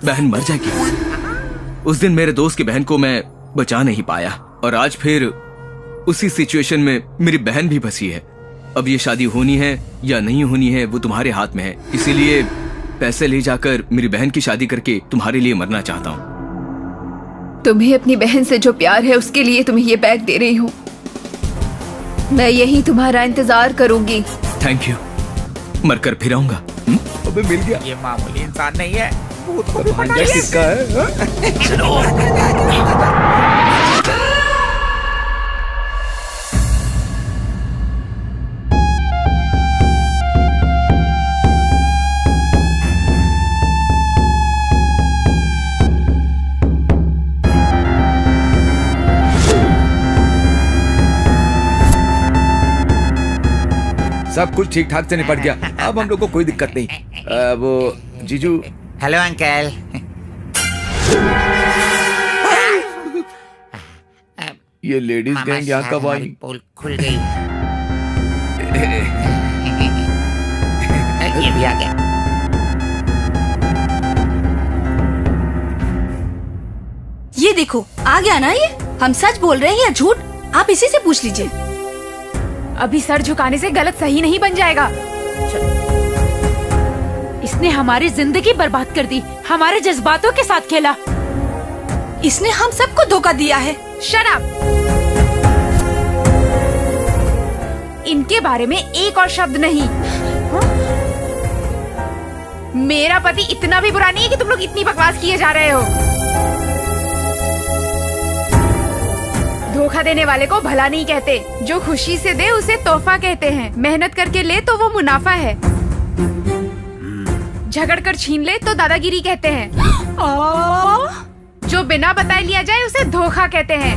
बहन मर जाएगी। उस दिन मेरे दोस्त की बहन को मैं बचा नहीं पाया, और आज फिर उसी सिचुएशन में मेरी बहन भी फंसी है। अब ये शादी होनी है या नहीं होनी है वो तुम्हारे हाथ में है। इसीलिए पैसे ले जाकर मेरी बहन की शादी करके तुम्हारे लिए मरना चाहता हूँ। तुम्हें अपनी बहन से जो प्यार है उसके लिए तुम्हें ये बैग दे रही हूँ। मैं यही तुम्हारा इंतजार करूंगी। Thank you. मरकर फिर आऊंगा। अबे मिल गया। ये मामूली इंसान नहीं है। भूत को भांजा किसका है? सब कुछ ठीक ठाक से निपट गया। अब हम लोग को कोई दिक्कत नहीं। वो जीजू। Hello uncle. ये लेडीज गैंग यहाँ कब आई? पोल खुल गई। ये भी आ गया। ये देखो, आ गया ना ये। हम सच बोल रहे हैं या झूठ, आप इसी से पूछ लीजिए। अभी सर झुकाने से गलत सही नहीं बन जाएगा। इसने हमारी जिंदगी बर्बाद कर दी, हमारे जज्बातों के साथ खेला। इसने हम सबको धोखा दिया है। Shut up. इनके बारे में एक और शब्द नहीं। मेरा पति इतना भी बुरा नहीं है कि तुम लोग इतनी बकवास किए जा रहे हो। धोखा देने वाले को भला नहीं कहते, जो खुशी से दे उसे तोहफा कहते हैं। मेहनत करके ले तो वो मुनाफा है, झगड़ कर छीन ले तो दादागिरी कहते हैं, जो बिना बताए लिया जाए उसे धोखा कहते हैं।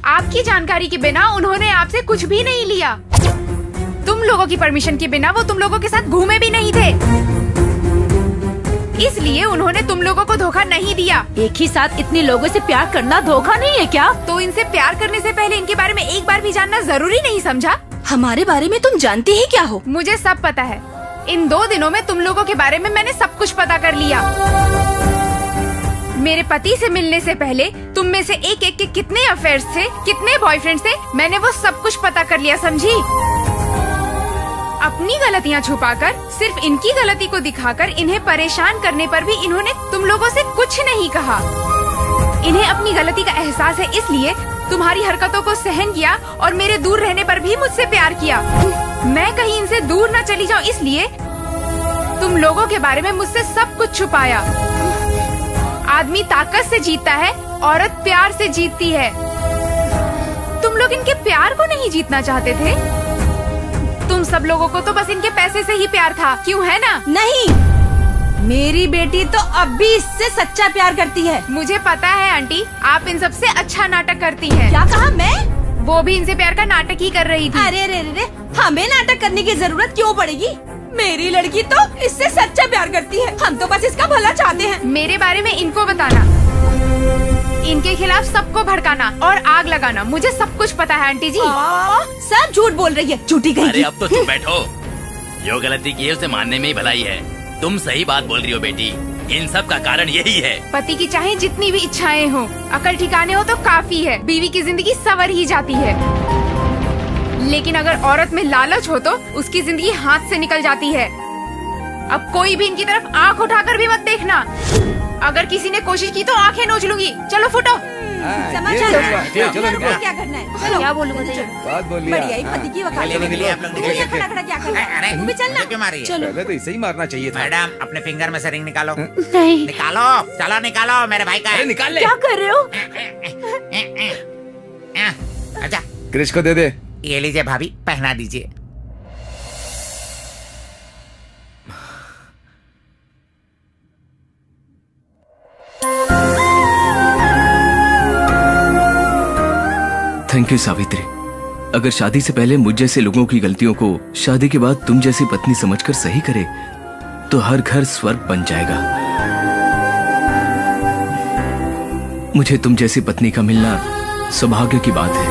आपकी जानकारी के बिना उन्होंने आपसे कुछ भी नहीं लिया। तुम लोगों की परमिशन के बिना वो तुम लोगों के साथ घूमे भी नहीं थे, इसलिए उन्होंने तुम लोगों को धोखा नहीं दिया। एक ही साथ इतने लोगों से प्यार करना धोखा नहीं है क्या? तो इनसे प्यार करने से पहले इनके बारे में एक बार भी जानना जरूरी नहीं समझा? हमारे बारे में तुम जानती ही क्या हो? मुझे सब पता है। इन 2 दिनों में तुम लोगों के बारे में मैंने सब कुछ पता कर लिया। मेरे पति से मिलने से पहले तुम में से एक एक के कितने अफेयर्स थे, कितने बॉयफ्रेंड्स थे, मैंने वो सब कुछ पता कर लिया, समझी? अपनी गलतियां छुपाकर, सिर्फ इनकी गलती को दिखाकर इन्हें परेशान करने पर भी इन्होंने तुम लोगों से कुछ नहीं कहा। इन्हें अपनी गलती का एहसास है, इसलिए तुम्हारी हरकतों को सहन किया और मेरे दूर रहने पर भी मुझसे प्यार किया। मैं कहीं इनसे दूर न चली जाऊं, इसलिए तुम लोगों के बारे में मुझसे सब कुछ छुपाया। आदमी ताकत से जीतता है, औरत प्यार से जीतती है। तुम लोग इनके प्यार को नहीं जीतना चाहते थे। तुम सब लोगों को तो बस इनके पैसे से ही प्यार था, क्यों है ना? नहीं, मेरी बेटी तो अब भी इससे सच्चा प्यार करती है। मुझे पता है आंटी, आप इन सबसे अच्छा नाटक करती हैं। क्या कहा? मैं? वो भी इनसे प्यार का नाटक ही कर रही थी। अरे रे रे रे, हमें नाटक करने की जरूरत क्यों पड़ेगी? मेरी लड़की तो इससे सच्चा प्यार करती है, हम तो बस इसका भला चाहते हैं। मेरे बारे में इनको बताना, इनके खिलाफ सबको भड़काना और आग लगाना, मुझे सब कुछ पता है आंटी जी। सब झूठ बोल रही है, झूठी गई। अरे अब तो चुप बैठो, जो गलती की है उसे मानने में ही भलाई है। तुम सही बात बोल रही हो बेटी, इन सब का कारण यही है। पति की चाहे जितनी भी इच्छाएं हो, अकल ठिकाने हो तो काफी है, बीवी की जिंदगी संवर ही जाती है। लेकिन अगर औरत में लालच हो तो उसकी जिंदगी हाथ से निकल जाती है। अब कोई भी इनकी तरफ आंख उठाकर भी मत देखना, अगर किसी ने कोशिश की तो आंखें नोच लूंगी। चलो फुटो। चलो निकलो। क्या करना है? क्या बोलूँगा? बात बोलिए। बढ़िया ही पति की वकालत। निकलिए आप लोग, निकलिए। खड़ा खड़ा क्या करना है? अरे तू भी चलना। क्यों मारी है? चलो। पहले तो इसे ही मारना चाहिए था। मैडम अपने फिंगर में से रिंग निकालो। नहीं। निकालो, चलो निकालो, मेरे भाई का है। निकाल ले। क्या कर रहे हो? अच्छा क्रिश को दे दे। ये लीजिए भाभी, पहना दीजिए। Thank you Savitri. अगर शादी से पहले मुझ जैसे लोगों की गलतियों को शादी के बाद तुम जैसी पत्नी समझकर सही करे तो हर घर स्वर्ग बन जाएगा। मुझे तुम जैसी पत्नी का मिलना सौभाग्य की बात है।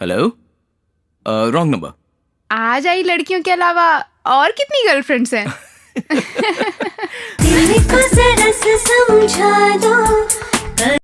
Hello, wrong number. आज आई लड़कियों के अलावा और कितनी गर्लफ्रेंड्स हैं? दिल को जरा सा समझा दो।